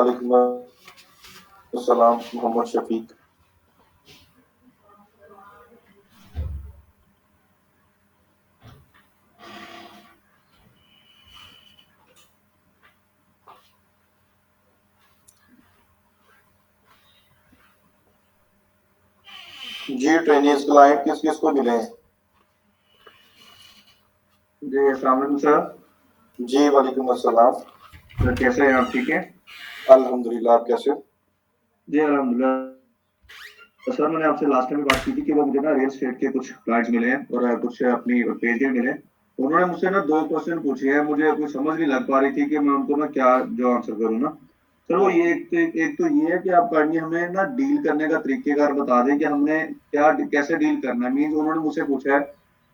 वालेकुम अस्सलाम मोहम्मद शफीक। जी training client किस किस को मिले हैं? जी अस्सलाम वालेकुम सर। जी वालेकुम अस्सलाम। सर कैसे हैं आप, ठीक हैं? अल्हम्दुलिल्लाह, आप कैसे हो? जी अल्हम्दुलिल्लाह। सर मैंने आपसे लास्ट टाइम बात की थी कि वो मुझे ना रियल एस्टेट के कुछ क्लाइंट्स मिले हैं और कुछ अपनी पेज भी मिले। उन्होंने मुझसे ना 2 क्वेश्चन पूछे हैं, मुझे कुछ समझ नहीं लग पा रही थी कि मैं उनको ना क्या जो आंसर करूँ ना। सर वो ये एक तो ये है कि आप काइंडली हमें ना डील करने का तरीकेकार बता दें कि हमने क्या कैसे डील करना है। मीन्स उन्होंने मुझसे पूछा है,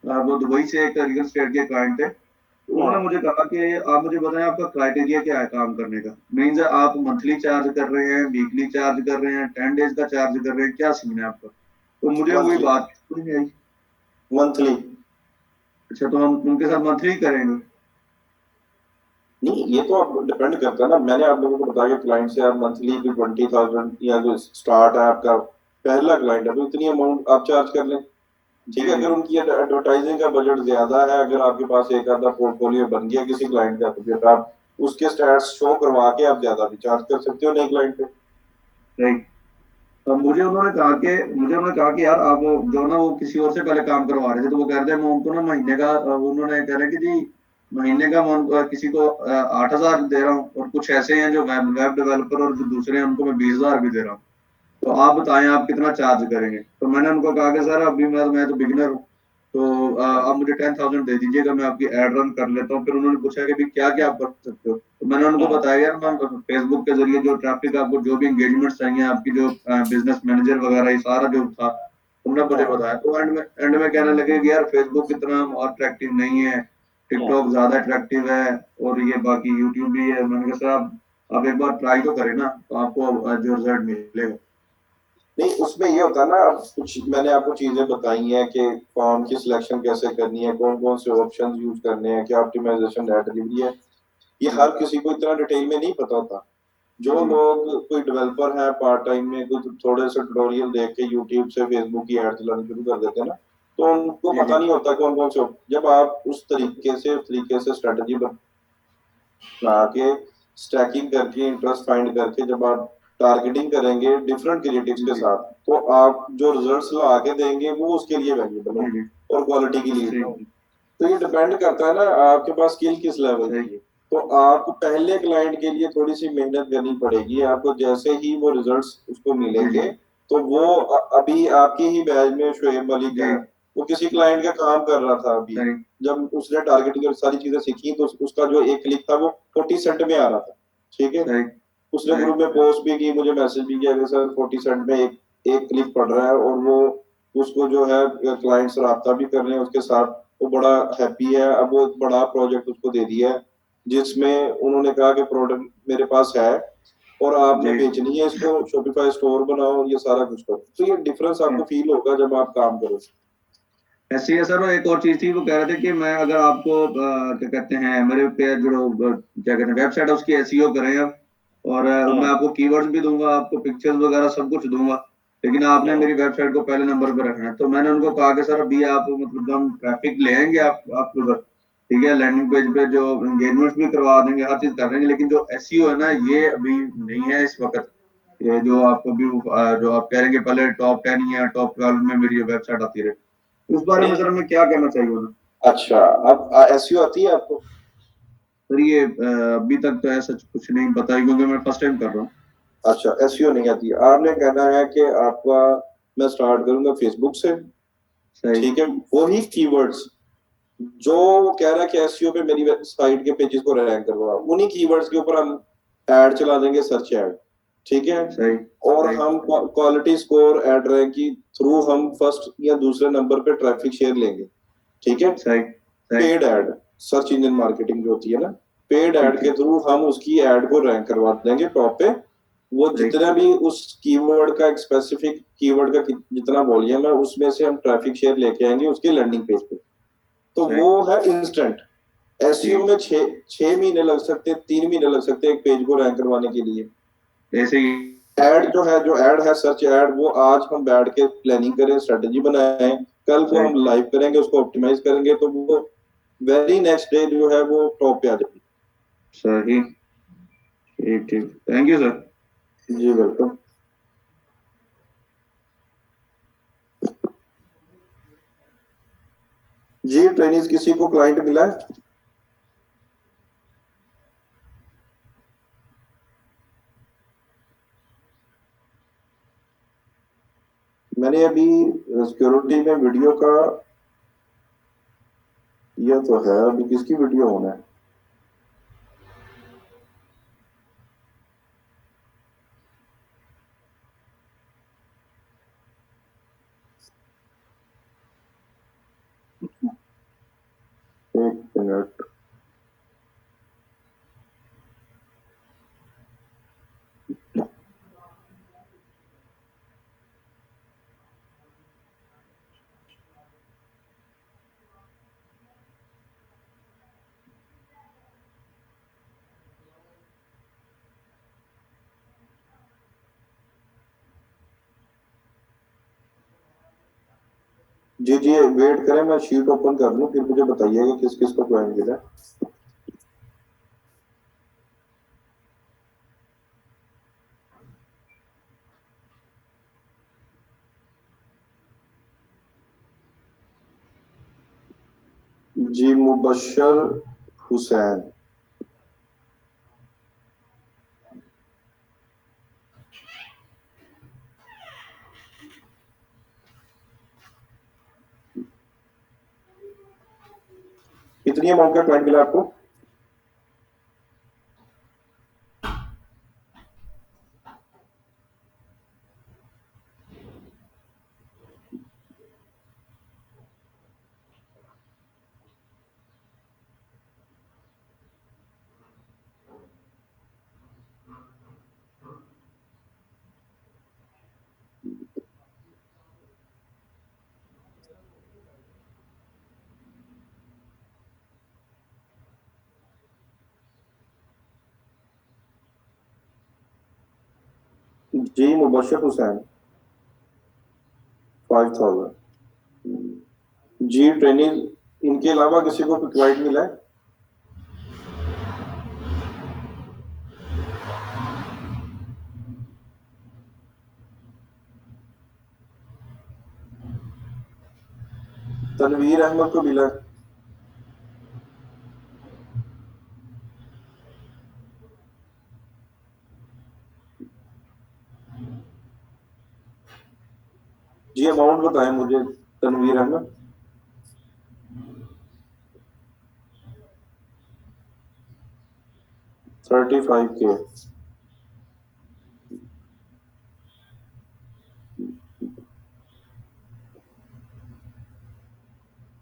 वो दुबई से एक रियल एस्टेट के क्लाइंट थे। उन्होंने मुझे कहा कि आप मुझे बताएं आपका क्राइटेरिया क्या है काम करने का। मीन्स आप मंथली चार्ज कर रहे हैं, वीकली चार्ज कर रहे हैं, 10 डेज का चार्ज कर रहे हैं, क्या सीन है आपका? तो मुझे वही मंथली। बात समझ नहीं आई। मंथली अच्छा, तो हम उनके साथ मंथली करेंगे? नहीं, ये तो आप डिपेंड करता है ना। मैंने आप लोगों को बताया कि क्लाइंट से आप मंथली भी 20,000 या जो स्टार्ट है आपका पहला क्लाइंट है तो इतनी अमाउंट आप चार्ज कर लें। ठीक जी है, जी। अगर उनकी एडवर्टाइजिंग का बजट ज्यादा है, अगर आपके पास एक आधा पोर्टफोलियो बन गया किसी क्लाइंट का, तो फिर आप उसके स्टैट्स शो करवा के आप ज्यादा भी चार्ज कर सकते हो नए क्लाइंट पे। राइट। तो मुझे उन्होंने कहा कि यार आप जो ना वो किसी और से पहले काम करवा रहे थे, तो वो कह रहे थे मैं उनको ना महीने का उन्होंने कह रहे कि जी महीने का मैं किसी को 8,000 दे रहा हूँ और कुछ ऐसे हैं जो वेब डेवलपर और जो दूसरे हैं उनको मैं 20,000 भी दे रहा हूँ। तो आप बताएं आप कितना चार्ज करेंगे? तो मैंने उनको कहा कि सर अभी मैं तो बिगिनर हूँ, तो आप मुझे 10,000 दे दीजिएगा, मैं आपकी एड रन कर लेता हूँ। फिर उन्होंने पूछा कि भी क्या क्या आप कर सकते हो, तो मैंने उनको बताया यार मैं फेसबुक के जरिए जो ट्रैफिक आपको जो भी एंगेजमेंट चाहिए आपकी जो बिजनेस मैनेजर वगैरह ये सारा जो था उन्होंने मुझे बताया। तो एंड में कहने लगे कि यार फेसबुक इतना अट्रैक्टिव नहीं है, टिकटॉक ज्यादा अट्रैक्टिव है और ये बाकी यूट्यूब भी है। मैंने कहा सर आप एक बार ट्राई तो करें ना, तो आपको जो रिजल्ट मिलेगा। नहीं, उसमें ये होता है ना, अब कुछ मैंने आपको चीजें बताई हैं कि फॉर्म की सिलेक्शन कैसे करनी है, कौन कौन से ऑप्शन यूज करने हैं, क्या ऑप्टिमाइजेशन डाटा डिलीवरी है। ये जी हर किसी को इतना डिटेल में नहीं पता होता। जो जी लोग कोई डेवलपर है पार्ट टाइम में कुछ थोड़े से ट्यूटोरियल देख के यूट्यूब से फेसबुक की एड चलानी शुरू कर देते हैं ना, तो उनको जी पता जी। नहीं होता कौन कौन से जब आप उस तरीके से स्ट्रेटजी बना के स्टैकिंग करके इंटरेस्ट फाइंड करके जब आप टारगेटिंग करेंगे डिफरेंट क्रिएटिव्स जी के जी साथ, तो आप जो रिजल्ट्स ला के देंगे वो उसके लिए वैल्यूबल जी होंगे जी। और क्वालिटी की लीड सही होंगी। तो ये डिपेंड करता है ना आपके पास स्किल किस लेवल सही। की है। तो आपको पहले क्लाइंट के लिए थोड़ी सी मेहनत करनी पड़ेगी। आपको जैसे ही वो रिजल्ट्स उसको जी जी मिलेंगे, तो वो अभी आपके ही बैच में शोएब मलिक जी। है, वो किसी क्लाइंट का काम कर रहा था अभी। सही जब उसने टारगेटिंग और सारी चीजें सीखी तो उसका जो एक क्लिक था वो 40 सेंट में आ रहा था। ठीक है, सही उसने सही। ग्रुप में पोस्ट भी की, मुझे मैसेज भी किया कि सर 40 सेंट में एक एक क्लिक पड़ रहा है, और वो उसको जो है क्लाइंट्स राब्ता भी कर रहे हैं उसके साथ। वो बड़ा हैप्पी है। अब वो एक बड़ा प्रोजेक्ट उसको दे दिया है जिसमें उन्होंने कहा कि प्रोडक्ट मेरे पास है और आपने जी। बेचनी है इसको, शॉपिफाई स्टोर बनाओ, ये सारा कुछ करो। तो ये डिफरेंस आपको हाँ। फील होगा जब आप काम करो। ऐसे ही है सर। वो एक और चीज थी, वो कह रहे थे कि मैं अगर आपको क्या कहते हैं मेरे पे जो क्या कहते हैं वेबसाइट है उसकी एसईओ करें आप, और मैं आपको कीवर्ड्स भी दूंगा, आपको पिक्चर्स वगैरह सब कुछ दूंगा, लेकिन आपने मेरी वेबसाइट को पहले नंबर पर रखना है। तो मैंने उनको कहा कि सर अभी आप मतलब हम ट्रैफिक ले आएंगे आपके उधर, ठीक है, लैंडिंग पेज पे जो एंगेजमेंट्स भी करवा देंगे, हर चीज कर देंगे, लेकिन जो एसईओ है ना ये अभी नहीं है इस वक्त। ये जो आपको भी जो आप कह रहे हैं कि पहले टॉप 10 या टॉप 12 में मेरी वेबसाइट आती रहे, उस बारे में नहीं, सर हमें क्या कहना चाहिए उन्हें? अच्छा, अब एसईओ आती है आपको? सर ये अभी तक तो ऐसा कुछ नहीं बताया क्योंकि मैं फर्स्ट टाइम कर रहा हूँ। अच्छा, एसईओ नहीं आती। आपने कहना है कि आपका मैं स्टार्ट करूंगा फेसबुक से। सही। ठीक है, वही कीवर्ड्स जो वो कह रहा है कि एसईओ पे मेरी साइट के पेजेस को रैंक करवाओ, उन्हीं कीवर्ड्स के ऊपर हम ऐड चला देंगे, सर्च ऐड। ठीक है, सही और सही हम क्वालिटी स्कोर ऐड रैंक की थ्रू हम फर्स्ट या दूसरे नंबर पे ट्रैफिक शेयर लेंगे। ठीक है, सही सही। Paid ad, search engine marketing जो होती है ना, पेड ऐड ठीक के ठीक। थ्रू हम उसकी ऐड को रैंक करवा देंगे टॉप पे। वो सही जितना भी उस कीवर्ड का एक स्पेसिफिक कीवर्ड का जितना वॉल्यूम है उसमें से हम ट्रैफिक शेयर लेके आएंगे उसके लैंडिंग पेज पे। तो सही। वो है इंस्टेंट। एसईओ ठीक। में छह छह महीने लग सकते हैं, 3 महीने लग सकते हैं एक पेज को रैंक करवाने के लिए। ऐसे ही। ऐड जो है, जो ऐड है, सर्च ऐड, वो आज हम बैठ के प्लानिंग करें, स्ट्रेटेजी बनाएं, कल को सही हम लाइव करेंगे, उसको ऑप्टिमाइज करेंगे, तो वो वेरी नेक्स्ट डे जो है वो टॉप पे आ जाएगी। सही। ठीक ठीक, थैंक यू सर। जी वेलकम। जी ट्रेनिंग किसी को क्लाइंट मिला है? मैंने अभी सिक्योरिटी में वीडियो का, ये तो है, अभी किसकी वीडियो होना है? एक मिनट। जी जी वेट करें, मैं शीट ओपन कर लूं, फिर मुझे बताइएगा किस किस को क्लाइंट मिला है। जी मुबशर हुसैन। कितनी अमाउंट का क्लाइंट मिला आपको? जी मुबशर हुसैन, 5000। जी ट्रेनिंग, इनके अलावा किसी को क्लाइंट मिला है? तनवीर अहमद को मिला है? जी अमाउंट बताएं मुझे, तनवीर अहमद। 35K।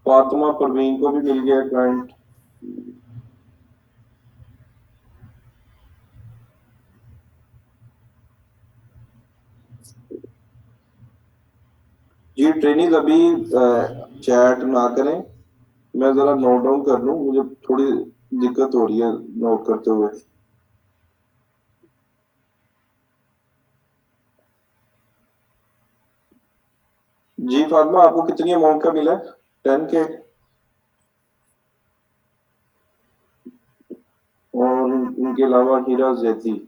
फातिमा परवीन को भी मिल गया क्लाइंट। जी ट्रेनिंग अभी चैट ना करें, मैं जरा नोट डाउन कर लूं, मुझे थोड़ी दिक्कत हो रही है नोट करते हुए। जी फातिमा, आपको कितनी अमाउंट का मिला है? 10K। और इनके अलावा हीरा जैदी।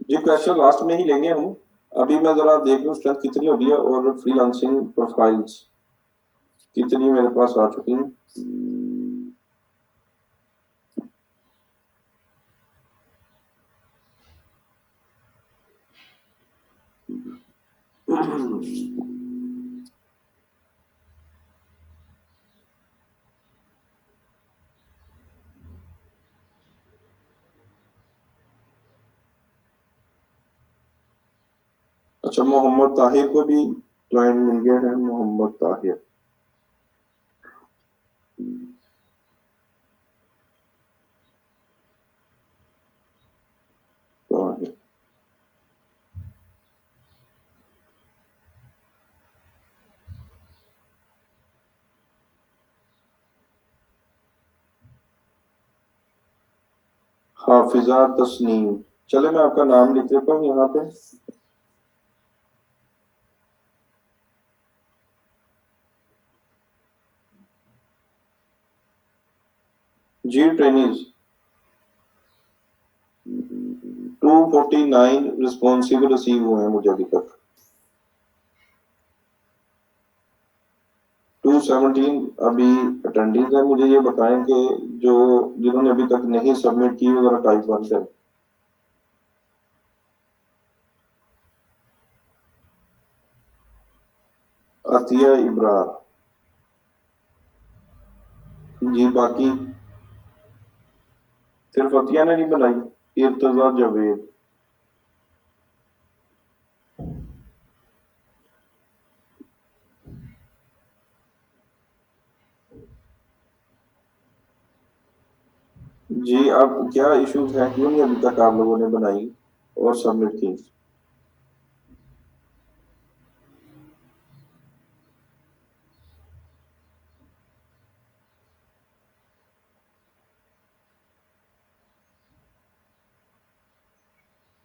जी क्वेश्चन लास्ट में ही लेंगे हम। अभी मैं जरा देख लूं स्ट्रेंथ कितनी होगी है, और फ्रीलांसिंग प्रोफाइल्स कितनी मेरे पास आ चुकी हैं। अच्छा, मोहम्मद ताहिर को भी क्लाइंट मिल गया है, मोहम्मद ताहिर। ताहिर। हाफिजा तस्नीम। चले मैं आपका नाम लिख देता हूँ यहाँ पे। जी ट्रेनिंग 249 रिस्पॉन्सिव रिसीव हुए हैं मुझे अभी तक। 217 अभी अटेंडीज है। मुझे ये बताएं कि जो जिन्होंने अभी तक नहीं सबमिट की वो जरा टाइप वन करें। अतिया इब्रार। जी बाकी सिर्फ अतिया ने नहीं बनाई। इर्तजा जावेद। जी अब क्या इश्यूज हैं, क्यों नहीं अभी तक आप लोगों ने बनाई और सबमिट की?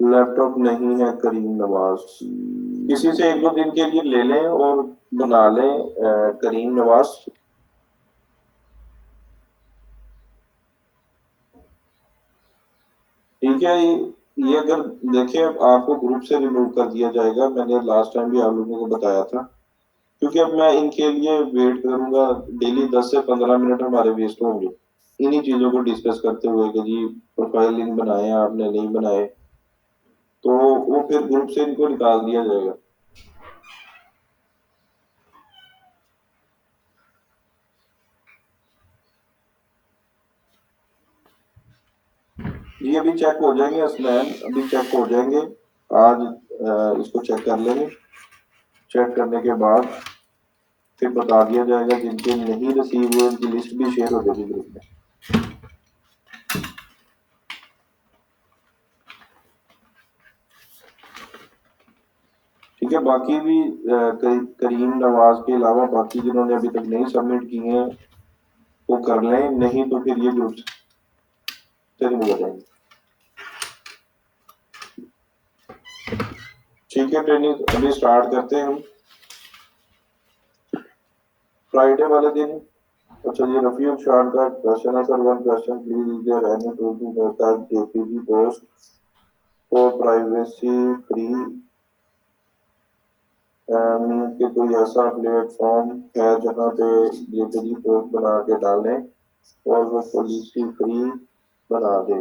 लैपटॉप नहीं है करीम नवाज। किसी से एक दो दिन के लिए ले लें और बना लें करीम नवाज। ठीक है। ये अगर देखें आपको ग्रुप से रिमूव कर दिया जाएगा, मैंने लास्ट टाइम भी आप लोगों को बताया था। क्योंकि अब मैं इनके लिए वेट करूंगा, डेली 10 से 15 मिनट हमारे वेस्ट होंगे इन्हीं चीजों को डिस्कस करते हुए कि जी प्रोफाइल लिंक बनाए आपने नहीं बनाए, तो वो फिर ग्रुप से इनको निकाल दिया जाएगा। जी अभी चेक हो जाएंगे असलैन, अभी चेक हो जाएंगे। आज इसको चेक कर लेंगे। चेक करने के बाद फिर बता दिया जाएगा। जिनके नहीं रिसीव हुए उनकी लिस्ट भी शेयर हो जाएगी ग्रुप में। ठीक है। बाकी भी करीम नवाज के अलावा बाकी जिन्होंने अभी तक नहीं सबमिट किए हैं वो कर लें, नहीं तो फिर ये ग्रुप से रिमूव हो जाएंगे। ठीक है ट्रेनिंग अभी स्टार्ट करते हैं हम फ्राइडे वाले दिन। अच्छा ये रफीक शान का क्वेश्चन है sir. One question please, is there any to to that JPG post for privacy free mean के कोई ऐसा प्लेटफॉर्म है जहाँ पे जेपीजी पोस्ट बना के डालें और वो पॉलिसी फ्री बना दे,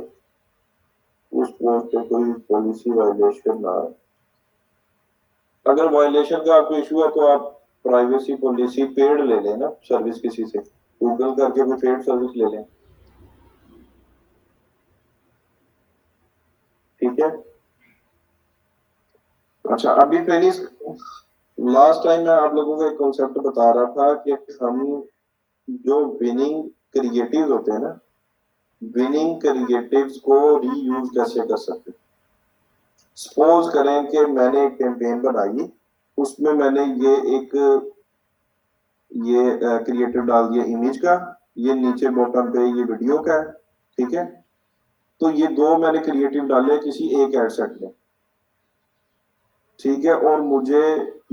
उस पोस्ट पे कोई पॉलिसी वायलेशन ना आए। अगर वायलेशन का आपको इशू है तो आप प्राइवेसी पॉलिसी पेड ले लें ना, सर्विस किसी से गूगल करके कोई पेड सर्विस ले लें। ठीक है। अच्छा अभी ट्रेनिंग लास्ट टाइम मैं आप लोगों को एक कॉन्सेप्ट बता रहा था कि हम जो विनिंग क्रिएटिव होते हैं ना, विनिंग क्रिएटिव्स को रीयूज कैसे कर सकते हैं। सपोज करें कि मैंने एक कैंपेन बनाई, उसमें मैंने ये क्रिएटिव डाल दिया इमेज का, ये नीचे बॉटम पे ये वीडियो का है। ठीक है। तो ये दो मैंने क्रिएटिव डाले किसी एक एड सेट में। ठीक है। और मुझे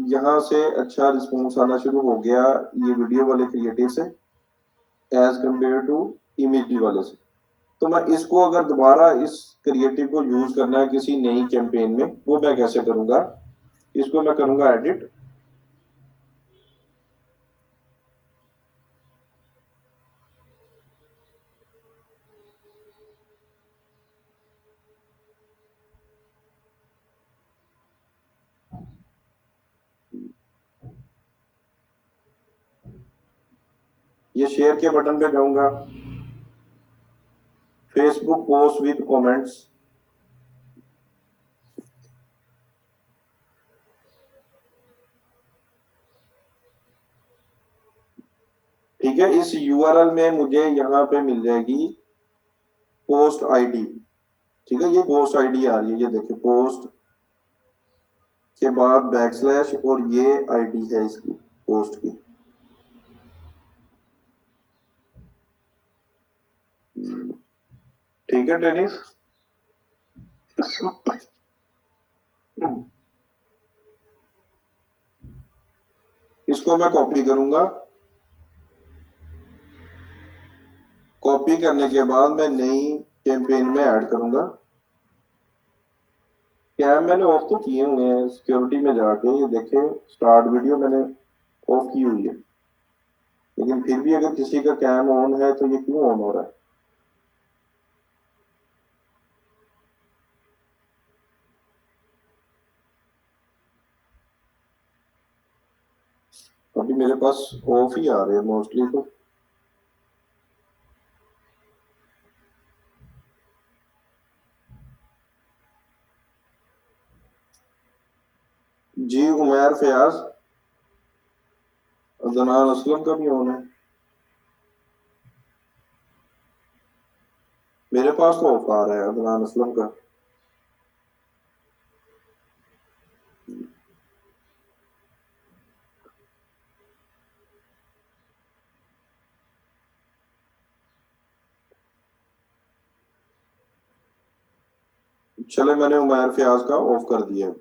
यहाँ से अच्छा रिस्पॉन्स आना शुरू हो गया ये वीडियो वाले क्रिएटिव से एज कंपेयर टू इमेज वाले से। तो मैं इसको अगर दोबारा इस क्रिएटिव को यूज करना है किसी नई कैंपेन में, वो मैं कैसे करूंगा? इसको मैं करूंगा एडिट। ये शेयर के बटन पे जाऊंगा, फेसबुक पोस्ट विद कमेंट्स। ठीक है, इस यूआरएल में मुझे यहाँ पे मिल जाएगी पोस्ट आईडी। ठीक है, ये पोस्ट आईडी आ रही है, ये देखिए पोस्ट के बाद बैकस्लैश और ये आईडी है इसकी पोस्ट की। ठीक है टेनिस, इसको मैं कॉपी करूंगा। कॉपी करने के बाद मैं नई कैंपेन में ऐड करूंगा। कैम मैंने ऑफ तो किए हुए हैं, सिक्योरिटी में जाके ये देखें, स्टार्ट वीडियो मैंने ऑफ की हुई है, लेकिन फिर भी अगर किसी का कैम ऑन है तो ये क्यों ऑन हो रहा है? अभी मेरे पास ऑफ ही आ रहे हैं मोस्टली तो। जी उमैर फयाज, अदनान असलम का भी ऑन है, मेरे पास तो ऑफ आ रहा है अदनान असलम का। चले, मैंने उमैर फयाज का ऑफ कर दिया।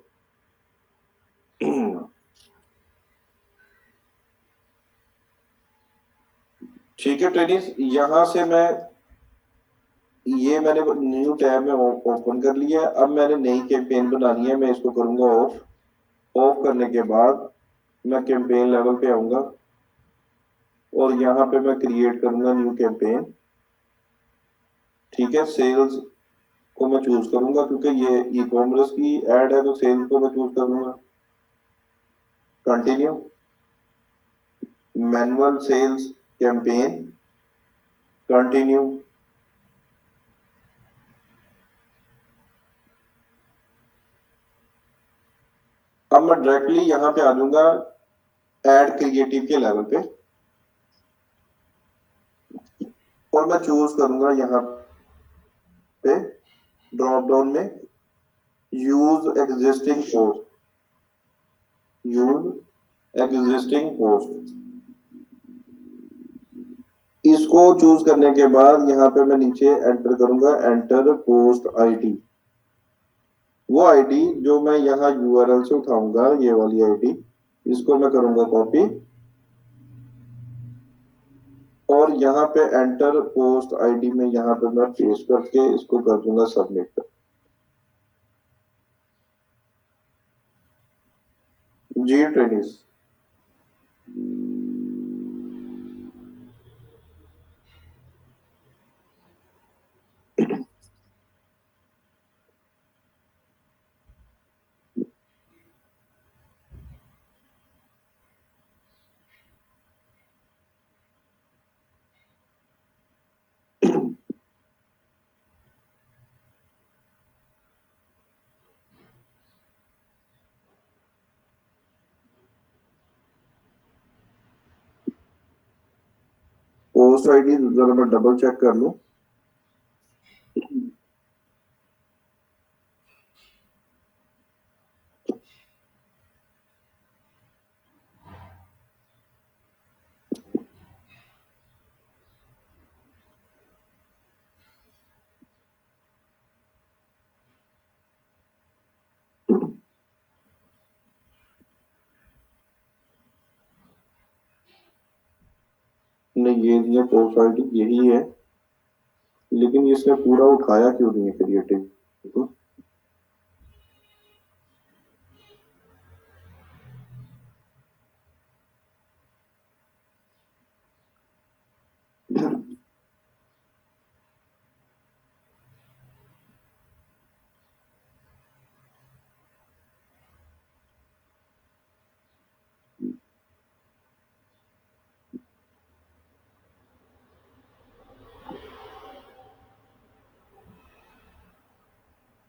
ठीक है टेनिस, यहां से मैं ये मैंने न्यू टैब में ओपन कर लिया है। अब मैंने नई कैंपेन बनानी है, मैं इसको करूंगा ऑफ। ऑफ करने के बाद मैं कैंपेन लेवल पे आऊंगा और यहाँ पे मैं क्रिएट करूंगा न्यू कैंपेन। ठीक है, सेल्स को मैं चूज करूंगा क्योंकि ये ई कॉमर्स की एड है, तो सेल्स को मैं चूज करूंगा। Continue, manual sales campaign, continue. अब मैं डायरेक्टली यहाँ पे आ जाऊंगा एड क्रिएटिव के लेवल पे और मैं चूज करूंगा यहाँ पे ड्रॉप डाउन में use existing post, use existing post. इसको चूज करने के बाद यहाँ पे मैं नीचे एंटर करूंगा एंटर पोस्ट आईडी। वो आईडी जो मैं यहाँ यूआरएल से उठाऊंगा, ये वाली आईडी, इसको मैं करूंगा कॉपी और यहाँ पे एंटर पोस्ट आईडी में यहाँ पे मैं पेस्ट करके इसको कर दूंगा सबमिट। जी ट्रेनिस, पोस्ट आईडी जरा मैं डबल चेक कर लूं। नहीं, ये पोस्ट आईडी यही है, लेकिन इसने पूरा उठाया क्यों नहीं है क्रिएटिव?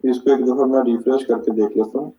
इसको एक दफा मैं रिफ्रेश करके देख लेता हूँ।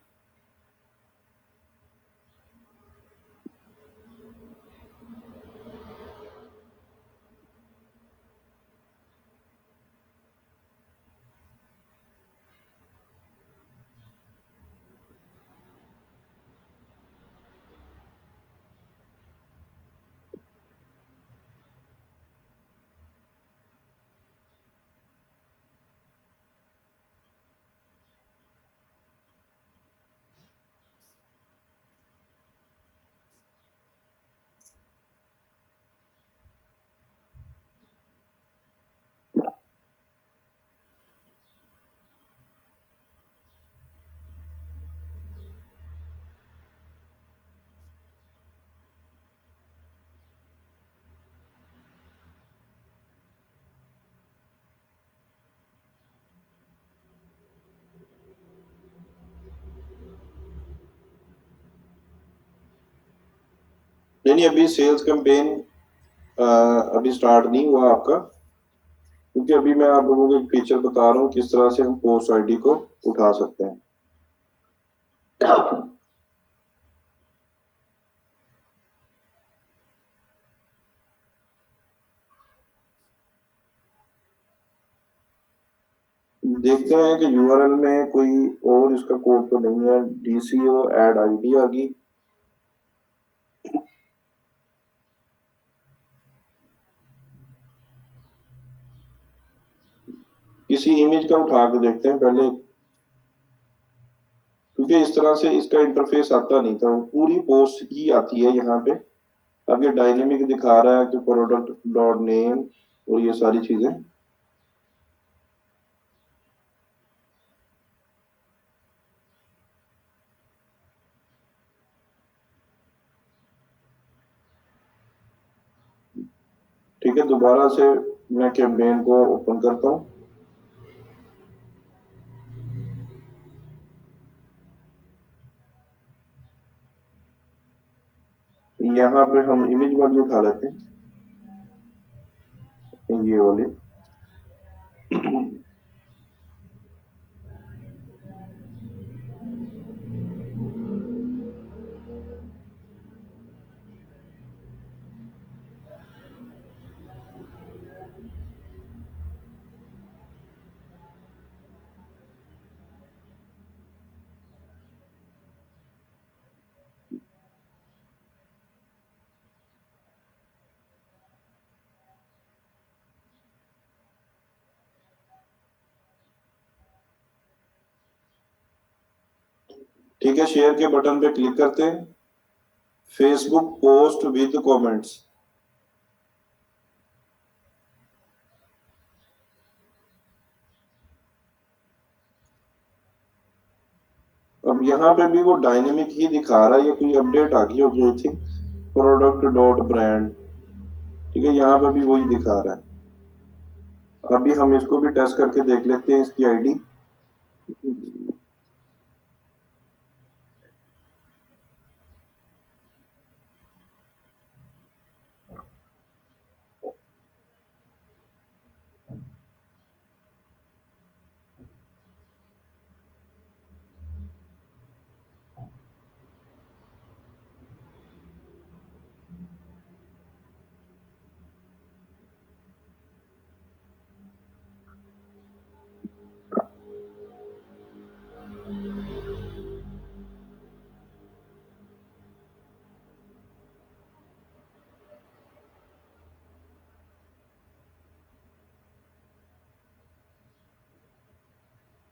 नहीं नहीं, अभी सेल्स कैंपेन अभी स्टार्ट नहीं हुआ आपका, क्योंकि अभी मैं आप लोगों को एक फीचर बता रहा हूँ किस तरह से हम पोस्ट आईडी को उठा सकते हैं। देखते हैं कि यूआरएल में कोई और इसका कोड तो नहीं है। डीसीओ ऐड आईडी आ गई। किसी इमेज का उठा के देखते हैं पहले, क्योंकि इस तरह से इसका इंटरफेस आता नहीं था, वो पूरी पोस्ट ही आती है यहाँ पे। अब ये डायनेमिक दिखा रहा है कि प्रोडक्ट डॉट नेम और ये सारी चीजें। ठीक है, दोबारा से मैं कैंपेन को ओपन करता हूँ। यहाँ पे हम इमेज वाली उठा लेते हैं, ये वाली। ठीक है, शेयर के बटन पे क्लिक करते हैं। Facebook post with comments. अब यहाँ पे भी वो डायनेमिक ही दिखा रहा है, ये कोई अपडेट आ गई होगी I think. Product dot brand, ठीक है, यहाँ पे भी वही दिखा रहा है। अभी हम इसको भी टेस्ट करके देख लेते हैं, इसकी आईडी।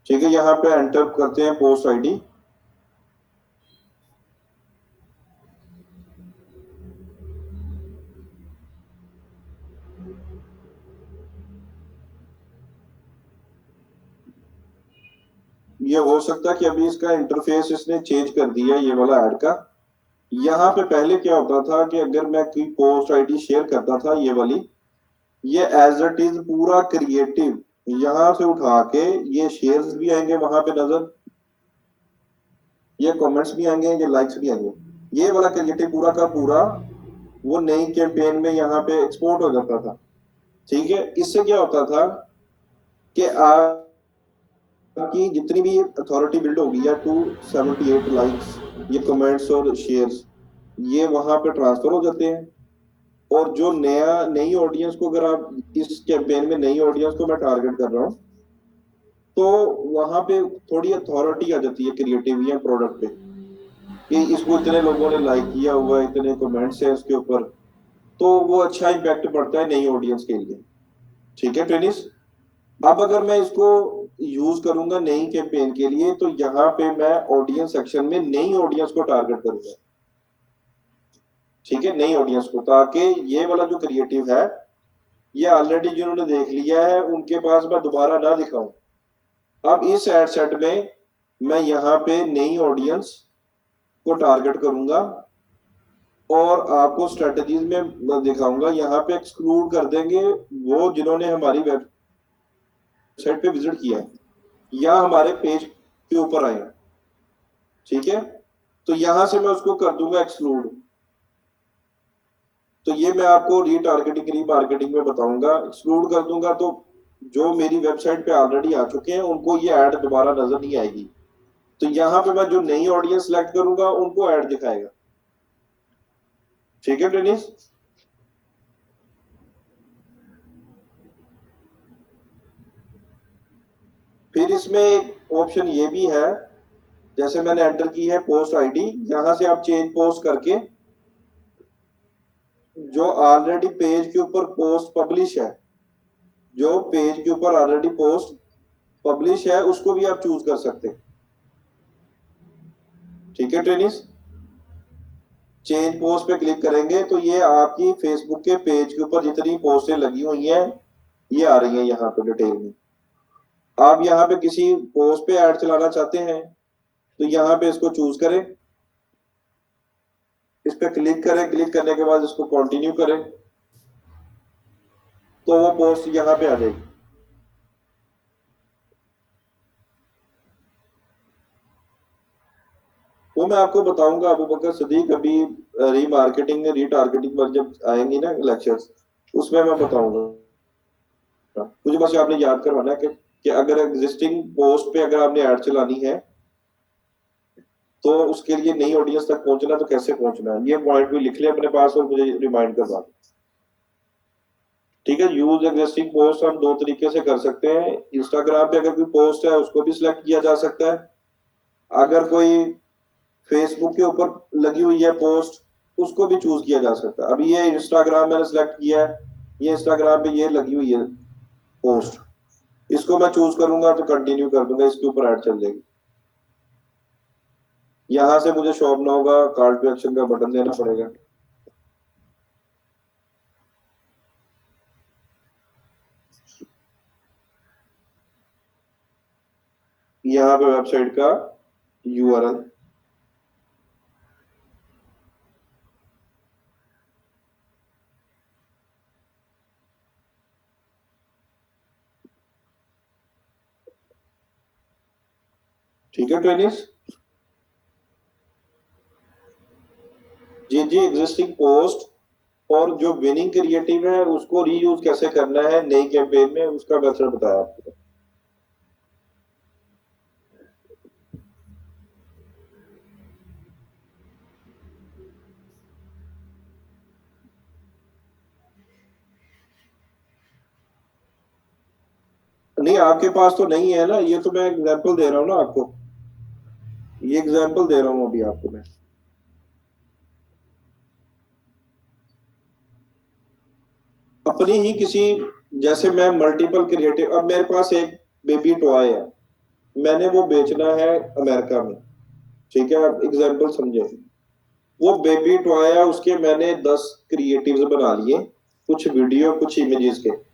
ठीक है, यहाँ पे एंटर करते हैं पोस्ट आईडी। ये हो सकता है कि अभी इसका इंटरफेस इसने चेंज कर दिया, ये वाला ऐड का। यहाँ पे पहले क्या होता था कि अगर मैं कोई पोस्ट आईडी शेयर करता था, ये वाली, ये एज इट इज पूरा क्रिएटिव यहाँ से उठा के ये शेयर्स भी आएंगे वहां पे नजर, ये कमेंट्स भी आएंगे, ये लाइक्स भी आएंगे। ये वाला क्रिएटिव पूरा का पूरा वो नई कैंपेन में यहाँ पे एक्सपोर्ट हो जाता था। ठीक है, इससे क्या होता था कि आपकी जितनी भी अथॉरिटी बिल्ड होगी या 278 लाइक्स, ये कमेंट्स और शेयर्स, ये वहां पे ट्रांसफर हो जाते हैं। और जो नई ऑडियंस को, अगर आप इस कैंपेन में नई ऑडियंस को मैं टारगेट कर रहा हूँ, तो वहां पे थोड़ी अथॉरिटी आ जाती है क्रिएटिव या प्रोडक्ट पे, कि इसको इतने लोगों ने लाइक किया हुआ है, इतने कमेंट्स हैं इसके ऊपर, तो वो अच्छा इम्पैक्ट पड़ता है नई ऑडियंस के लिए। ठीक है टेनिस। अब अगर मैं इसको यूज करूंगा नई कैंपेन के लिए, तो यहाँ पे मैं ऑडियंस सेक्शन में नई ऑडियंस को टारगेट करूंगा। ठीक है, नई ऑडियंस को, ताकि ये वाला जो क्रिएटिव है, ये ऑलरेडी जिन्होंने देख लिया है उनके पास मैं दोबारा ना दिखाऊं। अब इस एड सेट में मैं यहाँ पे नई ऑडियंस को टारगेट करूंगा और आपको स्ट्रेटजीज में दिखाऊंगा। यहाँ पे एक्सक्लूड कर देंगे वो जिन्होंने हमारी वेबसाइट पे विजिट किया है या हमारे पेज के ऊपर आए हैं। ठीक है, तो यहां से मैं उसको कर दूंगा एक्सक्लूड। तो ये मैं आपको रीटारगेटिंग रीमार्केटिंग में बताऊंगा। एक्सक्लूड कर दूंगा तो जो मेरी वेबसाइट पे ऑलरेडी आ चुके हैं उनको ये ऐड दोबारा नजर नहीं आएगी। तो यहाँ पे मैं जो नई ऑडियंस सेलेक्ट करूंगा उनको ऐड दिखाएगा। ठीक है डेनिस। फिर इसमें एक ऑप्शन ये भी है, जैसे मैंने एंटर की है पोस्ट आईडी, यहां से आप चेंज पोस्ट करके जो ऑलरेडी पेज के ऊपर पोस्ट पब्लिश है, जो पेज के ऊपर ऑलरेडी पोस्ट पब्लिश है उसको भी आप चूज कर सकते हैं। ठीक है ट्रेनिस। चेंज पोस्ट पे क्लिक करेंगे तो ये आपकी फेसबुक के पेज के ऊपर जितनी पोस्टें लगी हुई हैं ये आ रही हैं यहाँ पे डिटेल में। आप यहाँ पे किसी पोस्ट पे ऐड चलाना चाहते हैं तो यहाँ पे इसको चूज करें, इस पे क्लिक करें, क्लिक करने के बाद इसको कंटिन्यू करें तो वो पोस्ट यहाँ पे आ जाएगी। वो मैं आपको बताऊंगा अबू बकर सदीक अभी रीमार्केटिंग रीटारगेटिंग पर जब आएंगी ना लेक्चर्स उसमें मैं बताऊंगा। मुझे बस आपने याद करवाना है कि अगर एग्जिस्टिंग पोस्ट पे अगर आपने ऐड चलानी है तो उसके लिए नई ऑडियंस तक पहुंचना तो कैसे पहुंचना है, ये पॉइंट भी लिख लिया अपने पास और मुझे रिमाइंड करवा दें। ठीक है। यूज एग्जिस्टिंग पोस्ट हम दो तरीके से कर सकते हैं। इंस्टाग्राम पे अगर कोई पोस्ट है उसको भी सिलेक्ट किया जा सकता है, अगर कोई फेसबुक के ऊपर लगी हुई है पोस्ट उसको भी चूज किया जा सकता है। अभी ये इंस्टाग्राम मैंने सिलेक्ट किया है, ये इंस्टाग्राम पे ये लगी हुई है पोस्ट, इसको मैं चूज करूंगा तो कंटिन्यू कर दूंगा, इसके ऊपर ऐड चल जाएगी। यहां से मुझे शॉप ना होगा, कॉल टू एक्शन का बटन देना पड़ेगा। यहाँ पे वेबसाइट का यूआरएल, ठीक है ट्रेनिस। जी जी, एग्जिस्टिंग पोस्ट और जो विनिंग क्रिएटिव है उसको रीयूज कैसे करना है नई कैंपेन में उसका मेथड बताया आपको। नहीं आपके पास तो नहीं है ना, ये तो मैं एग्जांपल दे रहा हूँ ना आपको, ये एग्जांपल दे रहा हूँ अभी आपको मैं। अपनी ही किसी, जैसे मैं मल्टीपल क्रिएटिव, अब मेरे पास एक बेबी टॉय है, मैंने वो बेचना है अमेरिका में। ठीक है, आप एग्जांपल समझे। वो बेबी टॉय है, उसके मैंने 10 क्रिएटिव्स बना लिए, कुछ वीडियो कुछ इमेजेस के।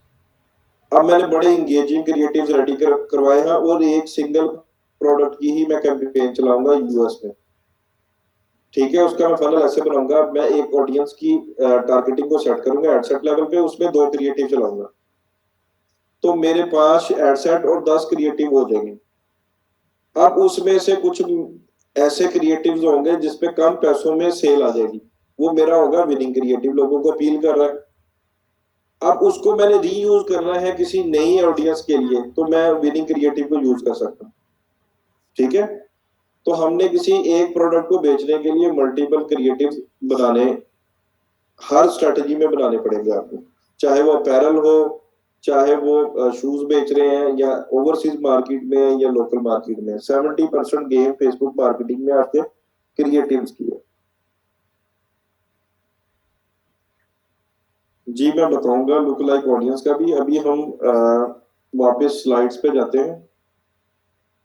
अब मैंने बड़े इंगेजिंग क्रिएटिव्स रेडी करवाए हैं और एक सिंगल प्रोडक्ट की ही मैं कैंपेन चलाऊंगा यूएस में। ठीक है, उसका मैं फनल ऐसे बनाऊंगा, मैं एक ऑडियंस की टारगेटिंग को सेट करूंगा एडसेट लेवल पे, उसमें 2 क्रिएटिव चलाऊंगा तो मेरे पास एडसेट और 10 क्रिएटिव हो जाएंगे। अब उसमें से कुछ ऐसे क्रिएटिव्स होंगे जिसपे कम पैसों में सेल आ जाएगी, वो मेरा होगा विनिंग क्रिएटिव, लोगों को अपील कर रहा है। अब उसको मैंने रीयूज करना है किसी नई ऑडियंस के लिए तो मैं विनिंग क्रिएटिव को यूज कर सकता हूँ। ठीक है, तो हमने किसी एक प्रोडक्ट को बेचने के लिए मल्टीपल क्रिएटिव बनाने, हर स्ट्रेटजी में बनाने पड़ेंगे आपको, चाहे वो अपैरल हो, चाहे वो शूज बेच रहे हैं या ओवरसीज मार्केट में या लोकल मार्केट में। 70% गेम फेसबुक मार्केटिंग में आपके क्रिएटिव्स की है। जी मैं बताऊंगा लुक लाइक ऑडियंस का भी। अभी हम वापस स्लाइड्स पे जाते हैं,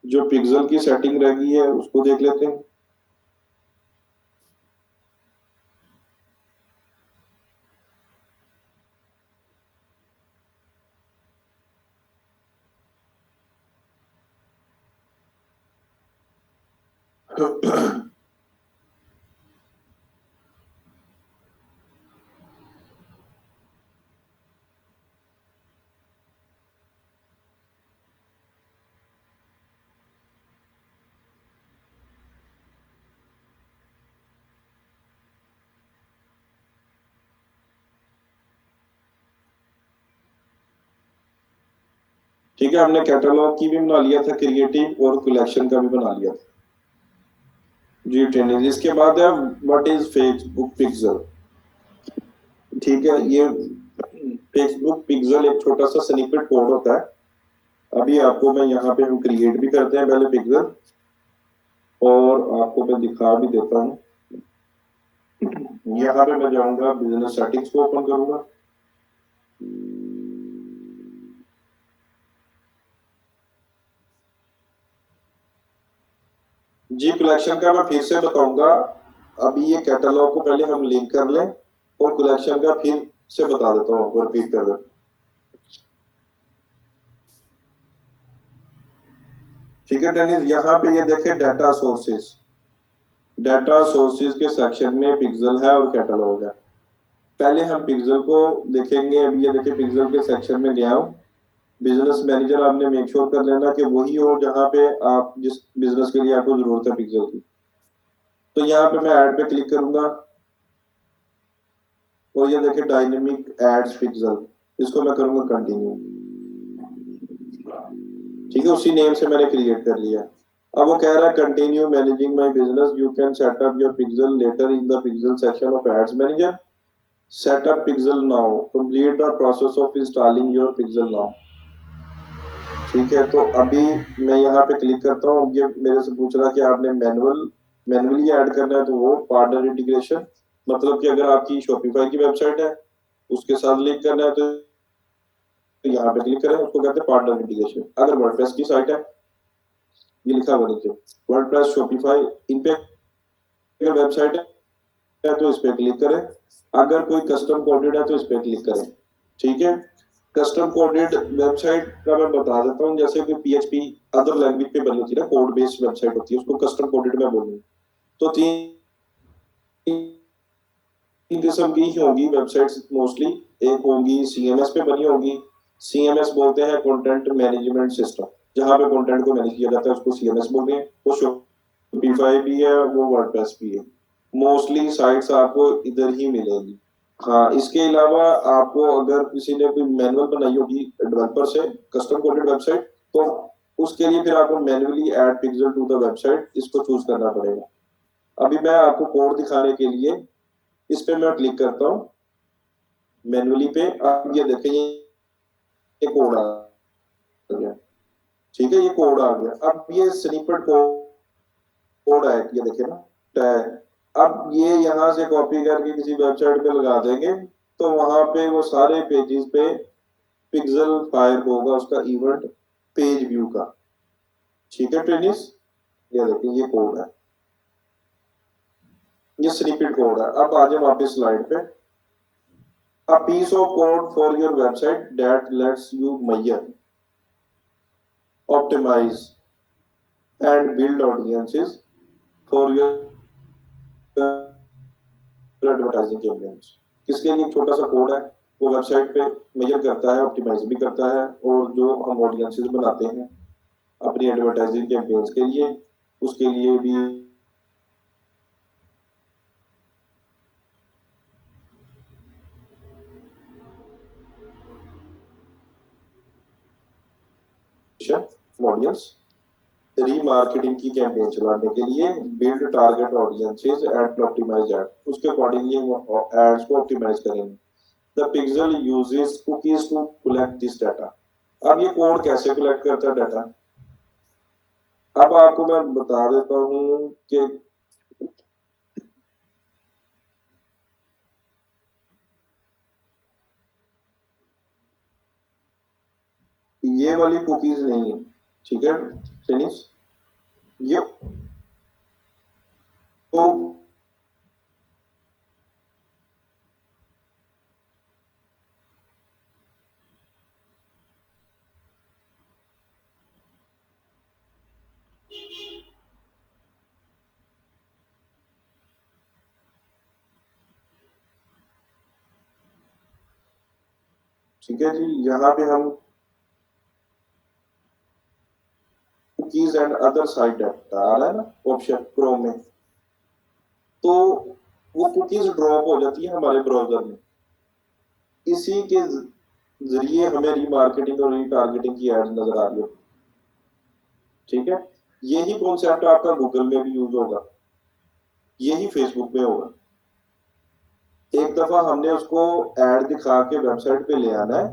जो पिक्सल की सेटिंग रह गई है उसको देख लेते हैं। ठीक है, हमने कैटलॉग की भी बना लिया था क्रिएटिव, और कलेक्शन का भी बना लिया था। जी ट्रेनिंग, इसके बाद है व्हाट इज फेसबुक पिक्सल। ठीक है, ये फेसबुक पिक्सल एक छोटा सा स्निपेट कोड होता है। अभी आपको मैं यहाँ पे हम क्रिएट भी करते हैं पहले पिक्सल, और आपको मैं दिखा भी देता हूँ। यहाँ पे मैं जाऊंगा, बिजनेस सेटिंग्स को ओपन करूंगा। जी कलेक्शन का मैं फिर से बताऊंगा। अभी ये कैटलॉग को पहले हम लिंक कर लें, और कलेक्शन का फिर से बता देता हूँ आपको, रिपीट कर देता हूँ। ठीक है टेनिस, यहाँ पे ये देखे डाटा सोर्सेस, डाटा सोर्सेज के सेक्शन में पिक्सल है और कैटलॉग है। पहले हम पिक्सल को देखेंगे। अभी ये देखिए पिक्सल के सेक्शन में गया हूँ। बिजनेस मैनेजर आपने मेक श्योर कर लेना कि वही हो जहाँ पे आप जिस बिजनेस के लिए आपको जरूरत है पिक्सल की। तो यहाँ पे मैं ऐड पे क्लिक करूंगा, और ये देखिए डायनेमिक एड्स पिक्सल, इसको मैं करूंगा कंटिन्यू। ठीक है, उसी नेम से मैंने क्रिएट कर लिया। अब वो कह रहा है continue managing my business, you can set up your pixel later in the pixel section of Ads Manager. Set up pixel now, complete the process of installing your pixel now. ठीक है, तो अभी मैं यहाँ पे क्लिक करता हूँ। ये मेरे से पूछ रहा है कि आपने मैनुअली ऐड करना है, तो वो पार्टनर इंटीग्रेशन, मतलब कि अगर आपकी शॉपिफाई की वेबसाइट है उसके साथ लिंक करना है, तो यहाँ पे क्लिक करें, उसको कहते हैं पार्टनर इंटीग्रेशन। अगर वर्डप्रेस की साइट है, ये लिखा हुआ नीचे वर्डप्रेस शॉपिफाई, इन पे अगर वेबसाइट है तो इस पे क्लिक करें। अगर कोई कस्टम कोडेड है तो इस पे क्लिक करें। ठीक है, कस्टम कोडेड वेबसाइट का मैं बता देता हूँ। जैसे कि पीएचपी अदर लैंग्वेज पे बनी होती है ना, कोड बेस्ड वेबसाइट होती है, उसको कस्टम कोडेड में बोलूंगा। तो तीन किस्म की ही होगी वेबसाइट्स मोस्टली। एक होगी सीएमएस पे बनी होगी। सीएमएस बोलते हैं कंटेंट मैनेजमेंट सिस्टम, जहां पे कंटेंट को मैनेज किया जाता है उसको सीएमएस बोलते हैं। वो शॉपिफाई भी है, वो वर्डप्रेस भी है। मोस्टली साइट्स आपको इधर ही मिलेंगी। हाँ, इसके अलावा आपको अगर किसी ने कोई मैनुअल बनाई होगी डेवलपर से, कस्टम कोडेड वेबसाइट, तो उसके लिए फिर आपको manually add pixel to the website, इसको चूज करना पड़ेगा। अभी मैं आपको कोड दिखाने के लिए इस पे मैं क्लिक करता हूँ मैनुअली पे। अब ये देखें, ये कोड आ गया। ठीक है, ये कोड आ गया। अब ये स्निपेट कोड है, ये देखे ना टैग। अब ये यहाँ से कॉपी करके किसी वेबसाइट पे लगा देंगे, तो वहां पे वो सारे पेजेस पे पिक्सल फायर होगा, उसका इवेंट पेज व्यू का। ठीक है ट्रेनिस, ये देखिए ये कोड है, ये स्निपेट कोड है। अब आ जाए वापस स्लाइड पे। A piece of code for your website that lets you measure, optimize, and build audiences for your advertising campaigns। इसके लिए एक छोटा सा कोड है, वो वेबसाइट पे मेजर करता है, ऑप्टिमाइज भी करता है, और जो हम ऑडियंसेस बनाते हैं अपनी एडवर्टाइजिंग कैंपेन्स के लिए, उसके लिए भी ऑडियंस रीमार्केटिंग की कैंपेन चलाने के लिए, build target audiences and optimise ad, उसके अकॉर्डिंगली वो एड्स को ऑप्टिमाइज करेंगे। The pixel uses cookies to collect this data. अब ये कोड कैसे कलेक्ट करता है डाटा, अब आपको मैं बता देता हूँ कि ये वाली कुकीज नहीं है। ठीक है फिनिश, ये तो ठीक है जी, यहाँ पे हम cookies and other site data आ रहा है ना ऑप्शन क्रोम में, तो वो कुकीज ड्रॉप हो जाती है हमारे ब्राउजर में। इसी के जरिए हमें रीमार्केटिंग और रीटारगेटिंग की एड नजर आ रही हो। ठीक है, यही कॉन्सेप्ट आपका गूगल में भी यूज होगा, यही फेसबुक में होगा। एक दफा हमने उसको ऐड दिखा के वेबसाइट पे ले आना है,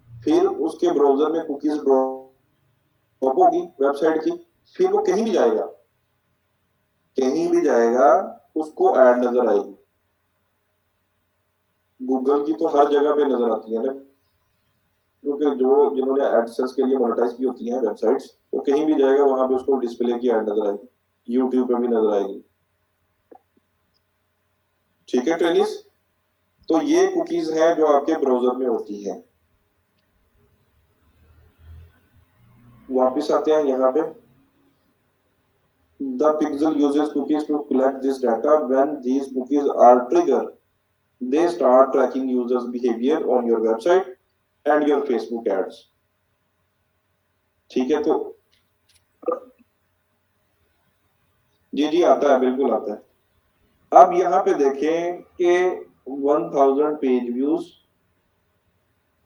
फिर उसके ब्राउजर में कुकीज ड्रॉप होगी वेबसाइट की, फिर वो कहीं भी जाएगा, कहीं भी जाएगा उसको ऐड नजर आएगी। गूगल की तो हर जगह पे नजर आती है ना, क्योंकि जो जिन्होंने एडसेंस के लिए मोनेटाइज की होती हैं वेबसाइट्स, वो कहीं भी जाएगा वहां पे उसको डिस्प्ले की ऐड नजर आएगी, यूट्यूब पे भी नजर आएगी। ठीक है ट्रेनिस, तो ये कुकीज हैं जो आपके ब्राउजर में होती हैं। वापिस आते हैं यहाँ पे। The pixel uses cookies to collect this data. When these cookies are triggered, they start tracking users' behavior on your website and your Facebook ads. ठीक है, तो जी जी आता है, बिल्कुल आता है। अब यहाँ पे देखें कि 1000 पेज व्यूज,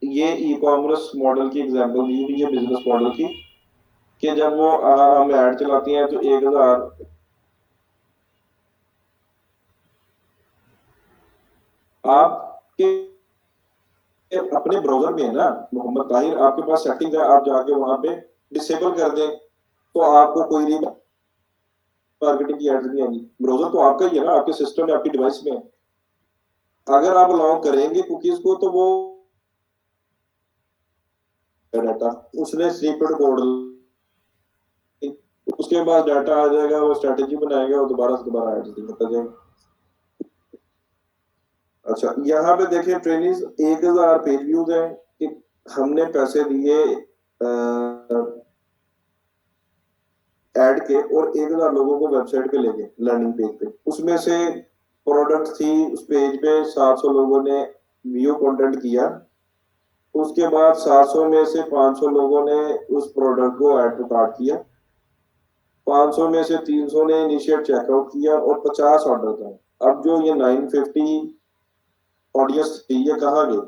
ये ई कॉमर्स मॉडल की एग्जांपल दी हुई है, बिजनेस मॉडल की, कि जब वो हम ऐड चलाती हैं तो 1000 आपके अपने ब्राउजर में है ना मोहम्मद ताहिर, आपके पास सेटिंग है, आप जाके वहां पे डिसेबल कर दें तो आपको कोई री मार्केटिंग की एड्स नहीं आएंगी। ब्राउजर तो आपका ही है ना, आपके सिस्टम में, आपकी डिवाइस में है। अगर आप अलाउ करेंगे कुकीज को तो वो डाटा उसने स्निपेट कोड, उसके बाद डाटा आ जाएगा, वो स्ट्रेटेजी बनाएगा और दोबारा से दोबारा एड्स दिखाता जाएगा। अच्छा, यहाँ पे देखें ट्रेनिंग, 1000 पेज व्यूज है कि हमने पैसे दिए ऐड के, और 1000 लोगों को वेबसाइट पे ले गए, लर्निंग पेज पे, उसमें से प्रोडक्ट थी उस पेज पे, 700 लोगों ने व्यू कंटेंट किया, उसके बाद 700 में से 500 लोगों ने उस प्रोडक्ट को ऐड टू कार्ट किया, 500 में से 300 ने इनिशिएट चेकआउट किया, और 50 ऑर्डर था। अब जो ये 950 ऑडियंस थी, ये कहाँ गई?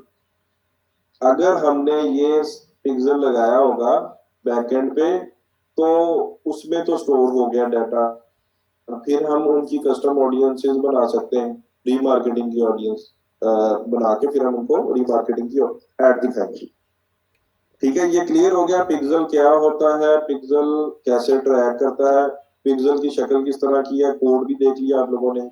अगर हमने ये पिक्सल लगाया होगा बैकएंड पे, तो उसमें तो स्टोर हो गया डाटा, फिर हम उनकी कस्टम ऑडियंसेस बना सकते हैं, रीमार्केटिंग की ऑडियंस बना के फिर हम उनको रीमार्केटिंग की ऐड दिखाएंगे। ठीक है, ये क्लियर हो गया पिक्सल क्या होता है, पिक्सल कैसे ट्रैक करता है, पिक्सल की शक्ल किस तरह की है, कोड भी देख लिया आप लोगों ने।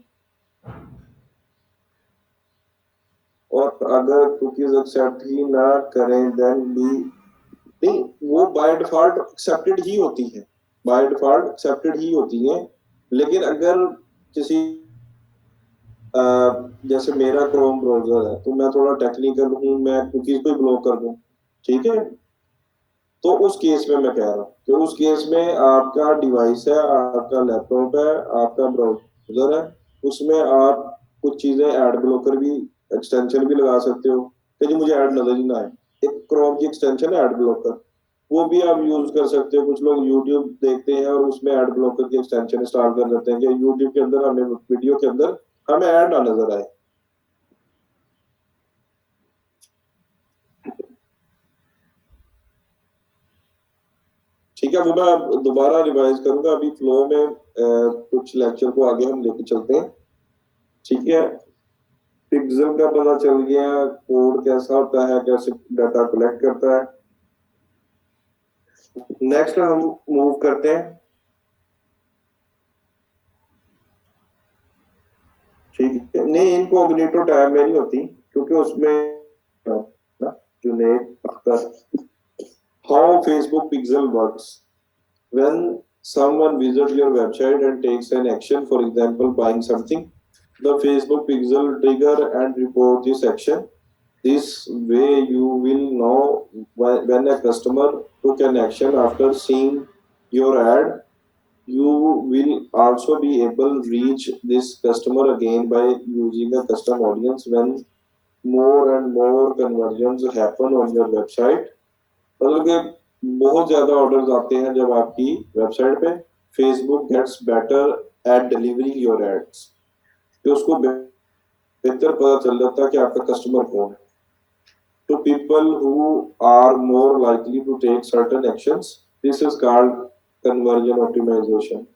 और अगर कुकीज एक्सेप्ट ही ना करें देन भी नहीं, वो बाय डिफॉल्ट एक्सेप्टेड ही होती है, बाय डिफॉल्ट एक्सेप्टेड ही होती है। लेकिन अगर किसी जैसे मेरा क्रोम ब्राउजर है तो मैं थोड़ा टेक्निकल हूँ, मैं कुकीज को ही ब्लॉक कर दूं, ठीक है, तो उस केस में मैं कह रहा हूँ कि उस केस में आपका डिवाइस है, आपका लैपटॉप है, आपका ब्राउजर है, उसमें आप कुछ चीजें ऐड ब्लॉकर भी, एक्सटेंशन भी लगा सकते हो कि जी मुझे ऐड नजर ही ना आए। एक क्रोम की एक्सटेंशन है ऐड ब्लॉकर, वो भी आप यूज कर सकते हो। कुछ लोग यूट्यूब देखते हैं और उसमें ऐड ब्लॉकर की एक्सटेंशन इंस्टॉल कर देते हैं कि यूट्यूब के अंदर हमें, वीडियो के अंदर हमें ऐड ना नजर आए। ठीक है, वो मैं दोबारा रिवाइज करूंगा, अभी फ्लो में कुछ लेक्चर को आगे हम लेके चलते हैं। ठीक है, पिक्सल का पता चल गया, कोड कैसा होता है, कैसे डाटा कलेक्ट करता है। नेक्स्ट हम मूव करते हैं। ठीक है, नहीं इनकॉग्निटो टैब में नहीं होती, क्योंकि उसमें ना Junaid Akhtar, how Facebook pixel works, when someone visits your website and takes an action, for example buying something, the Facebook pixel trigger and report this action. This way you will know when a customer took an action after seeing your ad. You will also be able to reach this customer again by using a custom audience when more and more conversions happen on your website। मतलब कि बहुत ज्यादा orders आते हैं जब आपकी website पे, Facebook gets better at delivering your ads, कि उसको बेहतर पता चल जाता है कि आपका कस्टमर कौन है। to people who are more likely to take certain actions. This is called conversion optimization.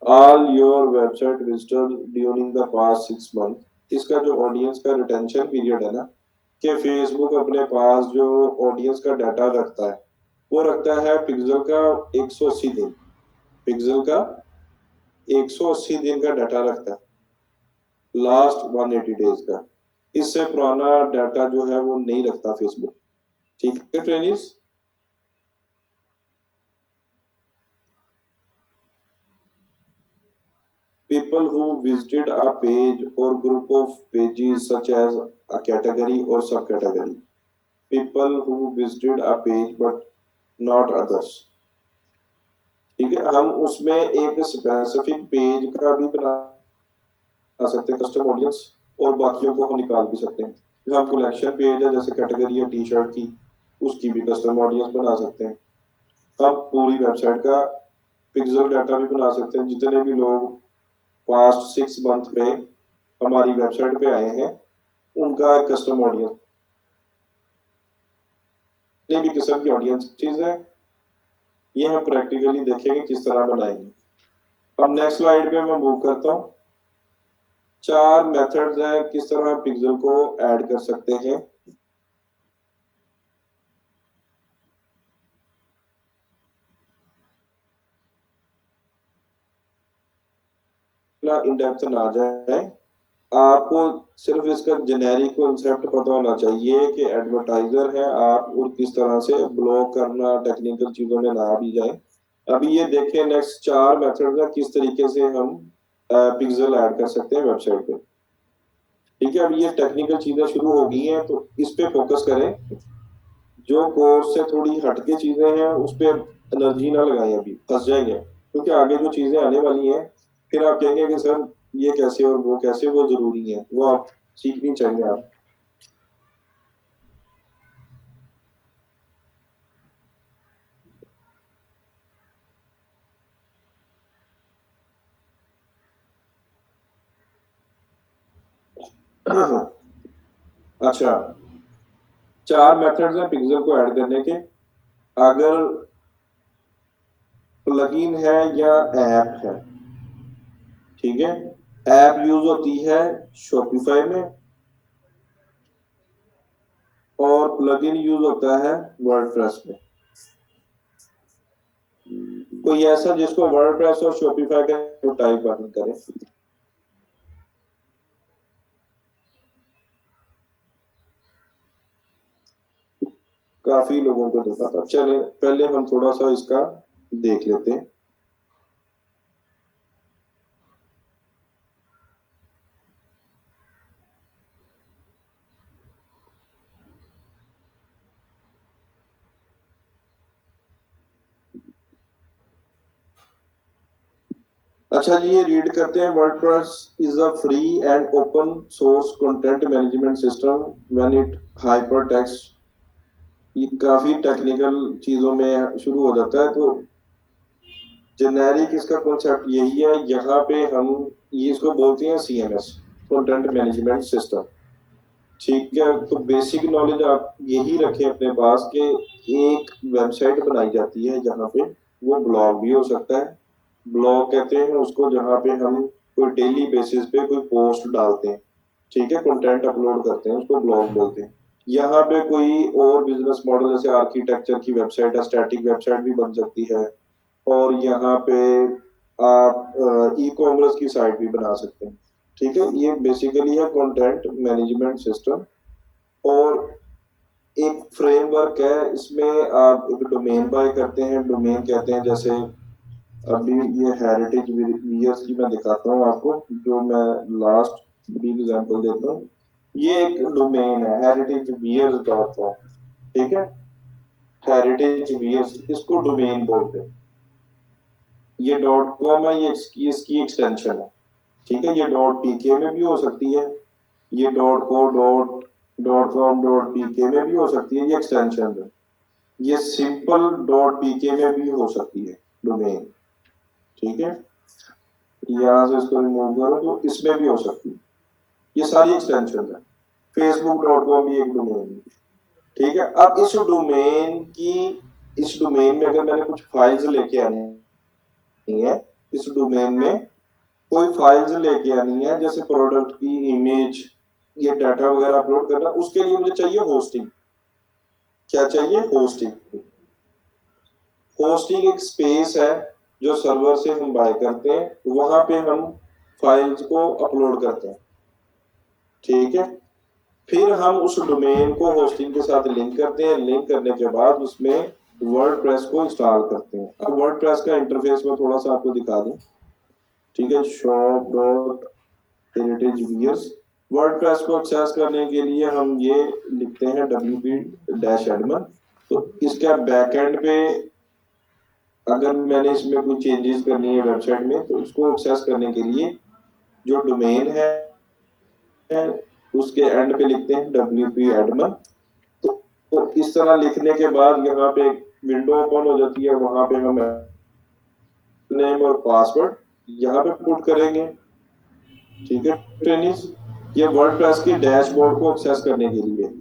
All your website visitors during the past 6 month, इसका जो ऑडियंस का रिटेंशन पीरियड है ना, कि फेसबुक अपने पास जो ऑडियंस का डाटा रखता है वो रखता है पिक्सल का 180 दिन, पिक्सल का 180 दिन का डाटा रखता है, लास्ट 180 डेज का। इससे पुराना डाटा जो है वो नहीं रखता फेसबुक। ठीक है trainees. People who visited a page or group of pages such as a category or subcategory. People who visited a page but not others. ठीक है, हम उसमें एक स्पेसिफिक पेज का भी बना सकते हैं कस्टम ऑडियंस, और बाकियों को हम निकाल भी सकते हैं। जैसे हम कलेक्शन पेज है जैसे कैटेगरी है टी शर्ट की, उसकी भी कस्टम ऑडियंस बना सकते हैं। हम पूरी वेबसाइट का पिक्सल डाटा भी बना सकते हैं, जितने भी लोग पास्ट 6 मंथ में हमारी वेबसाइट पे आए हैं उनका एक कस्टम ऑडियंस, ये भी किस्म की ऑडियंस चीज है। ये हम प्रैक्टिकली देखेंगे किस तरह बनाएंगे। अब नेक्स्ट स्लाइड पे मैं मूव करता हूँ। 4 मेथड्स हैं किस तरह हम पिक्सल को ऐड कर सकते हैं। इन डेप्थ ना जाए, आपको सिर्फ इसका जेनेरिक कॉन्सेप्ट पता होना चाहिए कि एडवर्टाइजर है आप, और किस तरह से ब्लॉक करना, टेक्निकल चीजों में ना भी जाए। अभी ये देखें नेक्स्ट 4 मेथड है किस तरीके से हम पिक्सल ऐड कर सकते हैं वेबसाइट पे। ठीक है, अभी ये टेक्निकल चीजें शुरू हो गई हैं तो इस पे फोकस करें। जो कोर्स से थोड़ी हटके चीजें हैं उस पे एनर्जी ना लगाएं, अभी फंस जाएंगे, क्योंकि आगे जो चीजें आने वाली हैं फिर आप कहेंगे कि सर ये कैसे और वो कैसे, वो जरूरी है, वो आप सीखनी चाहिए आप। अच्छा, 4 मेथड्स हैं पिक्सल को ऐड करने के। अगर प्लगइन है या ऐप है, ठीक है, ऐप यूज होती है शॉपिफाई में और प्लगइन यूज होता है वर्डप्रेस में। कोई ऐसा जिसको वर्डप्रेस और शॉपिफाई का टाइप बटन करे। काफी लोगों को देखा था। चले पहले हम थोड़ा सा इसका देख लेते हैं। अच्छा जी, ये रीड करते हैं। WordPress is a free and open source content management system when it hypertext. ये काफी टेक्निकल चीजों में शुरू हो जाता है, तो जेनेरिक इसका कॉन्सेप्ट यही है। यहाँ पे हम ये इसको बोलते हैं सीएमएस, कंटेंट मैनेजमेंट सिस्टम। ठीक है, तो बेसिक नॉलेज आप यही रखें अपने पास कि एक वेबसाइट बनाई जाती है जहाँ पे, वो ब्लॉग भी हो सकता है, ब्लॉग कहते हैं उसको जहाँ पे हम कोई डेली बेसिस पे कोई पोस्ट डालते हैं, ठीक है, कंटेंट अपलोड करते हैं, उसको ब्लॉग बोलते हैं। यहाँ पे कोई और बिजनेस मॉडल जैसे आर्किटेक्चर की वेबसाइट है, स्टैटिक वेबसाइट भी बन सकती है, और यहाँ पे आप ई कॉमर्स की साइट भी बना सकते हैं। ठीक है, ये बेसिकली है कंटेंट मैनेजमेंट सिस्टम। और एक फ्रेमवर्क है, इसमें आप एक डोमेन बाय करते हैं। डोमेन कहते हैं जैसे अभी ये हेरिटेज वियर्स की मैं दिखाता हूँ आपको, जो मैं लास्ट भी एग्जांपल देता हूँ। ये एक डोमेन है हेरिटेज वियर्स डॉट कॉम, ठीक है, हेरिटेज वियर्स इसको डोमेन बोलते हैं। ये डॉट कॉम है, ये इसकी एक्सटेंशन है। ठीक है, ये डॉट पीके में भी हो सकती है, ये डॉट को dot dot com dot PK में भी हो सकती है, ये एक्सटेंशन है। ये सिंपल डॉट पीके में भी हो सकती है डोमेन। ठीक है, यहाँ से इसको रिमूव करो तो इसमें भी हो सकती है। ये सारी एक्सटेंशन है। फेसबुक डॉट कॉम भी एक डोमेन है। ठीक है। अब इस डोमेन में अगर मैंने कुछ फाइल्स लेके आनी है, इस डोमेन में कोई फाइल्स लेके आनी है, जैसे प्रोडक्ट की इमेज, ये डाटा वगैरह अपलोड करना, उसके लिए मुझे चाहिए होस्टिंग। क्या चाहिए? होस्टिंग। होस्टिंग एक स्पेस है जो सर्वर से हम बाय करते हैं, वहां पे हम फाइल्स को अपलोड करते हैं। ठीक है। फिर हम उस डोमेन को होस्टिंग के साथ लिंक करते हैं, लिंक करने के बाद उसमें वर्डप्रेस को इंस्टॉल करते हैं। अब वर्डप्रेस का इंटरफेस मैं थोड़ा सा आपको दिखा दूं। ठीक है। Shop dot heritage wears. WordPress को एक्सेस करने के लिए हम ये लिखते हैं wp-admin। तो इसका बैकएंड पे अगर मैंने इसमें कुछ चेंजेस करनी है वेबसाइट में, तो उसको एक्सेस करने के लिए जो डोमेन है उसके एंड पे लिखते हैं wp-admin। तो इस तरह लिखने के बाद यहाँ पे विंडो ओपन हो जाती है, वहां पे हम नेम और पासवर्ड यहाँ पे पुट करेंगे। ठीक है ट्रेनिस, ये वर्डप्रेस के डैशबोर्ड को एक्सेस करने के लिए।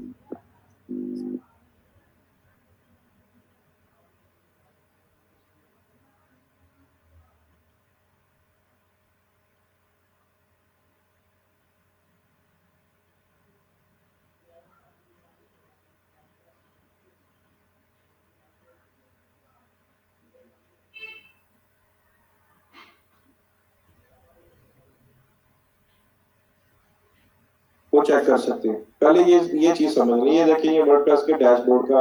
वो चेक कर सकते हैं। पहले ये चीज समझ लें। ये देखिए, ये वर्डप्रेस के डैशबोर्ड का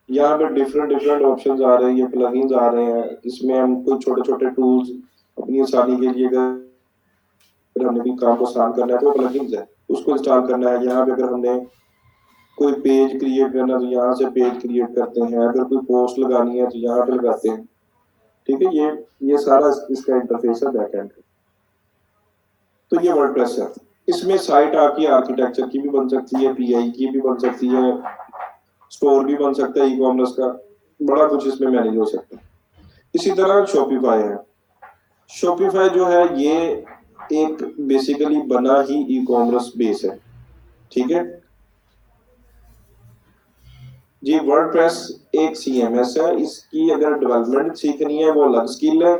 यहाँ पे डिफरेंट डिफरेंट ऑप्शंस आ रहे हैं, ये प्लगइन्स आ रहे हैं। इसमें हम कोई छोटे छोटे टूल्स अपनी आसानी के लिए, अगर हमने भी काम को आसान करना है तो प्लगइन्स है, उसको इंस्टॉल करना है। यहाँ पे अगर हमने कोई पेज क्रिएट करना है तो यहाँ से पेज क्रिएट करते हैं, अगर कोई पोस्ट लगानी है तो यहाँ पे लगाते हैं। ठीक है। ये सारा इसका इंटरफेस है बैकएंड। तो ये वर्डप्रेस है। इसमें साइट आपकी आर्किटेक्चर की भी बन सकती है, पीआई की भी बन सकती है, स्टोर भी बन सकता है, ई कॉमर्स का बड़ा कुछ इसमें मैनेज हो सकता है। इसी तरह शॉपिफाई है। शॉपिफाई जो है ये एक बेसिकली बना ही ई कॉमर्स बेस है। ठीक है जी। वर्डप्रेस एक सीएमएस है, इसकी अगर डेवलपमेंट सीखनी है वो अलग स्किल है।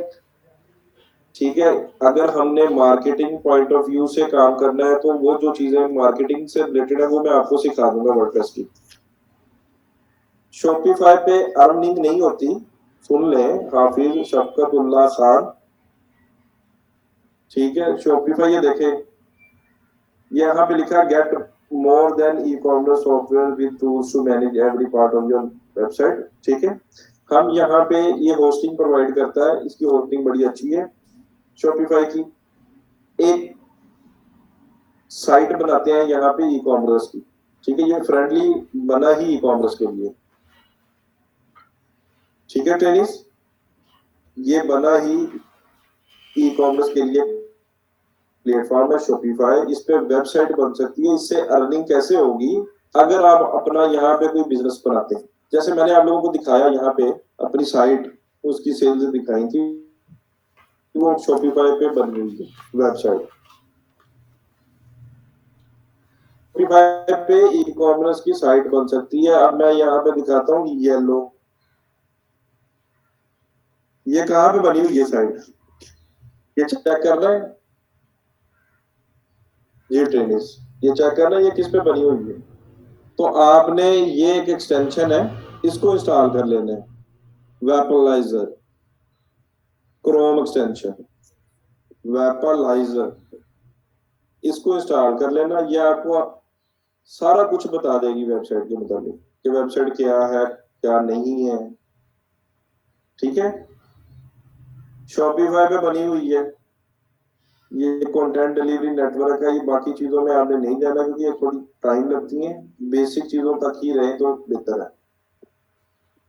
ठीक है। अगर हमने मार्केटिंग पॉइंट ऑफ व्यू से काम करना है तो वो जो चीजें मार्केटिंग से रिलेटेड है वो मैं आपको सिखा दूंगा वर्डप्रेस की। शॉपिफाई पे अर्निंग नहीं होती। सुन ले हाफिज शफकतुल्लाह खान। ठीक है। शॉपिफाई ये देखें, ये यहाँ पे लिखा get more than e commerce software with tools to manage every part of your website. ठीक है। हम यहाँ पे ये होस्टिंग प्रोवाइड करता है, इसकी होस्टिंग बड़ी अच्छी है शॉपिफाई की। एक साइट बनाते हैं यहाँ पे ई कॉमर्स की। ठीक है। ये फ्रेंडली बना ही ई कॉमर्स के लिए। ठीक है टेनिस, ये बना ही ई कॉमर्स के लिए प्लेटफॉर्म है शॉपिफाई। इस पे वेबसाइट बन सकती है। इससे अर्निंग कैसे होगी? अगर आप अपना यहाँ पे कोई बिजनेस बनाते हैं, जैसे मैंने आप लोगों को दिखाया यहाँ पे अपनी साइट, उसकी सेल्स दिखाई थी, वो शॉपिफाई पे बन गई है वेबसाइट। शॉपिफाई पे ई कॉमर्स की साइट बन सकती है। अब मैं यहाँ पे दिखाता हूँ येलो, ये कहाँ पे बनी हुई है साइट, ये चेक कर रहे हैं ये ट्रेनिस, ये चेक कर रहे हैं ये किस पे बनी हुई है। तो आपने ये एक एक्सटेंशन है, इसको इंस्टॉल कर लेना है, वेपलाइजर, क्रोम एक्सटेंशन वेपलाइजर, इसको इंस्टॉल कर लेना। ये आपको सारा कुछ बता देगी वेबसाइट के मुताबिक कि वेबसाइट क्या है क्या नहीं है। ठीक है। शॉपिफाई पे बनी हुई है, ये कंटेंट डिलीवरी नेटवर्क है। ये बाकी चीजों में आपने नहीं जाना क्योंकि ये थोड़ी टाइम लगती है, बेसिक चीजों तक ही रहे तो बेहतर है।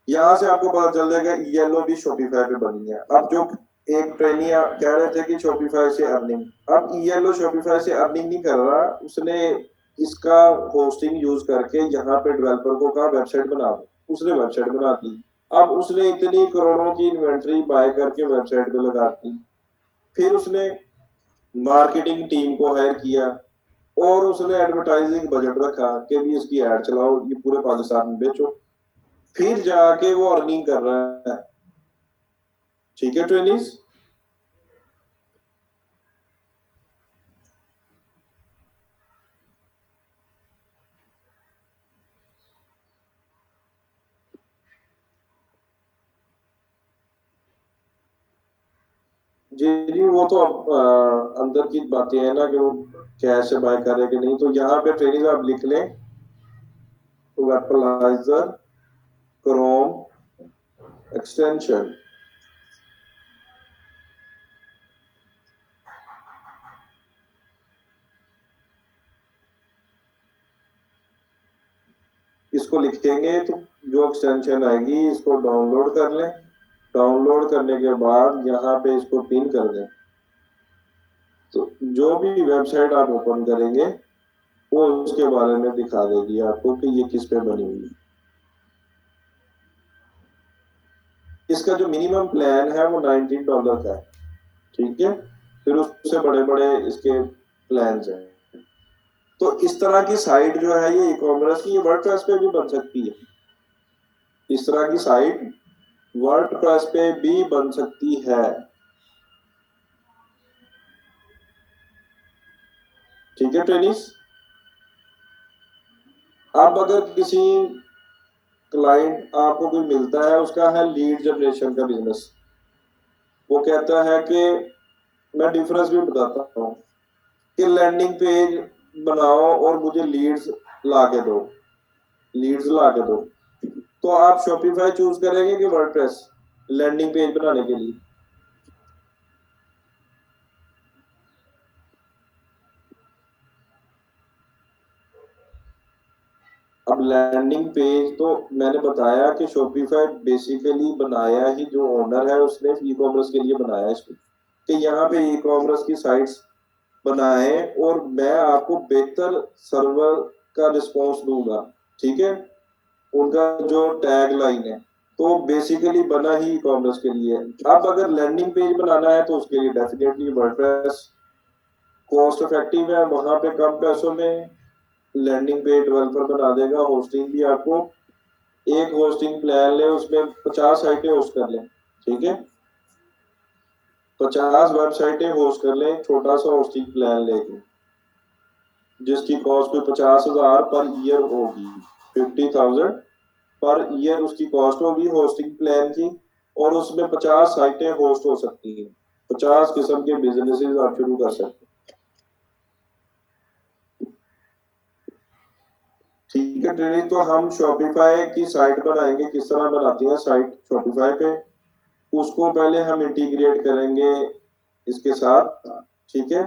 यहाँ से आपको पता चल जाएगा येलो भी शॉपिफाई पे बनी है। अब जो एक ट्रेनिया कह रहे थे कि शॉपिफाई से अर्निंग, अब येलो शॉपिफाई से अर्निंग नहीं कर रहा, उसने इसका होस्टिंग यूज करके यहाँ पे डेवलपर को कहा वेबसाइट बना दो, उसने वेबसाइट बना दी। अब उसने इतनी करोड़ों की इन्वेंट्री बाय करके वेबसाइट पे लगा दी। फिर उसने मार्केटिंग टीम को हायर किया, और उसने एडवर्टाइजिंग बजट रखा कि भी इसकी एड चलाओ, ये पूरे पाकिस्तान में बेचो, फिर जाके वो अर्निंग कर रहा है। ठीक है ट्रेनिस। जी जी, वो तो अब अंदर की बातें हैं ना कि वो कैश से बाय कर रहे कि नहीं। तो यहाँ पे ट्रेनिंग आप लिख लें, वेबलाइजर क्रोम एक्सटेंशन। इसको लिखेंगे तो जो एक्सटेंशन आएगी इसको डाउनलोड कर लें। डाउनलोड करने के बाद यहाँ पे इसको पिन कर दें। तो जो भी वेबसाइट आप ओपन करेंगे वो उसके बारे में दिखा देगी आपको कि ये किस पे बनी हुई है। इसका जो मिनिमम प्लान है वो $19 का है। ठीक है, फिर उससे बड़े बड़े इसके प्लान्स हैं। तो इस तरह की साइट जो है ये ई कॉमर्स की, ये वर्डप्रेस पे भी बन सकती है। इस तरह की साइट वर्डप्रेस पे भी बन सकती है। ठीक है ट्रेनिस। अब अगर किसी क्लाइंट आपको कोई मिलता है, उसका है लीड जनरेशन का बिजनेस, वो कहता है कि मैं डिफरेंस भी बताता हूँ कि लैंडिंग पेज बनाओ और मुझे लीड्स ला के दो, लीड्स ला के दो। तो आप शॉपिफाई चूज करेंगे कि वर्डप्रेस लैंडिंग पेज बनाने के लिए? अब लैंडिंग पेज तो मैंने बताया कि शॉपिफाई बेसिकली बनाया ही, जो ओनर है उसने ई कॉमर्स के लिए बनाया है इसको, कि यहाँ पे ई कॉमर्स की साइट्स बनाए और मैं आपको बेहतर सर्वर का रिस्पॉन्स दूंगा। ठीक है, उनका जो टैग लाइन है, तो बेसिकली बना ही ई कॉमर्स के लिए। अब अगर लैंडिंग पेज बनाना है तो उसके लिए डेफिनेटली वर्डप्रेस कॉस्ट इफेक्टिव है, वहां पे कम पैसों में लैंडिंग पेज डेवलपर बना देगा। होस्टिंग भी आपको एक होस्टिंग प्लान ले, उसमें 50 साइटें होस्ट कर लें। ठीक है, 50 वेबसाइटें होस्ट कर लें छोटा सा होस्टिंग प्लान लेके, जिसकी कॉस्ट कोई 50,000 पर ईयर होगी। 50,000 पर ईयर उसकी कॉस्ट होगी होस्टिंग प्लान की, और उसमें 50 साइटें होस्ट हो सकती हैं। 50 किस्म के बिजनेसेस आप शुरू कर सकते हैं। ठीक है ट्रेनिंग, तो हम शॉपिफाई की साइट बनाएंगे। किस तरह बनाती है साइट शॉपिफाई पे, उसको पहले हम इंटीग्रेट करेंगे इसके साथ। ठीक है,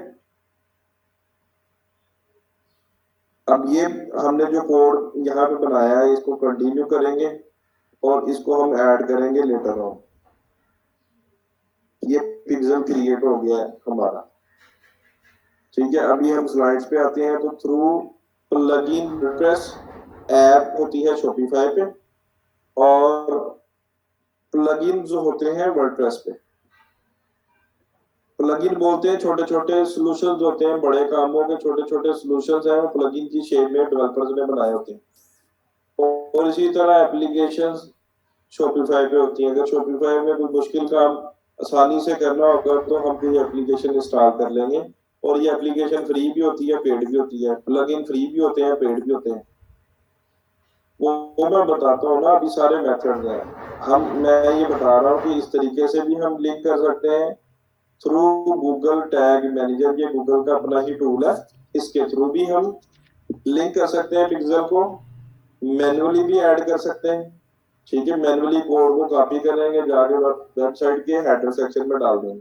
अब ये हमने जो कोड यहाँ पे बनाया है इसको कंटिन्यू करेंगे और इसको हम ऐड करेंगे लेटर ऑन। ये पिक्सल क्रिएट हो गया है हमारा। ठीक है, अभी हम स्लाइड्स पे आते हैं। तो थ्रू प्लगइन वर्डप्रेस ऐप होती है शॉपिफाई पे, और प्लगइन जो होते हैं वर्डप्रेस पे, प्लगइन बोलते हैं छोटे छोटे सॉल्यूशंस होते हैं, बड़े कामों के छोटे छोटे सॉल्यूशंस हैं, वो प्लगइन की शेप में डेवलपर्स ने बनाए होते हैं। और इसी तरह एप्लीकेशंस शॉपिफाई पे होती है। अगर शॉपिफाई में कोई मुश्किल काम आसानी से करना होगा तो हम कोई एप्लीकेशन इंस्टॉल कर लेंगे, और ये एप्लीकेशन फ्री भी होती है, पेड भी होती है। प्लगइन फ्री भी होते हैं, पेड भी होते हैं। वो मैं बताता हूँ ना, अभी सारे मेथड्स हैं। मैं ये बता रहा हूँ कि इस तरीके से भी हम लिंक कर सकते हैं थ्रू गूगल टैग मैनेजर। ये गूगल का अपना ही टूल है, इसके थ्रू भी हम लिंक कर सकते हैं पिक्सल को। मैन्युअली भी ऐड कर सकते हैं। ठीक है, मैन्युअली कोड को कॉपी करेंगे, जाके वेबसाइट के हेडर सेक्शन में डाल देंगे।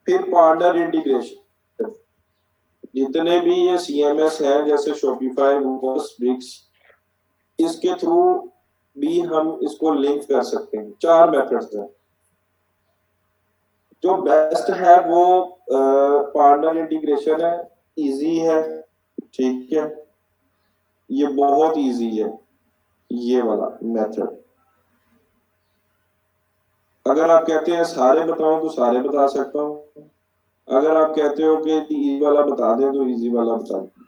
फिर पार्टनर इंटीग्रेशन, जितने भी ये सीएमएस हैं जैसे शॉपिफाई, वूकॉस, ब्रिक्स, इसके थ्रू भी हम इसको लिंक कर सकते हैं। 4 मेथड्स हैं। जो बेस्ट है वो पार्टनर इंटीग्रेशन है, इजी है। ठीक है, ये बहुत इजी है ये वाला मेथड। अगर आप कहते हैं सारे बताओ तो सारे बता सकता हूँ, अगर आप कहते हो कि इजी वाला बता दें तो इजी वाला बता दें।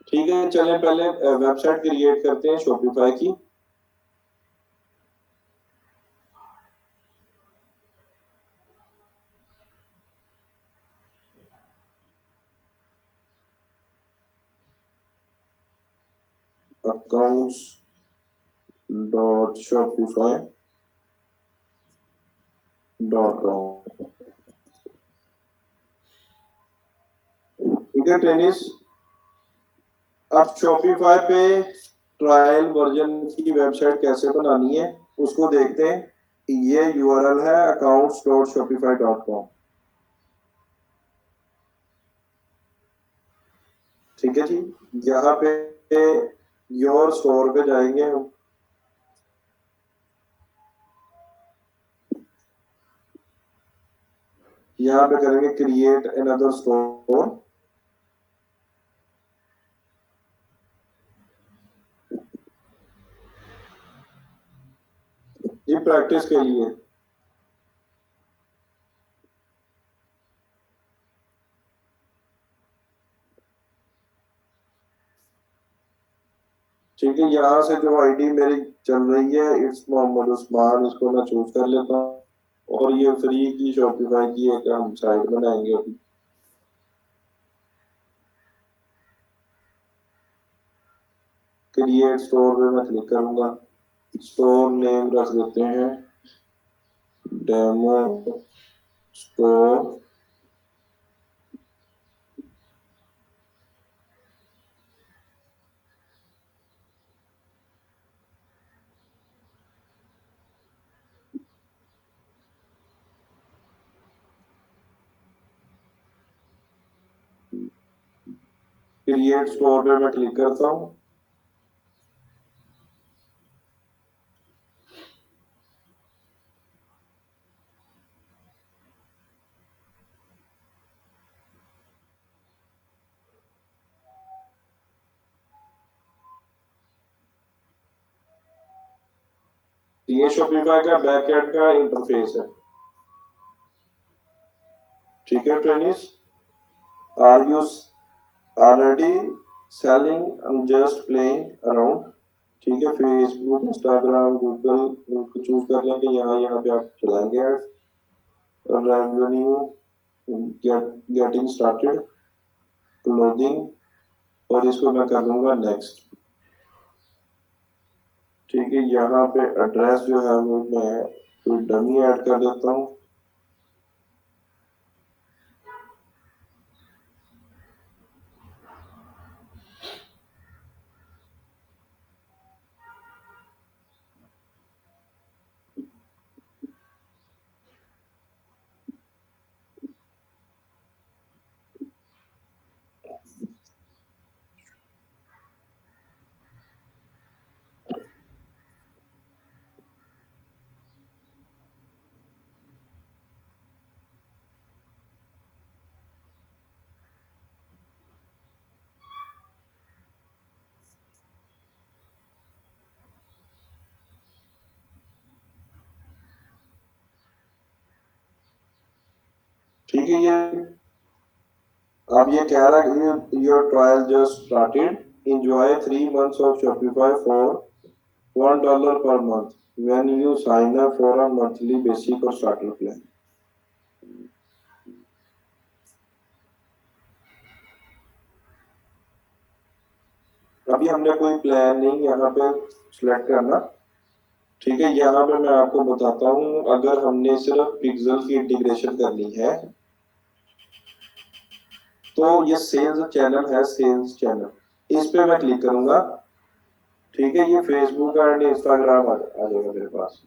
ठीक है, चलें पहले वेबसाइट क्रिएट करते हैं शॉपिफाई की। Accounts dot Shopify .com। ठीक है टेनिस, अब शॉपिफाई पे ट्रायल वर्जन की वेबसाइट कैसे बनानी है उसको देखते हैं। ये यूआरएल है accounts.shopify.com। ठीक है जी, यहाँ पे योर स्टोर पे जाएंगे, यहाँ पे करेंगे क्रिएट अनदर स्टोर। ये प्रैक्टिस के लिए। ठीक है, यहाँ से जो आईडी मेरी चल रही है इट्स मोहम्मद उस्मान, इसको मैं चूज कर लेता हूँ और ये फ्री की शॉपिफाई की एक हम साइट बनाएंगे अभी। क्रिएट स्टोर पे मैं क्लिक करूंगा, स्टोर नेम रख देते हैं डेमो स्टोर। क्रिएट स्टोर पे मैं क्लिक करता हूँ। ये शॉपिफाई का बैकएंड का इंटरफेस है। ठीक है trainees, are you already selling just playing around. ठीक है, फेसबुक इंस्टाग्राम गूगल चूज कर लेंगे, यहाँ पे आप चलाएंगे रेवेन्यू, गेटिंग स्टार्टेड, क्लोथिंग और इसको मैं कर दूंगा नेक्स्ट। ठीक है, यहाँ पे एड्रेस जो है वो मैं कोई डमी ऐड कर देता हूँ। ठीक है, ये अब ये कह रहा है your trial just started, enjoy 3 months of Shopify for $1 per month when you sign up for a monthly basic or starter plan। अभी हमने कोई प्लान नहीं यहाँ पे सिलेक्ट करना। ठीक है, यहाँ पे मैं आपको बताता हूँ, अगर हमने सिर्फ पिक्सल की इंटीग्रेशन करनी है तो ये सेल्स चैनल है, सेल्स चैनल इस पे मैं क्लिक करूंगा। ठीक है, ये फेसबुक एंड इंस्टाग्राम आ जाएगा मेरे पास,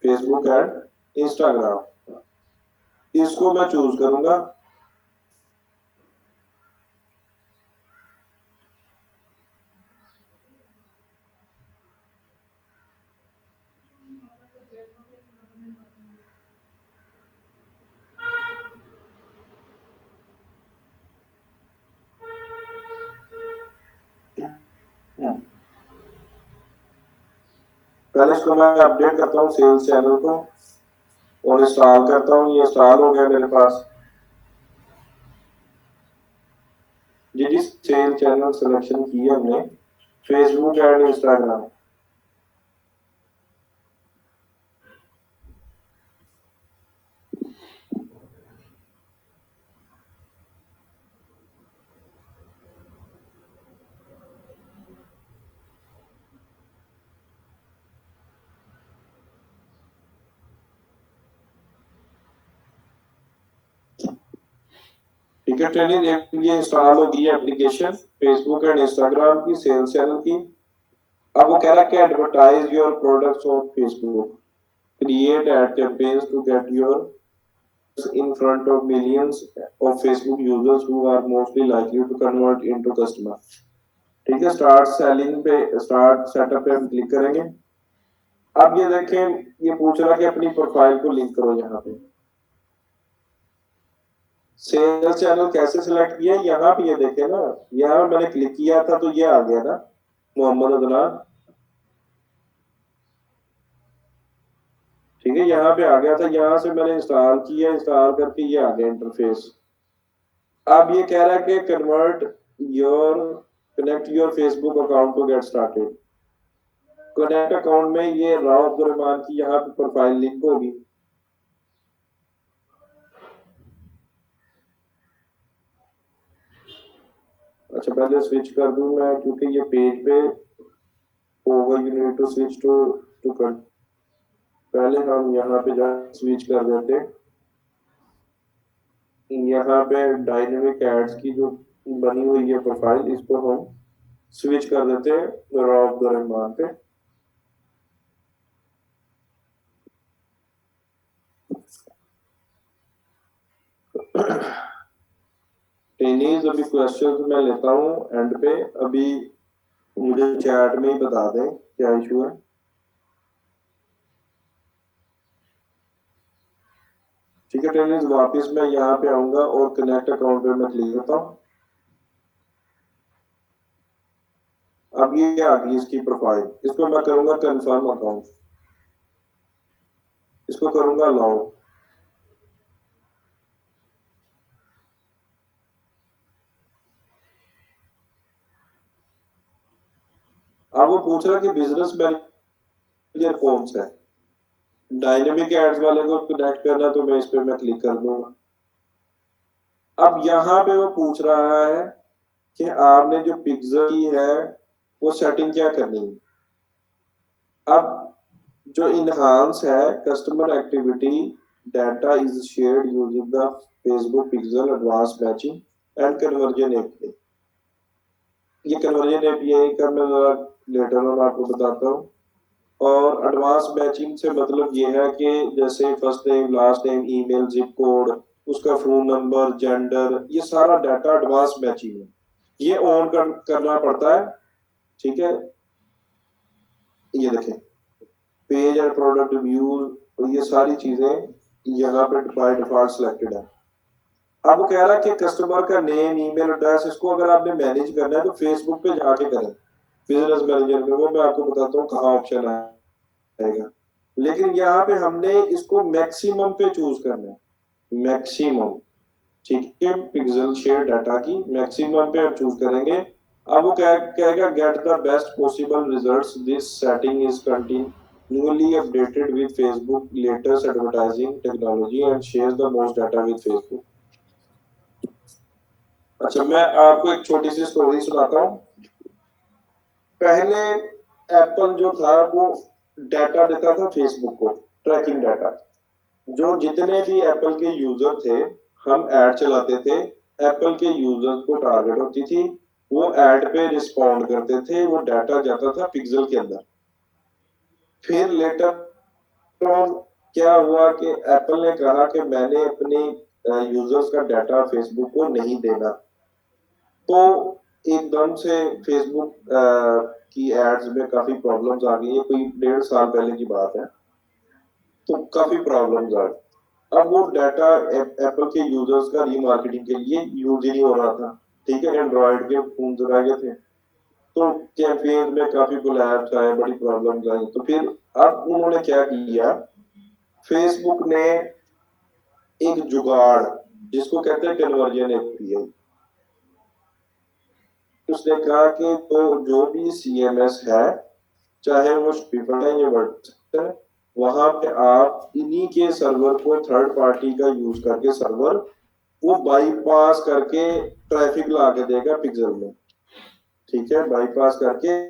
फेसबुक एंड इंस्टाग्राम, इसको मैं चूज करूंगा। पहले इसको मैं अपडेट करता हूँ सेल्स चैनल को और इंस्टॉल करता हूँ। ये इंस्टॉल हो गया मेरे पास। जी जी, सेल चैनल सिलेक्शन की है हमने, फेसबुक एंड इंस्टाग्राम। ठीक है ट्रेनिंग, ये इंस्टॉल होगी है एप्लीकेशन फेसबुक एंड इंस्टाग्राम की, सेल्स चैनल की। अब वो कह रहा है कि advertise your products on Facebook, create ad campaigns to get your in front of millions of Facebook users who are mostly likely to convert into customer। ठीक है, स्टार्ट सेलिंग पे, स्टार्ट सेटअप पे हम क्लिक करेंगे। अब ये देखें, ये पूछ रहा है कि अपनी प्रोफाइल को लिंक करो। यहाँ पे सेल्स चैनल कैसे सिलेक्ट किया, यहाँ पे ये देखे ना, यहाँ मैंने क्लिक किया था तो ये आ गया ना, मोहम्मद अदनान। ठीक है, यहाँ पे आ गया था, यहाँ से मैंने इंस्टॉल किया, इंस्टॉल करके ये आ गया इंटरफेस। अब ये कह रहा है कि convert your, connect your Facebook account to get started. Connect account में ये राव अब्दुल रहमान की यहाँ पे प्रोफाइल लिंक होगी। अच्छा, पहले स्विच कर दूं मैं, क्योंकि ये पेज पे होगा, you need to switch to कर। पहले हम यहाँ पे जा स्विच कर देते, यहाँ पे डायनेमिक एड्स की जो बनी हुई है प्रोफाइल, इसको हम स्विच कर देते हैं राव अब्दुल रहमान पे। टेनीज अभी क्वेश्चन मैं लेता हूँ एंड पे, अभी मुझे चैट में ही बता दें क्या इशू है। ठीक है टेनीज, वापस मैं यहाँ पे आऊंगा और कनेक्ट अकाउंट पे मैं क्लिक करता हूँ। अब ये आ गई इसकी प्रोफाइल, इसको मैं करूंगा कंफर्म अकाउंट, इसको करूंगा अलाउ। अब वो पूछ रहा कि बिजनेस मैनेजर कौन सा है, डायनेमिक एड्स वाले को कनेक्ट करना, तो मैं इस पे मैं क्लिक कर दूंगा। अब यहाँ पे वो पूछ रहा है कि आपने जो पिक्सल की है वो सेटिंग क्या करनी है। अब जो इनहांस है, customer activity data is shared using the Facebook pixel advance matching and conversion API. ये कन्वर्जन एपीआई का मैं लेटर ऑन आपको बताता हूँ। और एडवांस मैचिंग से मतलब ये है कि जैसे first name, last name, email, zip code, उसका फोन नंबर, जेंडर, ये सारा डाटा एडवांस मैचिंग है, ये ऑन करना पड़ता है। ठीक है, ये देखें पेज एंड प्रोडक्ट व्यूज, तो ये सारी चीजें यहाँ पे बाय डिफॉल्ट सिलेक्टेड है। अब वो कह रहा है कि कस्टमर का नेम, ईमेल एड्रेस, इसको अगर आपने मैनेज करना है तो फेसबुक पे जाके करें, बिजनेस मैनेजर में, वो मैं आपको बताता हूँ कहाँ ऑप्शन आएगा। लेकिन यहाँ पे हमने इसको मैक्सिमम पे चूज करना है, मैक्सिमम। ठीक है, पिक्सल शेयर डाटा की मैक्सिमम पे हम चूज करेंगे। अब वो कहेगा get the best possible results, this setting is continually updated with Facebook latest advertising technology and shares the most data with Facebook। अच्छा, मैं आपको एक छोटी सी स्टोरी सुनाता हूँ। पहले एप्पल जो था वो डाटा देता था फेसबुक को, ट्रैकिंग डाटा। जो जितने भी एप्पल के यूजर थे, हम ऐड चलाते थे, एप्पल के यूजर्स को टारगेट होती थी, वो ऐड पे रिस्पॉन्ड करते थे, वो डाटा जाता था पिक्सल के अंदर। फिर लेटर ऑन क्या हुआ कि एप्पल ने कहा कि मैंने अपने यूजर्स का डाटा फेसबुक को नहीं देना, तो एकदम से फेसबुक की एड्स में काफी प्रॉब्लम्स आ गई है, कोई 1.5 साल पहले की बात है, तो काफी प्रॉब्लम्स आ गई। अब वो डाटा एप्पल के यूजर्स का रीमार्केटिंग के लिए यूज ही नहीं हो रहा था। ठीक है, एंड्रॉइड के फोन आ गए थे, तो कैंपेन में काफी कोलैप्स आए, बड़ी प्रॉब्लम्स आई। तो फिर अब उन्होंने क्या किया, फेसबुक ने एक जुगाड़, जिसको कहते हैं कन्वर्जन एपीआई, उसने कहा कि तो जो भी सीएमएस है, चाहे वो Shopify है या वर्डप्रेस है, वहां पे आप इन्हीं के सर्वर को थर्ड पार्टी का यूज करके सर्वर वो बाईपास करके ट्रैफिक ला के देगा पिक्सल में। ठीक है, बाईपास करके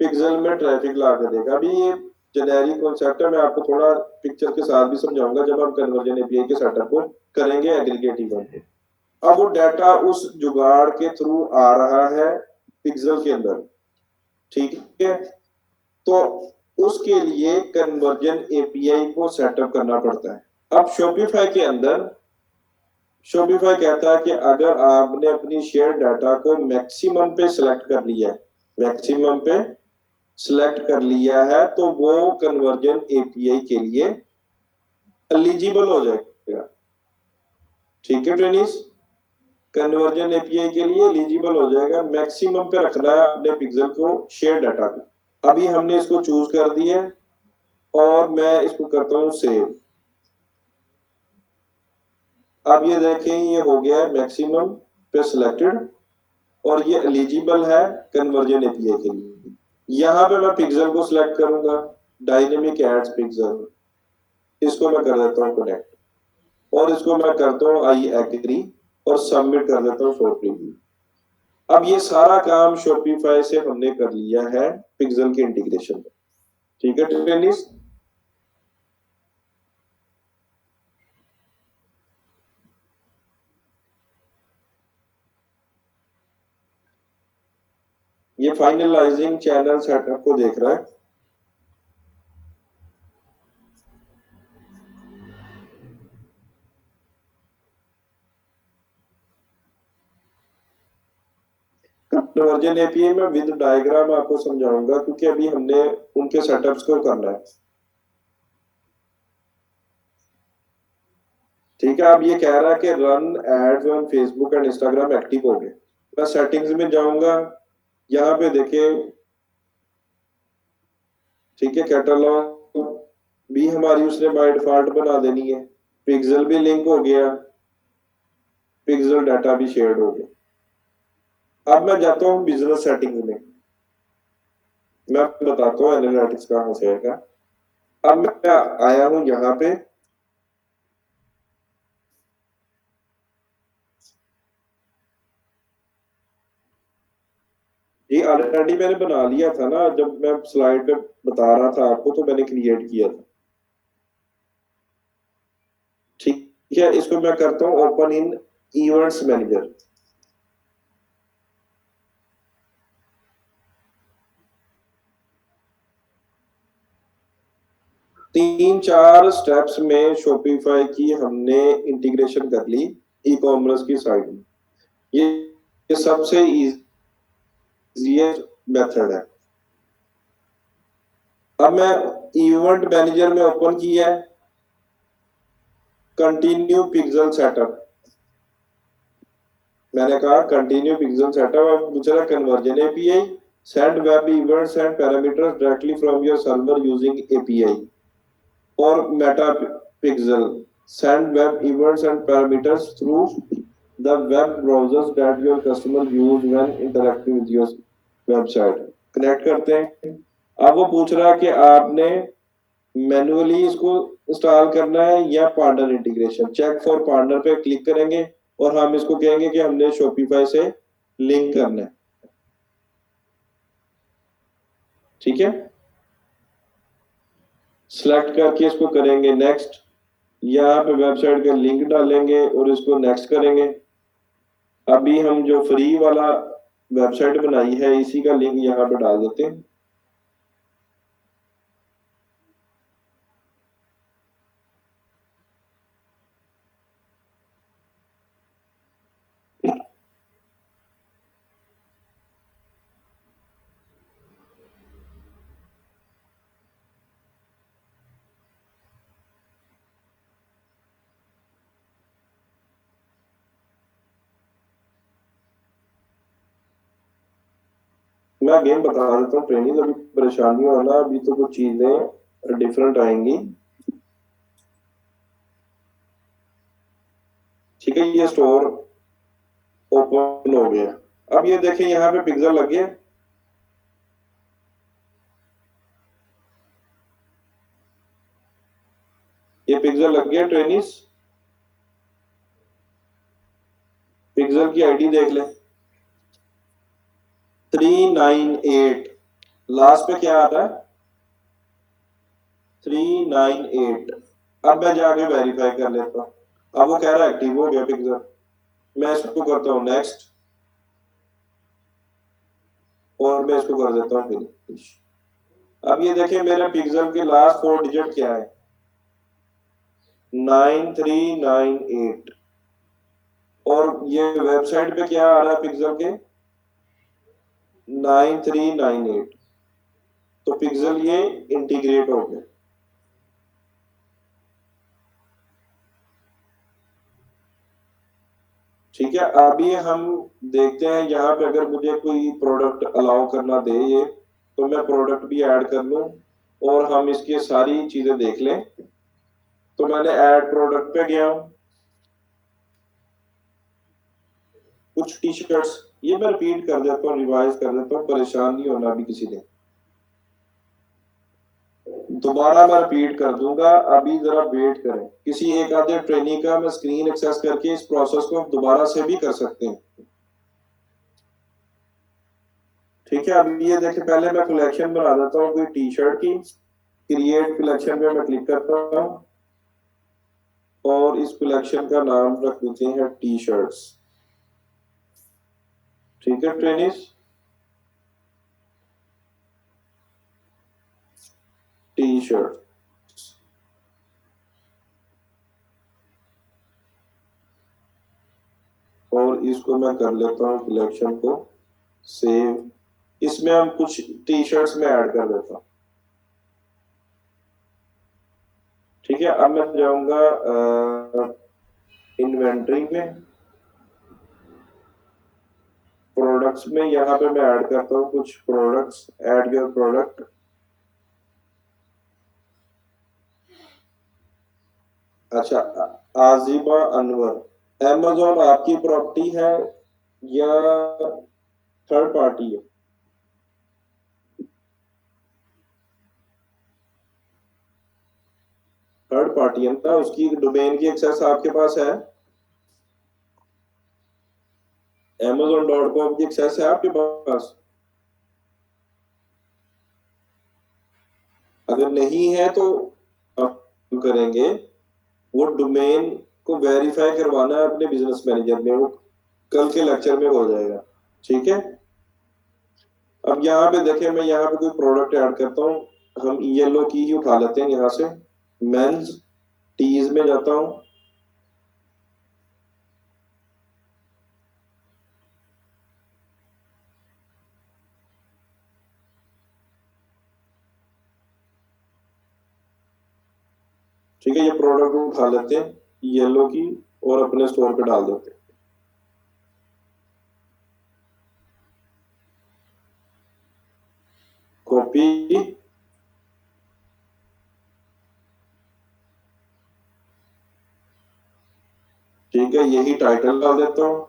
पिक्सल में ट्रैफिक ला के देगा। अभी ये जेनेरिक कॉन्सेप्ट है, मैं आपको थोड़ा पिक्चर के साथ भी समझाऊंगा जब हम कन्वर्जन एपीआई के सेटअप को करेंगे एग्रीगेट इवेंट पे। अब वो डाटा उस जुगाड़ के थ्रू आ रहा है पिक्सल के अंदर। ठीक है, तो उसके लिए कन्वर्जन एपीआई को सेटअप करना पड़ता है। अब शॉपिफाई के अंदर शॉपिफाई कहता है कि अगर आपने अपनी शेयर डाटा को मैक्सिमम पे सिलेक्ट कर लिया है, मैक्सिमम पे सिलेक्ट कर लिया है, तो वो कन्वर्जन एपीआई के लिए एलिजिबल हो जाएगा। ठीक है ट्रेनिस, कन्वर्जन एपीआई के लिए एलिजिबल हो जाएगा। मैक्सिमम पे रखना है अपने पिक्सल को, शेयर डाटा को। अभी हमने इसको चूज कर दिया और मैं इसको करता हूं सेव। अब ये देखें, ये हो गया है मैक्सिमम पे सिलेक्टेड और ये एलिजिबल है कन्वर्जन एपीआई के लिए। यहां पे मैं पिक्सल को सिलेक्ट करूंगा, डायनेमिक एड्स पिक्सल, इसको मैं कर देता हूं कनेक्ट और इसको मैं करता हूं आई एग्री और सबमिट कर देता हूं फॉर प्रीव्यू। अब ये सारा काम शॉपिफाई से हमने कर लिया है पिक्सल के इंटीग्रेशन में। ठीक है टेनिस, ये फाइनलाइजिंग चैनल सेटअप को देख रहा है। कन्वर्जन एपीआई में विद डायग्राम आपको समझाऊंगा क्योंकि अभी हमने उनके सेटअप्स को करना है। ठीक है, अब ये कह रहा है कि run ads on Facebook and Instagram active हो गए। मैं सेटिंग्स में जाऊंगा, यहाँ पे देखिए, ठीक है, कैटलॉग भी हमारी उसने बाय डिफॉल्ट बना देनी है। पिक्सल भी लिंक हो गया, पिक्सल डाटा भी शेयर हो गया। अब मैं जाता हूँ बिजनेस सेटिंग्स में, मैं बताता हूँ एनालिटिक्स कहाँ से आएगा। अब मैं आया हूँ यहाँ पे, ये ऑलरेडी मैंने बना लिया था ना, जब मैं स्लाइड पे बता रहा था आपको तो मैंने क्रिएट किया था। ठीक है, इसको मैं करता हूँ ओपन इन इवेंट्स मैनेजर। तीन चार स्टेप्स में शॉपिफाई की हमने इंटीग्रेशन कर ली ई कॉमर्स की साइड में। ये सबसे इजीएस्ट मेथड है। अब मैं इवेंट मैनेजर में ओपन किया है, कंटिन्यू पिक्सल सेटअप, मैंने कहा कंटिन्यू पिक्सल सेटअप। अब पूछ रहा conversion API, send web events and parameters directly from your server using API और Meta pixel, send web events and parameters through the web browsers that your customer use when interacting with your website। Connect करते हैं। अब वो पूछ रहा है कि आपने मैन्युअली इसको इंस्टॉल करना है या partner integration. Check for partner पे क्लिक करेंगे और हम इसको कहेंगे कि हमने शॉपिफाई से लिंक करना है। ठीक है, सिलेक्ट करके इसको करेंगे नेक्स्ट, यहाँ पे वेबसाइट का लिंक डालेंगे और इसको नेक्स्ट करेंगे। अभी हम जो फ्री वाला वेबसाइट बनाई है इसी का लिंक यहाँ पे डाल देते हैं। मैं गेम बता देता हूँ ट्रेनिंग, अभी परेशानी हो ना, अभी तो कुछ चीजें डिफरेंट आएंगी। ठीक है, ये स्टोर ओपन हो गया। अब ये देखें यहाँ पे पिक्सल लग गया, ये पिक्सल लग गया ट्रेनिस, पिक्सल की आईडी देख ले 398, लास्ट पे क्या आता है 398। अब मैं जाके वेरीफाई कर लेता हूँ, अब वो कह रहा है एक्टिव हो गया पिक्सल, मैं इसको करता हूँ नेक्स्ट और मैं इसको कर देता हूँ फिनिश। अब ये देखें मेरे पिक्सल के लास्ट 4 डिजिट क्या है 9398, और ये वेबसाइट पे क्या आ रहा है पिक्सल के 9398, तो पिक्सल ये इंटीग्रेट हो गया। ठीक है, अभी हम देखते हैं यहाँ पे अगर मुझे कोई प्रोडक्ट अलाउ करना दे ये, तो मैं प्रोडक्ट भी ऐड कर लूं और हम इसकी सारी चीजें देख लें। तो मैंने ऐड प्रोडक्ट पे गया हूं, कुछ टी शर्ट्स, ये मैं रिपीट कर देता हूँ, रिवाइज कर देता हूँ, परेशान नहीं होना अभी किसी ने, दोबारा मैं रिपीट कर दूंगा, अभी जरा वेट करें। किसी एक आधे ट्रेनिंग का मैं स्क्रीन एक्सेस करके इस प्रोसेस को दोबारा से भी कर सकते हैं। ठीक है, अब ये देखिए पहले मैं कलेक्शन बना देता हूँ कोई टी शर्ट की, क्रिएट कलेक्शन पे मैं क्लिक करता हूँ और इस कलेक्शन का नाम रख देते हैं टी शर्ट्स। ठीक है ट्रेनिस, टी शर्ट, और इसको मैं कर लेता हूँ कलेक्शन को सेव, इसमें हम कुछ टी शर्ट्स में ऐड कर देता हूँ। ठीक है, अब मैं जाऊंगा इन्वेंट्री में, प्रोडक्ट्स में, यहाँ पे मैं ऐड करता हूँ कुछ प्रोडक्ट्स, ऐड योर प्रोडक्ट। अच्छा, आजिमा अनवर, अमेजोन आपकी प्रॉपर्टी है या थर्ड पार्टी है? थर्ड पार्टी है ना, उसकी डोमेन की एक्सेस आपके पास है, amazon.com की एक्सेस है आपके पास? अगर नहीं है तो हम करेंगे, वो डोमेन को वेरीफाई करवाना है अपने बिजनेस मैनेजर में, वो कल के लेक्चर में हो जाएगा। ठीक है, अब यहाँ पे देखें, मैं यहाँ पे कोई प्रोडक्ट ऐड करता हूँ, हम येलो की ही उठा लेते हैं यहाँ से, मेंस टीज में जाता हूँ, ठीक है, ये प्रोडक्ट उठा लेते हैं येलो की और अपने स्टोर पे डाल देते हैं। कॉपी, ठीक है, यही टाइटल डाल देता हूँ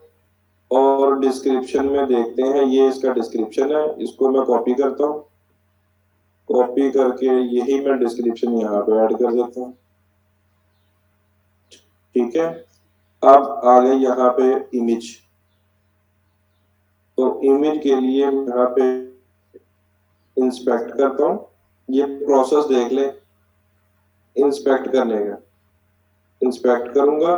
और डिस्क्रिप्शन में देखते हैं, ये इसका डिस्क्रिप्शन है, इसको मैं कॉपी करता हूँ, कॉपी करके यही मैं डिस्क्रिप्शन यहाँ पे ऐड कर देता हूँ। ठीक है, अब आ गए यहाँ पे इमेज, तो इमेज के लिए यहाँ पे इंस्पेक्ट करता हूँ, ये प्रोसेस देख ले इंस्पेक्ट करने का, इंस्पेक्ट करूंगा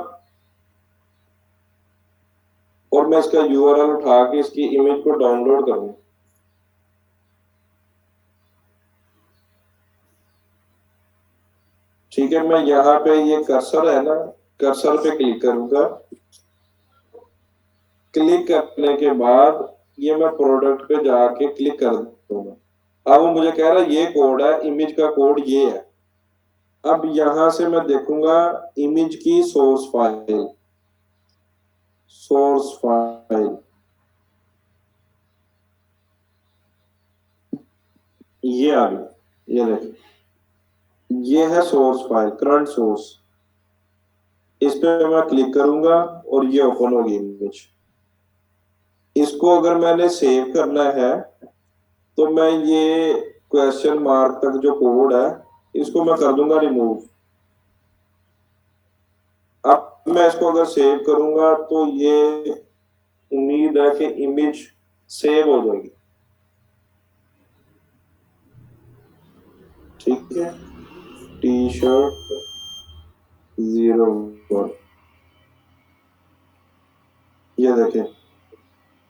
और मैं इसका यूआरएल उठा के इसकी इमेज को डाउनलोड करूंगा। ठीक है, मैं यहाँ पे ये कर्सर है ना, कर्सर पे क्लिक करूंगा, क्लिक करने के बाद ये मैं प्रोडक्ट पे जाके क्लिक कर दूंगा। अब वो मुझे कह रहा है ये कोड है, इमेज का कोड ये है। अब यहां से मैं देखूंगा इमेज की सोर्स फाइल, सोर्स फाइल ये आ गई, ये देखिए, ये है सोर्स फाइल, करंट सोर्स, इस पे मैं क्लिक करूंगा और ये ओपन होगी इमेज। इसको अगर मैंने सेव करना है तो मैं ये क्वेश्चन मार्क तक जो कोड है इसको मैं कर दूंगा रिमूव। अब मैं इसको अगर सेव करूंगा तो ये उम्मीद है कि इमेज सेव हो जाएगी। ठीक है, टी शर्ट 01, ये देखें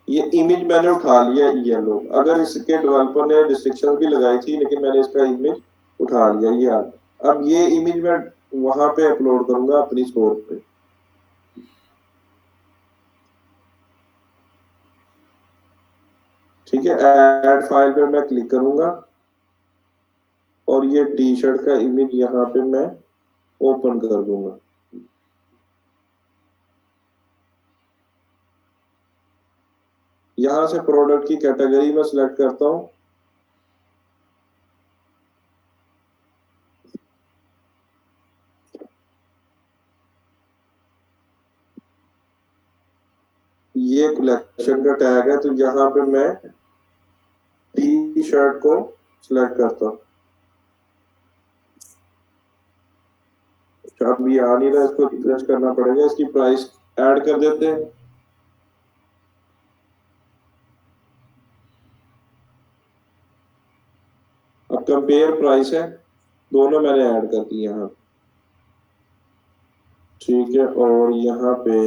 ये इमेज मैंने उठा लिया येलो। अगर इसके डेवलपर ने रिस्ट्रिक्शन भी लगाई थी लेकिन मैंने इसका इमेज उठा लिया ये अब ये इमेज मैं वहां पे अपलोड करूंगा अपनी स्टोर पे। ठीक है, ऐड फाइल पे मैं क्लिक करूंगा और ये टी शर्ट का इमेज यहाँ पे मैं ओपन कर दूंगा। यहां से प्रोडक्ट की कैटेगरी में सिलेक्ट करता हूं। ये कलेक्शन का टैग है तो यहाँ पे मैं टी शर्ट को सिलेक्ट करता हूँ। अब ये आ नहीं रहा, इसको रिफ्रेश करना पड़ेगा। इसकी प्राइस ऐड कर देते हैं। अब कंपेयर प्राइस है, दोनों मैंने ऐड कर दिए यहाँ। ठीक है, और यहाँ पे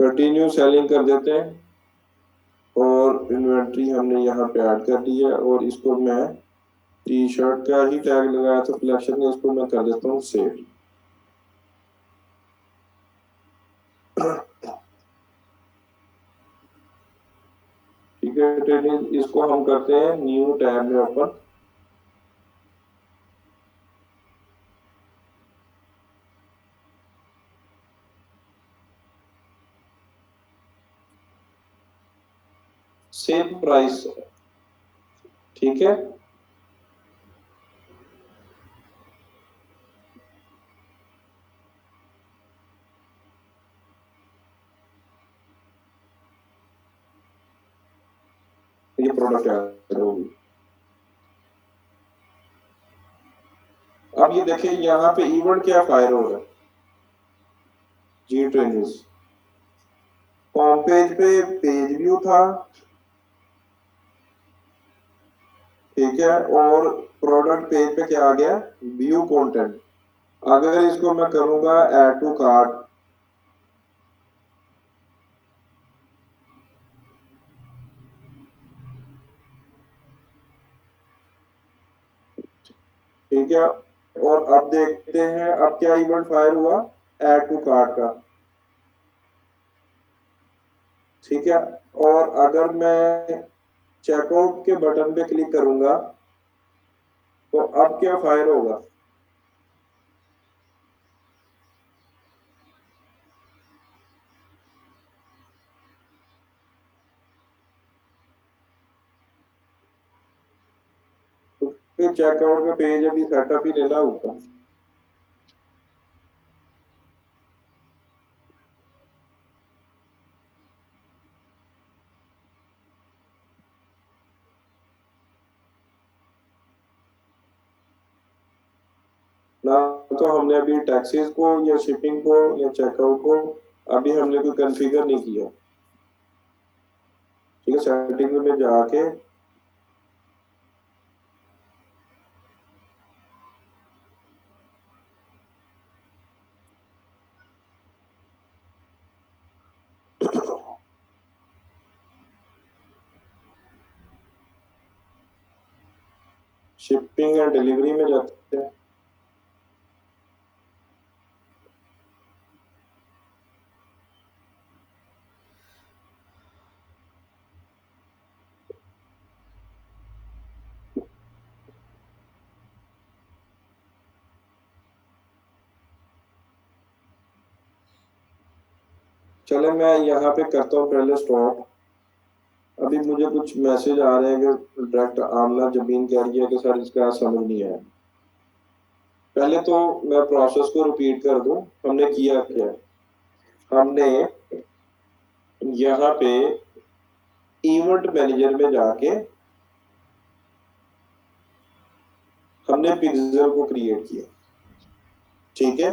कंटिन्यू सेलिंग कर देते हैं और इन्वेंट्री हमने यहाँ पे ऐड कर दी है। और इसको मैं टी शर्ट का ही टैग लगाया था कलेक्शन में, इसको मैं कर देता हूँ सेव। ठीक है ट्रेनिंग, इसको हम करते हैं न्यू टैब में ओपन। सेव प्राइस, ठीक है। ये प्रोडक्ट ऐड होगी। अब ये देखिए यहाँ पे इवेंट क्या फायर हो रहा है, जी ट्रेनिंग। होम पेज पे पेज व्यू था, ठीक है, और प्रोडक्ट पेज पे क्या आ गया, व्यू कंटेंट। अगर इसको मैं करूंगा ऐड टू कार्ट, ठीक है, और अब देखते हैं अब क्या इवेंट फायर हुआ, ऐड टू कार्ट का। ठीक है, और अगर मैं चेकआउट के बटन पे क्लिक करूंगा तो अब क्या फायर होगा, तो फिर चेकआउट का पेज अभी सेटअप ही लेना होगा। ना तो हमने अभी टैक्सेस को या शिपिंग को या चेकआउट को अभी हमने कोई कॉन्फ़िगर नहीं किया। ठीक है, सेटिंग में जाके शिपिंग एंड डिलीवरी में जाते हैं। चले मैं यहाँ पे करता हूँ पहले स्टॉप। अभी मुझे कुछ मैसेज आ रहे हैं कि डायरेक्ट आमना जमीन कह रही है कि सर इसका समझ नहीं आया। पहले तो मैं प्रोसेस को रिपीट कर दूं, हमने किया क्या। हमने यहाँ पे इवेंट मैनेजर में जाके हमने पिक्सल को क्रिएट किया। ठीक है,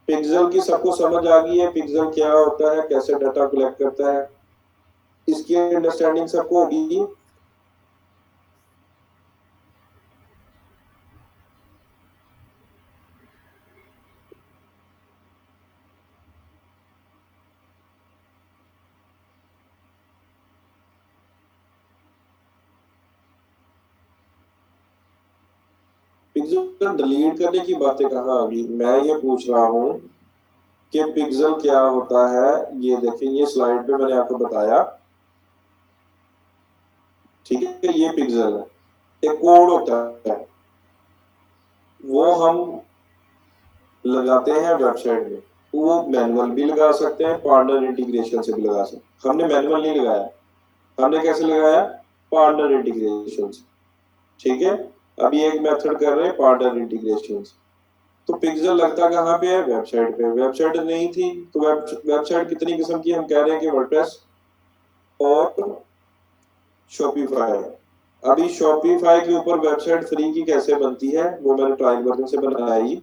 पिक्सल की सबको समझ आ गई है, पिक्सल क्या होता है, कैसे डाटा कलेक्ट करता है, इसकी अंडरस्टैंडिंग सबको होगी। पिक्सल डिलीट करने की बातें कहाँ आ गई। मैं ये पूछ रहा हूँ कि पिक्सल क्या होता है। ये देखिए, ये स्लाइड पे मैंने आपको बताया। ठीक है, ये पिक्सल है, एक कोड होता है, वो हम लगाते हैं वेबसाइट में। वो मैनुअल भी लगा सकते हैं, पार्टनर इंटीग्रेशन से भी लगा सकते हैं। हमने मैनुअल नहीं लगाया, हमने कैसे लगाया, पार्टनर इंटीग्रेशन से। ठीक है, अभी एक मेथड कर रहे हैं पार्टनर इंटीग्रेशन। तो पिक्सल लगता कहाँ पे है, वेबसाइट पे। वेबसाइट नहीं थी तो वेबसाइट कितनी किस्म की, हम कह रहे हैं कि वर्डप्रेस और शॉपिफाई। अभी शॉपिफाई के ऊपर वेबसाइट फ्री की कैसे बनती है, वो मैंने ट्रायल वर्जन से बनाई।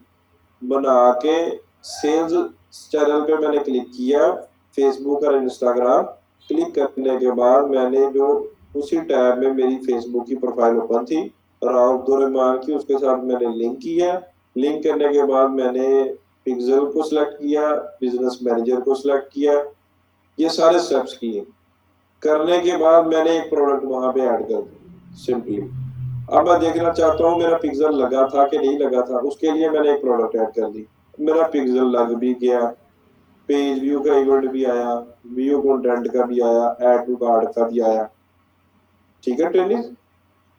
बना के सेल्स चैनल पे मैंने क्लिक किया, फेसबुक और इंस्टाग्राम। क्लिक करने के बाद मैंने जो उसी टैब में मेरी फेसबुक की प्रोफाइल ओपन थी, राव अब्दुल की, उसके साथ मैंने लिंक किया। लिंक करने के बाद मैंने पिक्सल को सिलेक्ट किया, बिजनेस मैनेजर को सिलेक्ट किया, ये सारे स्टेप्स किए। करने के बाद मैंने एक प्रोडक्ट वहां पे ऐड कर दिया सिंपली। अब मैं देखना चाहता हूँ मेरा पिक्सल लगा था कि नहीं लगा था, उसके लिए मैंने एक प्रोडक्ट ऐड कर दी। मेरा पिक्सल लग भी गया, पेज व्यू का इवेंट भी आया, व्यू कंटेंट का भी आया, ऐड टू कार्ड का भी आया। ठीक है ट्रेनिंग।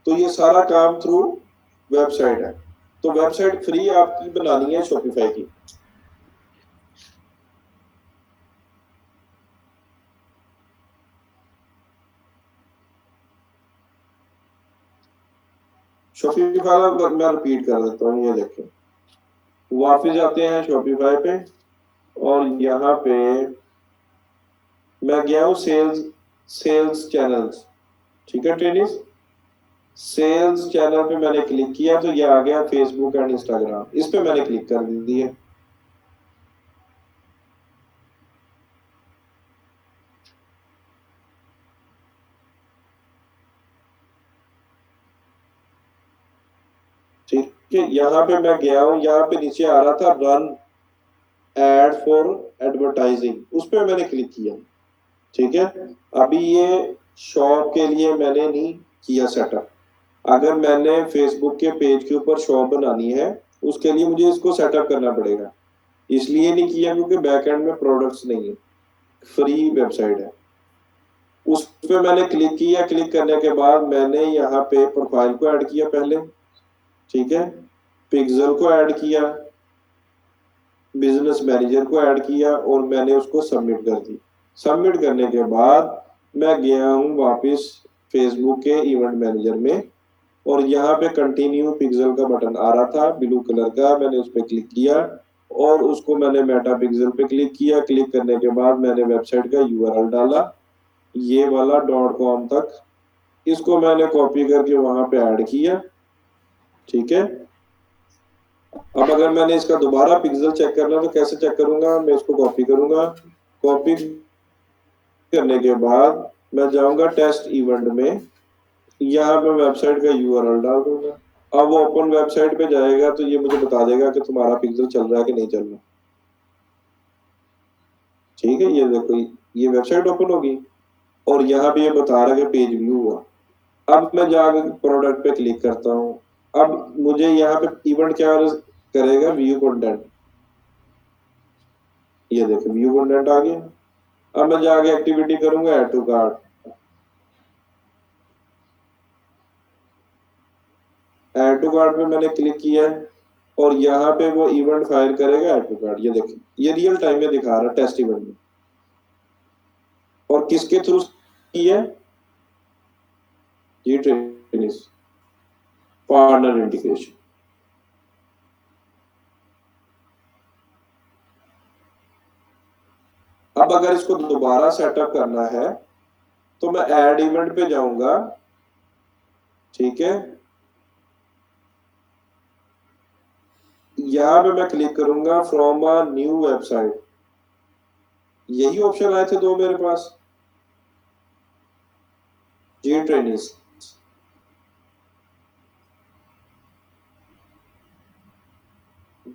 तो ये सारा काम थ्रू वेबसाइट है। तो वेबसाइट फ्री आपकी बनानी है शॉपिफाई की। शॉपिफाई मैं रिपीट कर देता हूँ, ये देखें। वापस आते हैं शॉपिफाई पे, और यहाँ पे मैं गया हूँ सेल्स सेल्स चैनल्स। ठीक है ट्रेनिंग, सेल्स चैनल पे मैंने क्लिक किया तो ये आ गया फेसबुक एंड इंस्टाग्राम। इस पे मैंने क्लिक कर दी है। ठीक है, यहाँ पे मैं गया हूँ, यहाँ पे नीचे आ रहा था रन एड फॉर एडवर्टाइजिंग, उस पे मैंने क्लिक किया। ठीक है, अभी ये शॉप के लिए मैंने नहीं किया सेटअप। अगर मैंने फेसबुक के पेज के ऊपर शॉप बनानी है, उसके लिए मुझे इसको सेटअप करना पड़ेगा। इसलिए नहीं किया क्योंकि बैकएंड में प्रोडक्ट्स नहीं है, फ्री वेबसाइट है। उस पे मैंने क्लिक किया। क्लिक करने के बाद मैंने यहाँ पे प्रोफाइल को ऐड किया पहले। ठीक है, पिक्सल को ऐड किया, बिजनेस मैनेजर को ऐड किया, और मैंने उसको सबमिट कर दी। सबमिट करने के बाद मैं गया हूँ वापस फेसबुक के इवेंट मैनेजर में, और यहाँ पे कंटिन्यू पिक्सल का बटन आ रहा था ब्लू कलर का, मैंने उस पर क्लिक किया और उसको मैंने मेटा पिक्सल पे क्लिक किया। क्लिक करने के बाद मैंने वेबसाइट का यूआरएल डाला, ये वाला .com तक। इसको मैंने कॉपी करके वहां पे ऐड किया। ठीक है, अब अगर मैंने इसका दोबारा पिक्सल चेक करना तो कैसे चेक करूंगा, मैं इसको कॉपी करूंगा। कॉपी करने के बाद मैं जाऊंगा टेस्ट इवेंट में, यहाँ पे वेबसाइट का यूआरएल डाल दूंगा। अब वो ओपन वेबसाइट पे जाएगा तो ये मुझे बता देगा कि तुम्हारा पिक्सल चल रहा है कि नहीं चल रहा। ठीक है, ये देखो, ये वेबसाइट ओपन होगी और यहाँ पे ये बता रहा है कि पेज व्यू हुआ। अब मैं जाकर प्रोडक्ट पे क्लिक करता हूँ। अब मुझे यहाँ पे इवेंट क्या करेगा, व्यू कंटेंट। ये देखो व्यू कंटेंट आ गया। अब मैं जाके एक्टिविटी करूंगा add to cart. Add to cart पे मैंने क्लिक किया है और यहाँ पे वो इवेंट फायर करेगा ऐड टू कार्ट। ये देखिए, ये रियल टाइम में दिखा रहा है टेस्ट इवेंट में। और किसके थ्रू की है, जी ट्रेनिस पार्टनर इंटीग्रेशन। अब अगर इसको दोबारा सेटअप करना है तो मैं ऐड इवेंट पे जाऊंगा, ठीक है, यहां पे मैं क्लिक करूंगा फ्रॉम अ न्यू वेबसाइट। यही ऑप्शन आए थे दो मेरे पास, जी ट्रेनिस।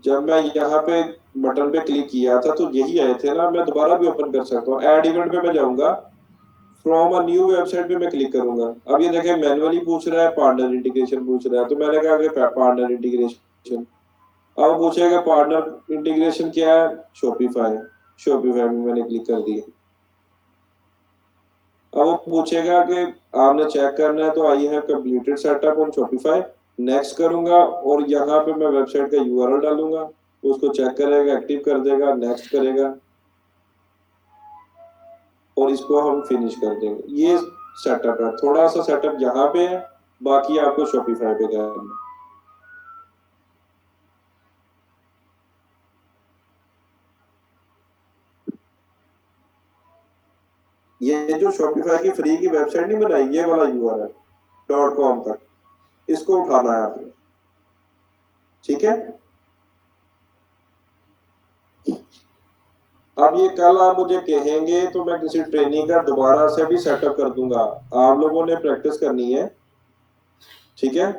जब मैं यहाँ पे बटन पे क्लिक किया था तो यही आए थे ना, मैं दोबारा भी ओपन कर सकता हूँ। ऐड इवेंट पे मैं जाऊंगा, फ्रॉम अ न्यू वेबसाइट पे मैं क्लिक करूंगा। अब ये देखें मैनुअली पूछ रहा है, पार्टनर इंटीग्रेशन पूछ रहा है, तो मैंने कहा कि पार्टनर इंटीग्रेशन। अब पूछेगा पार्टनर इंटीग्रेशन क्या है, शॉपिफाई। शॉपिफाई में मैंने क्लिक कर दिया। अब वो पूछेगा कि आपने चेक करना है, तो I have completed setup on Shopify. Next करूंगा और यहाँ पे मैं वेबसाइट का यूआरएल डालूंगा, उसको चेक करेगा, एक्टिव कर देगा, नेक्स्ट करेगा और इसको हम फिनिश कर देंगे। ये सेटअप है, थोड़ा सा सेटअप यहाँ पे है, बाकी आपको शॉपिफाई पे करना है। ये जो शॉपिफाई की फ्री की वेबसाइट नहीं बनाई, ये वाला यूआरएल .com तक, इसको उठाना है आपने, ठीक है। अब ये कल आप मुझे कहेंगे तो मैं किसी ट्रेनिंग का दोबारा से भी सेटअप कर दूंगा। आप लोगों ने प्रैक्टिस करनी है, ठीक है,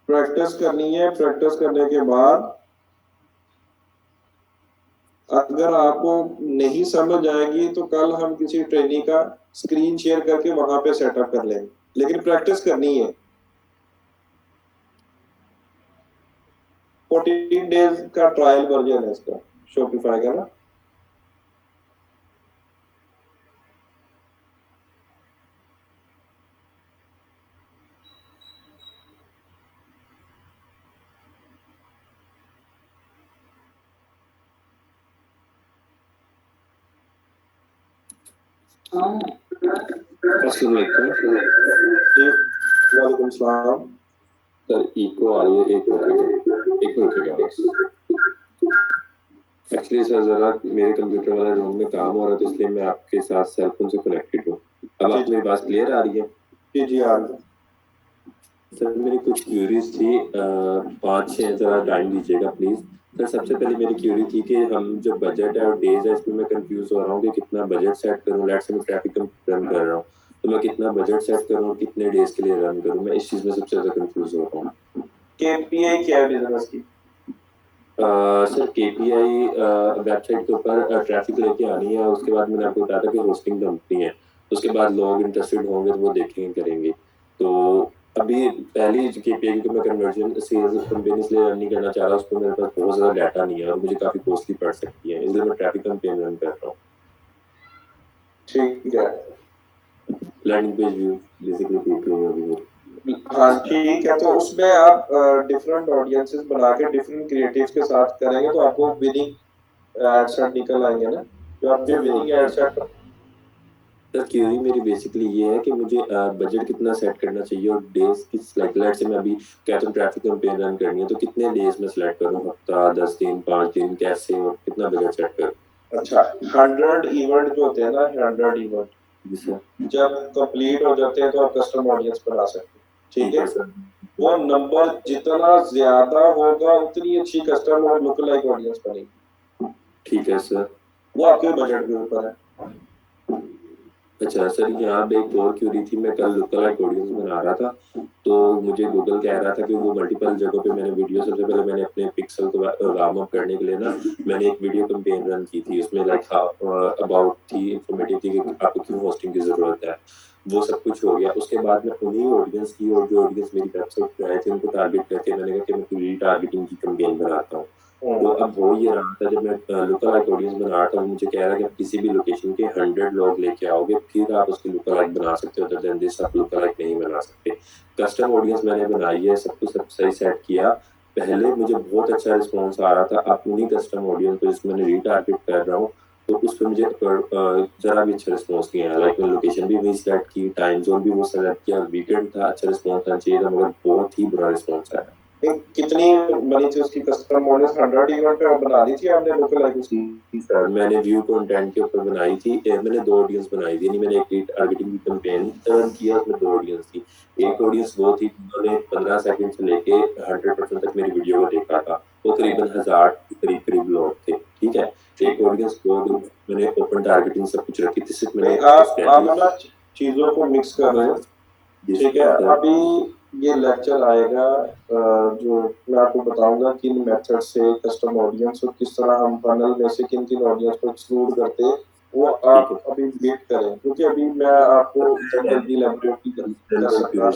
प्रैक्टिस करनी है। प्रैक्टिस करने के बाद अगर आपको नहीं समझ आएगी तो कल हम किसी ट्रेनिंग का स्क्रीन शेयर करके वहां पे सेटअप कर लेंगे, लेकिन प्रैक्टिस करनी है। 14 डेज का ट्रायल वर्जन है इसका, शॉपिफाई का ना। अस्सलाम वालेकुम जी वालेकुम सलाम। सर। इको आ रही है, एक मिनट रुकिएगा बस। एक्चुअली सर ज़रा मेरे कंप्यूटर वाला रूम में काम हो रहा है, तो इसलिए मैं आपके साथ सेल फोन से कनेक्टेड हूँ। अब जी आप मेरी बात क्लियर आ रही है? जी जी आ रही है। सर मेरी कुछ क्यूरीज थी, 5-6 ज़रा टाइम दीजिएगा प्लीज़। सर सबसे पहले मेरी क्यूरी थी कि हम जो बजट है और डेज है, इसमें मैं कंफ्यूज हो रहा हूँ कि कितना बजट सेट करूँ। लेट्स से मैं ट्रैफिक रन कर रहा हूँ, तो मैं कितना बजट सेट करूँ और कितने डेज के लिए रन करूँ, मैं इस चीज़ में सबसे ज़्यादा कंफ्यूज हो रहा हूँ। केपीआई क्या है बिजनेस की? सर केपीआई वेबसाइट के ऊपर ट्रैफिक लेके आनी है। उसके बाद मैंने आपको बताया था कि होस्टिंग कंपनी है, उसके बाद लोग इंटरेस्टेड होंगे तो वो देखेंगे करेंगे। तो अभी पहली केपीआई की मैं कन्वर्जन सेल्स कैंपेन इसलिए रन नहीं करना चाह रहा, उस पर मेरे पास बहुत ज़्यादा डाटा नहीं है और मुझे काफ़ी कॉस्टली पड़ सकती है, इसलिए मैं ट्रैफिक कैंपेन रन कर रहा हूँ। ठीक है, लैंडिंग पेज व्यू बेसिकली देख रहे हैं। हाँ ठीक है। तो उसमें आप डिफरेंट ऑडियंसेस बना के डिफरेंट क्रिएटिव्स के साथ करेंगे तो आपको विनिंग एड सेट निकल आएंगे ना, जो आपके winning ad set. Sir query मेरी बेसिकली ये है कि मुझे बजट कितना सेट करना चाहिए और डेज किस, लाइक लेट्स से मैं अभी कहता हूँ ट्रैफिक कैंपेन रन करनी है, तो कितने डेज में सेलेक्ट करूँ, हफ्ता, 10 दिन, 5 दिन, कैसे, और कितना बजट सेट करूँ? अच्छा, 100 इवेंट जो होते हैं ना, 100 इवेंट जी सर। जब कंप्लीट हो जाते हैं तो आप कस्टम ऑडियंस बना सकते हैं, ठीक है। सर। वो नंबर जितना ज्यादा होगा उतनी अच्छी कस्टम और लुक लाइक ऑडियंस बनेगी। ठीक है सर। वो आपके बजट के ऊपर है। अच्छा सर, यहाँ पे एक और क्यूरी थी। मैं कल लुक लाइक ऑडियंस बना रहा था, तो मुझे गूगल कह रहा था कि वो मल्टीपल जगहों पे मैंने वीडियो, सबसे पहले मैंने अपने पिक्सल को वार्म अप करने के लिए ना मैंने एक वीडियो कैंपेन रन की थी, उसमें लाइक अबाउट थी, इंफॉर्मेटिव थी कि आपको क्यों होस्टिंग की जरूरत है, वो सब कुछ हो गया। उसके बाद मैं उन्हीं ऑडियंस की और जो ऑडियंस मेरी वेबसाइट पे आए थे उनको टारगेट करके मैंने कहा कि मैं पूरी टारगेटिंग की कैंपेन बनाता हूँ। तो अब हो ये रहा था, जब मैं लुक लाइक ऑडियंस बना रहा था, मुझे कह रहा है कि आप किसी भी लोकेशन के 100 लोग लेके आओगे फिर आप उसकी लुक लाइक बना सकते हो, देन दिस आप लुक लाइक नहीं बना सकते। कस्टम ऑडियंस मैंने बनाई है, सब कुछ सब सही सेट किया। पहले मुझे बहुत अच्छा रिस्पॉन्स आ रहा था, अब उन्हीं कस्टम ऑडियंस को जिसमें मैंने रीटारगेट कर रहा हूँ तो उस पे मुझे ज़रा भी अच्छा रिस्पॉन्स नहीं आया। लाइक मैंने लोकेशन भी वही सेलेक्ट की, टाइम ज़ोन भी वो सेलेक्ट किया, वीकेंड था, अच्छा रिस्पॉन्स आना चाहिए था, मगर बहुत ही बुरा रिस्पॉन्स आया। कितनी बनी थी उसकी कस्टम ऑडियंस? 100 इवेंट पे बना दी थी आपने लोकल लाइक उसकी? सर मैंने व्यू कंटेंट के ऊपर बनाई थी, मैंने 2 ऑडियंस बनाई थी, नहीं मैंने एक टारगेटिंग की कैंपेन रन किया, उसमें 2 ऑडियंस थी। एक ऑडियंस वो थी जिन्होंने 15 सेकंड से लेके 100% तक मेरी वीडियो को देखा था, वो करीबन 1000 के करीब लोग थे, ठीक है। एक ऑडियंस वो मैंने ओपन टारगेटिंग सब कुछ रखी थी, सिर्फ मैंने आप ना चीजों को मिक्स कर रहे हो, ठीक है। अभी ये लेक्चर आएगा जो मैं आपको बताऊंगा किन मेथड से कस्टम ऑडियंस और किस तरह हम फनल में से किन किन ऑडियंस को एक्सक्लूड करते हैं, वो आप अभी वेट करें, क्योंकि अभी मैं आपको जल्दी इलैबोरेट कर सकता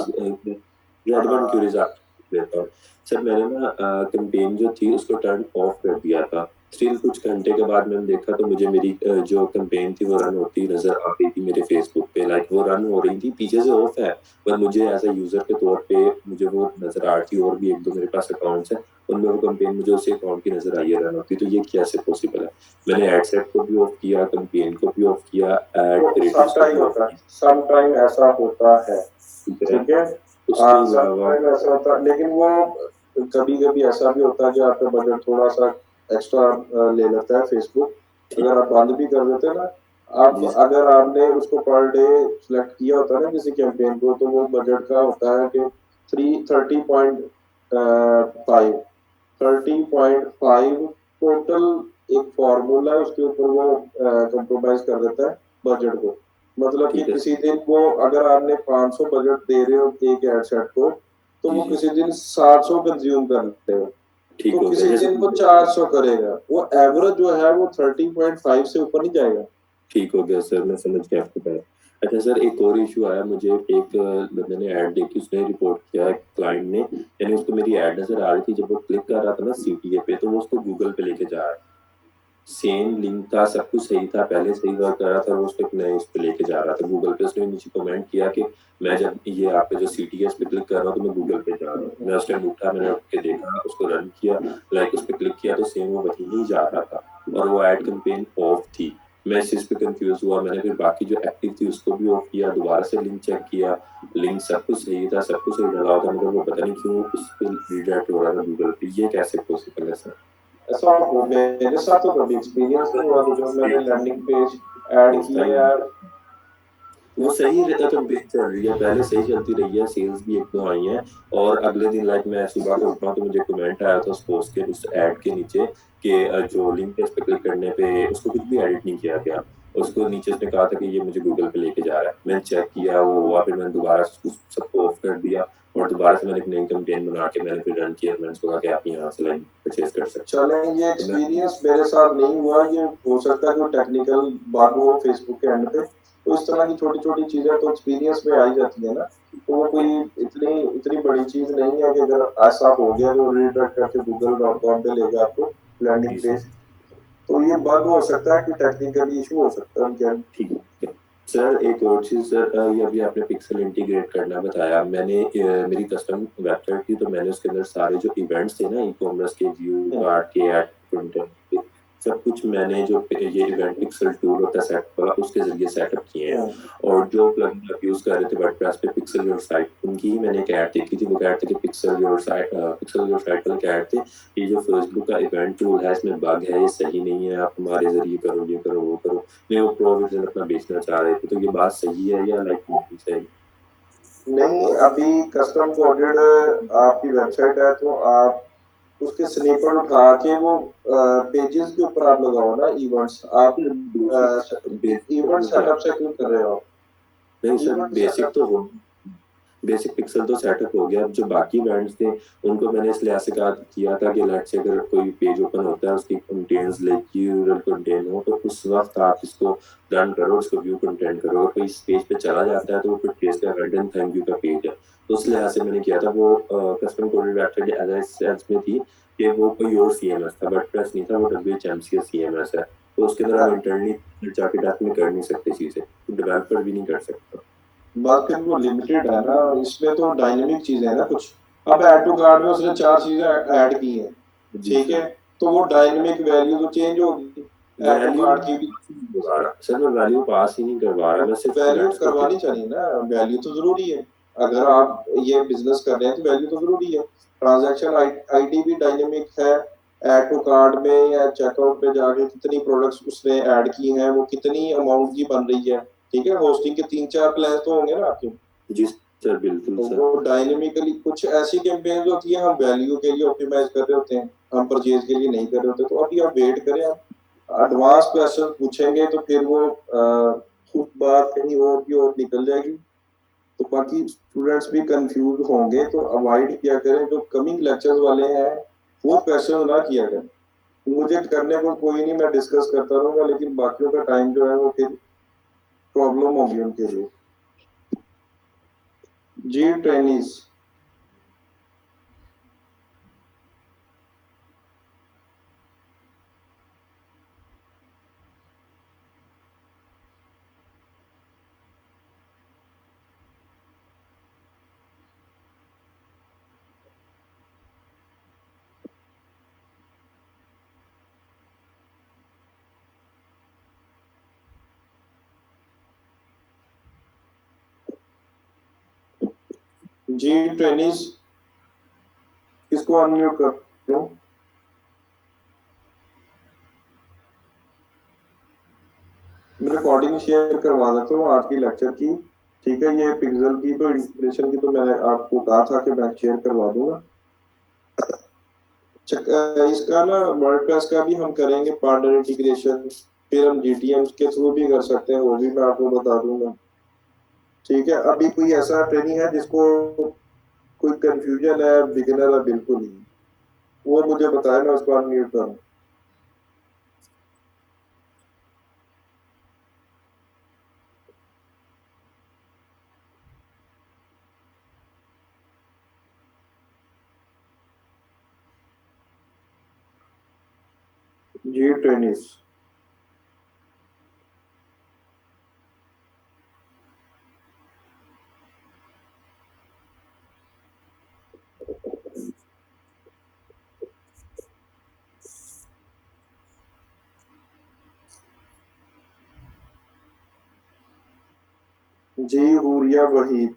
हूँ। सर मैंने ना कैंपेन जो थी उसको टर्न ऑफ कर दिया था। स्टिल कुछ घंटे के बाद मैंने देखा तो मुझे मेरी जो कैंपेन थी वो रन होती नजर आ रही थी मेरे फेसबुक पे, लाइक वो रन हो रही थी, पीछे से ऑफ है, पर मुझे एज ए यूजर के तौर पे मुझे वो नजर आ रही थी। और भी 1-2 मेरे पास अकाउंट्स हैं, उनमें वो कैंपेन मुझे उसी अकाउंट की नजर आई है रन होती। तो ये कैसे पॉसिबल है? मैंने एड सेट को भी ऑफ किया, कैंपेन को भी ऑफ किया, एड क्रिएटिव्स को भी ऑफ किया। समटाइम ऐसा होता है, ठीक है। ऐसा होता है, लेकिन वो कभी-कभी ऐसा भी होता है कि आपका बजट थोड़ा सा एक्स्ट्रा ले लेता है फेसबुक। अगर आप बंद भी कर देते हैं ना, आप अगर आपने उसको पर डे सेलेक्ट किया होता है ना किसी कैंपेन को, तो वो बजट का होता है कि 30.5 टोटल एक फॉर्मूला है, उसके ऊपर वो कंप्रोमाइज कर देता है बजट को। मतलब कि किसी दिन वो अगर आपने 500 बजट दे रहे हो एक एड सेट को, तो वो किसी दिन 700 कंज्यूम कर लेते हो, तो किसी दिन वो 400 करेगा, वो एवरेज जो है वो 30.5 से ऊपर नहीं जाएगा। ठीक हो गया सर, मैं समझ गया आपकी बात। अच्छा सर, एक और इशू आया मुझे, एक बंदे ने ऐड देखी, उसने रिपोर्ट किया है क्लाइंट ने, यानी उसको मेरी ऐड नजर आ रही थी, जब वो क्लिक कर रहा था ना सीटीए पे, तो वो उसको गूगल पे लेके जा रहा है। सेम लिंक था, सब कुछ सही था, पहले सही वर्क कर रहा था, वो उसको नए उस पे लेके जा रहा था गूगल पे। उसने नीचे कमेंट किया कि मैं जब ये आपके जो सीटीएस पे क्लिक कर रहा हूँ तो मैं गूगल पे जा रहा हूँ। मैं उस टाइम उठा, मैंने उठ के देखा, उसको रन किया, लाइक उस पे क्लिक किया तो सेम वो वहीं नहीं जा रहा था, और वो एड कैंपेन ऑफ थी। मैं इस चीज पे कंफ्यूज हुआ, मैंने फिर बाकी जो एक्टिव थी उसको भी ऑफ किया, दोबारा से लिंक चेक किया, लिंक सब कुछ सही था, सब कुछ सही डाला था, मगर वो पता नहीं क्यों उस पे रिडायरेक्ट हो रहा था गूगल पे। ये कैसे पॉसिबल है सर? ऐसा मेरे साथ तो कभी एक्सपीरियंस नहीं हुआ, तो जो मैंने लैंडिंग पेज ऐड किया यार, वो सही रहता, कैंपेन चल रही है, पहले सही चलती रही है, सेल्स भी 1-2 आई हैं, और अगले दिन लाइक मैं सुबह को उठा तो मुझे कमेंट आया था उस पोस्ट के, उस ऐड के नीचे कि जो लिंक है उस पे क्लिक करने पे उसको कुछ भी एडिट नहीं किया गया। उसको नीचे उसने कहा था कि ये मुझे गूगल पे लेके जा रहा है। मैंने चेक किया, वो हुआ, फिर मैंने दोबारा सबको ऑफ कर दिया, और दोबारा से मैंने एक नई कैंपेन बना के मैंने फिर रन किया। मैंने उसको कहा कि आप यहाँ से लाइक परचेज कर सकते चलें। ये एक्सपीरियंस मेरे साथ नहीं हुआ, ये हो सकता है कोई टेक्निकल बग हो फेसबुक के एंड पे, तो इस तरह की छोटी छोटी चीजें तो एक्सपीरियंस में आई जाती है ना, तो वो कोई इतनी इतनी बड़ी चीज नहीं है कि अगर ऐसा हो गया तो रीडायरेक्ट करके google.com पे लेगा आपको लैंडिंग पेज। तो ये बग हो सकता है कि टेक्निकली इशू हो सकता है क्या? ठीक है सर। एक और चीज सर, ये अभी आपने पिक्सल इंटीग्रेट करना बताया, मैंने मेरी कस्टम वेबसाइट थी, तो मैंने उसके अंदर सारे जो इवेंट्स थे ना ई कॉमर्स के, व्यू कार्ड के, एड कंटेंट के, सब कुछ मैंने जो ये इवेंट पिक्सल टूल होता है सेट का, उसके जरिए सेटअप किए हैं। और जो प्लगइन आप यूज कर रहे थे वर्डप्रेस पे, पिक्सल योर साइट, उनकी ही मैंने एक ऐड देखी थी। वो ऐड थी कि पिक्सल योर साइट पर एक ऐड थे, ये जो फेसबुक का इवेंट टूल है इसमें बग है, ये सही नहीं है, आप हमारे जरिए करो, ये करो, वो करो। नहीं, वो प्रोविजन अपना बेचना चाह रहे थे, तो ये बात सही है या लाइक नहीं सही? नहीं, अभी कस्टम कोडेड आपकी वेबसाइट है, तो आप उसके स्निपेट उठा के वो पेजेस के ऊपर आप लगाओ ना इवेंट्स। आप इवेंट सेटअप से क्यों कर रहे हो? नहीं सर, बेसिक पिक्सल तो सेटअप हो गया। अब जो बाकी इवेंट्स थे उनको मैंने इस लिहाज से किया था कि लेट्स से अगर कोई पेज ओपन होता है, उसकी कंटेंट्स लाइक यूआरएल कंटेंट हो, तो उस वक्त आप इसको रन करो, उसको व्यू कंटेंट करो। अगर कोई इस पेज पे चला जाता है तो वो फिर पेज का इवेंट एंड थैंक यू का पेज है, तो उस लिहाज से मैंने किया था। वो कस्टम कोडेड वेबसाइट एज में थी कि वो कोई और सीएमएस था, वर्डप्रेस नहीं था, वो WHMC का सीएमएस है, तो उसके अंदर हम इंटरनली जाके डेस्क में कर नहीं सकते चीजें, तो डेवलपर भी नहीं कर सकता। बात फिर वो लिमिटेड है ना, इसमें तो डायनेमिक चीजें है ना कुछ। अब ऐड टू कार्ड में उसने 4 चीजें ऐड की हैं, ठीक है, तो वो डायनेमिक वैल्यू तो चेंज होगी ऐड टू कार्ड की भी। करवा रहा सर, मैं वैल्यू पास ही नहीं करवा रहा, मैं सिर्फ वैल्यू स्टूडेंट्स को करवानी चाहिए ना, वैल्यू तो जरूरी है। अगर आप ये बिजनेस कर रहे हैं तो वैल्यू तो जरूरी है। ट्रांजैक्शन आईडी भी डायनेमिक है, ऐड टू कार्ड में या चेकआउट पे जाके कितनी प्रोडक्ट्स उसने ऐड की हैं, वो कितनी अमाउंट की बन रही है। ठीक है, होस्टिंग के 3-4 प्लान तो होंगे ना आपके। जी सर बिल्कुल तो सर। वो डायनेमिकली कुछ ऐसी कैंपेन होती है, हम वैल्यू के लिए ऑप्टिमाइज कर रहे होते हैं, हम परचेज के लिए नहीं कर रहे होते। तो अभी आप वेट करें, आप एडवांस क्वेश्चन पूछेंगे तो फिर वो खुद बात कहीं और की ओर निकल जाएगी, तो बाकी स्टूडेंट्स भी कंफ्यूज होंगे। तो अवॉइड किया करें, जो कमिंग लेक्चर्स वाले हैं वो क्वेश्चन ना किया करें। मुझे करने को कोई नहीं, मैं डिस्कस करता रहूंगा, लेकिन बाकियों का टाइम जो है वो फिर प्रॉब्लम होगी उनके लिए। जी ट्रेनिस। जी ट्रेनिस, इसको अनम्यूट कर दो। मैं रिकॉर्डिंग शेयर करवा देता हूँ आज की लेक्चर की। ठीक है, ये पिक्सल की तो इंस्पिरेशन की तो मैंने आपको कहा था कि मैं शेयर करवा दूंगा। इसका ना वर्डप्रेस का भी हम करेंगे पार्टनर इंटीग्रेशन, फिर हम जीटीएम के थ्रू भी कर सकते हैं, वो भी मैं आपको बता दूंगा। ठीक है, अभी कोई ऐसा ट्रेनिंग है जिसको कोई कंफ्यूजन है, बिगिनर है बिल्कुल ही, वो मुझे बताए, मैं उसको अनम्यूट करूँ। जी ट्रेनिस। जी हुरिया वहीद।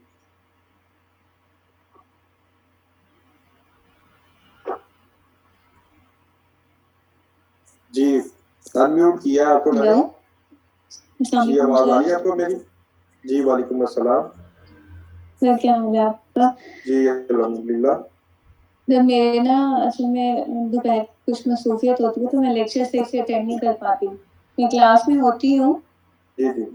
जी अनम्यूट किया आपको मैंने। जी आवाज आ रही है आपको मेरी? जी वालेकुम अस्सलाम। सर क्या हो गया आपका? जी अल्हम्दुलिल्लाह। जब मेरे ना असल में दोपहर कुछ मसरूफियत होती है तो मैं लेक्चर सही से अटेंड नहीं कर पाती हूँ। मैं क्लास में होती हूँ जी जी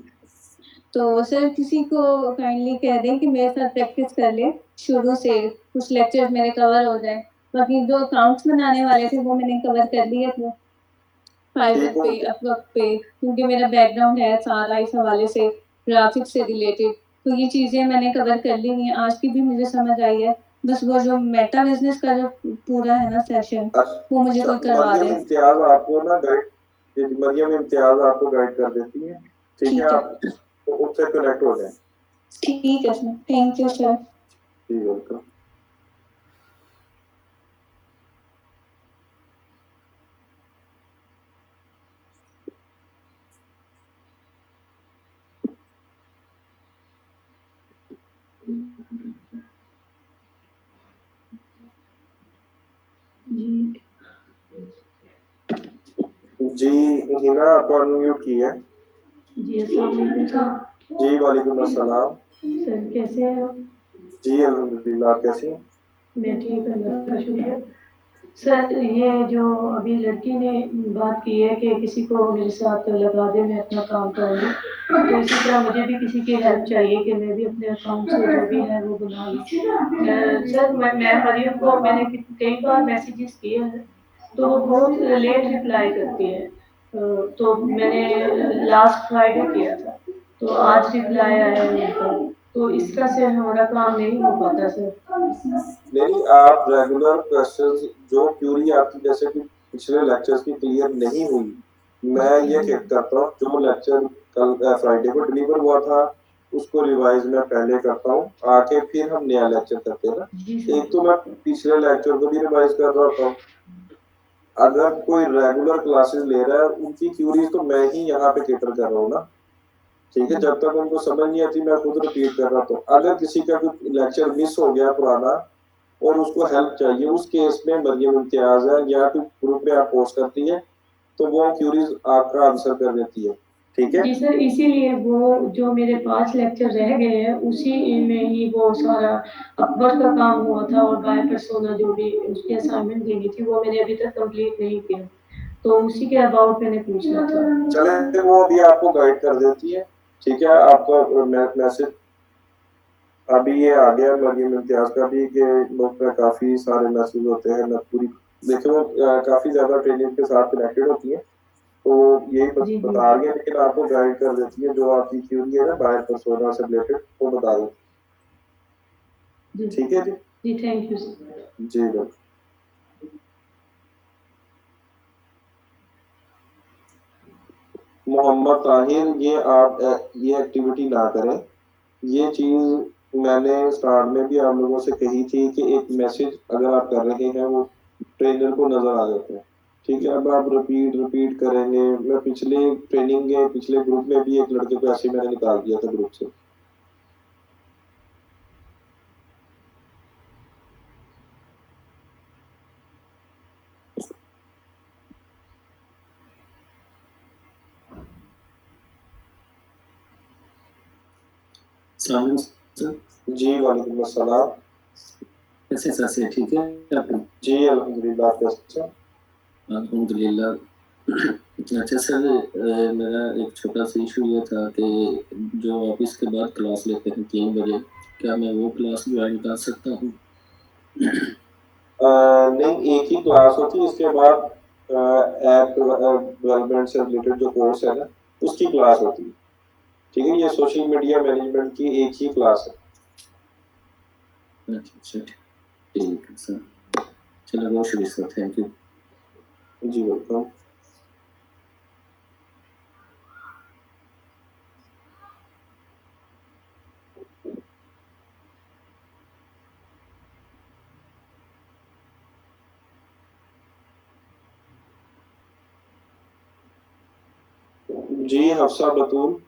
तो सर किसी को काइंडली कह दें कि मेरे साथ प्रैक्टिस कर ले शुरू से, कुछ लेक्चर्स मेरे कवर हो जाए। बाकी जो अकाउंट्स बनाने वाले थे वो मैंने कवर कर लिए थे फाइवर पे, अपवर्क पे, क्योंकि मेरा बैकग्राउंड है सारा इस हवाले से, ग्राफिक्स से रिलेटेड। तो ये चीज़ें मैंने कवर कर ली हुई हैं, आज की भी मुझे समझ आई है। बस वो जो मेटा बिजनेस का जो पूरा है ना सेशन, वो मुझे कोई करवा मरियम दे। इम्तियाज आपको ना गाइड, मरियम इम्तियाज आपको गाइड कर देती है। ठीक है, आप उससे कनेक्ट हो जाए। ठीक है सर, थैंक यू सर। जी वेलकम। जी हिना आपको अनम्यूट की है। जी अस्सलाम वालेकुम सर। जी वालेकुम अस्सलाम। सर कैसे हैं आप? जी अल्हम्दुलिल्लाह, आप कैसे हैं? मैं ठीक, अल्लाह का शुक्र। सर ये जो अभी लड़की ने बात की है कि किसी को मेरे साथ लगा दे, मैं अपना काम करूँगी, तो इसी तरह मुझे भी किसी की हेल्प चाहिए कि मैं भी अपने अकाउंट से जो भी है वो बना लूँ। सर मैं मरियम को मैंने कई बार मैसेजेस किए हैं तो वो बहुत लेट रिप्लाई करती है। तो मैंने लास्ट फ्राइडे किया था तो आज रिप्लाई आया है उनका, तो इस तरह से हमारा काम नहीं हो पाता सर। नहीं, आप रेगुलर क्वेश्चंस जो क्यूरी आपकी जैसे कि पिछले लेक्चर्स की क्लियर नहीं हुई, मैं ये चेक करता हूँ जो लेक्चर कल फ्राइडे को डिलीवर हुआ था उसको रिवाइज मैं पहले करता हूँ, आके फिर हम नया लेक्चर करते हैं ना। एक तो मैं पिछले लेक्चर को भी रिवाइज कर रहा होता हूँ, अगर कोई रेगुलर क्लासेस ले रहा है उनकी क्यूरीज तो मैं ही यहाँ पे केटर कर रहा हूँ ना, ठीक है। जब तक उनको समझ नहीं आती मैं खुद रिपीट कर रहा था। अगर किसी का कोई लेक्चर मिस हो गया पुराना और उसको हेल्प चाहिए, उस केस में मरियम इम्तियाज है या तो ग्रुप में आप पोस्ट करती है तो वो क्यूरीज आपका आंसर कर देती है, ठीक है जी सर, इसीलिए वो जो मेरे 5 लेक्चर रह गए हैं उसी में ही वो सारा अकबर का काम हुआ था और बाय पर्सोना जो भी उसकी असाइनमेंट देनी थी वो मैंने अभी तक कंप्लीट नहीं किया, तो उसी के अबाउट मैंने पूछना था। चले वो अभी आपको गाइड कर देती है, ठीक है। आपका मैसेज अभी ये आ गया मरियम इम्तियाज का भी कि लोग पे काफी सारे मैसेज होते हैं, मैं पूरी देखो वो काफी ज्यादा ट्रेनिंग के साथ कनेक्टेड होती है, तो यही जी जी बता रही है, लेकिन आपको गाइड कर देती है जो आपकी क्यूरी है ना बाहर पर्सोना से रिलेटेड वो बता देती जी है, ठीक है जी। जी, थैंक यू सर। जी बिल्कुल। मोहम्मद ताहिर, ये आप ये एक्टिविटी ना करें। ये चीज मैंने स्टार्ट में भी आप लोगों से कही थी कि एक मैसेज अगर आप कर रहे हैं वो ट्रेनर को नजर आ जाता है, ठीक है। अब आप रिपीट रिपीट करेंगे, मैं पिछले ट्रेनिंग के पिछले ग्रुप में भी एक लड़के को ऐसे मैंने निकाल दिया था ग्रुप से। सर जी वालेकुम अस्सलाम। कैसे सर से ठीक है आप? जी अल्हम्दुलिल्लाह, कैसे? अल्हम्दुलिल्लाह। अच्छा सर, मेरा एक छोटा सा इशू ये था कि जो ऑफिस के बाद क्लास लेते हैं 3 बजे, क्या मैं वो क्लास ज्वाइन कर सकता हूँ? नहीं, एक ही क्लास होती है, इसके बाद ऐप डेवलपमेंट से रिलेटेड जो कोर्स है ना उसकी क्लास होती है, ठीक है। ये सोशल मीडिया मैनेजमेंट की एक ही क्लास है। अच्छा ठीक है सर, चलो बहुत शुक्रिया सर, थैंक यू। जी वेलकम। जी हफ्सा बतूल।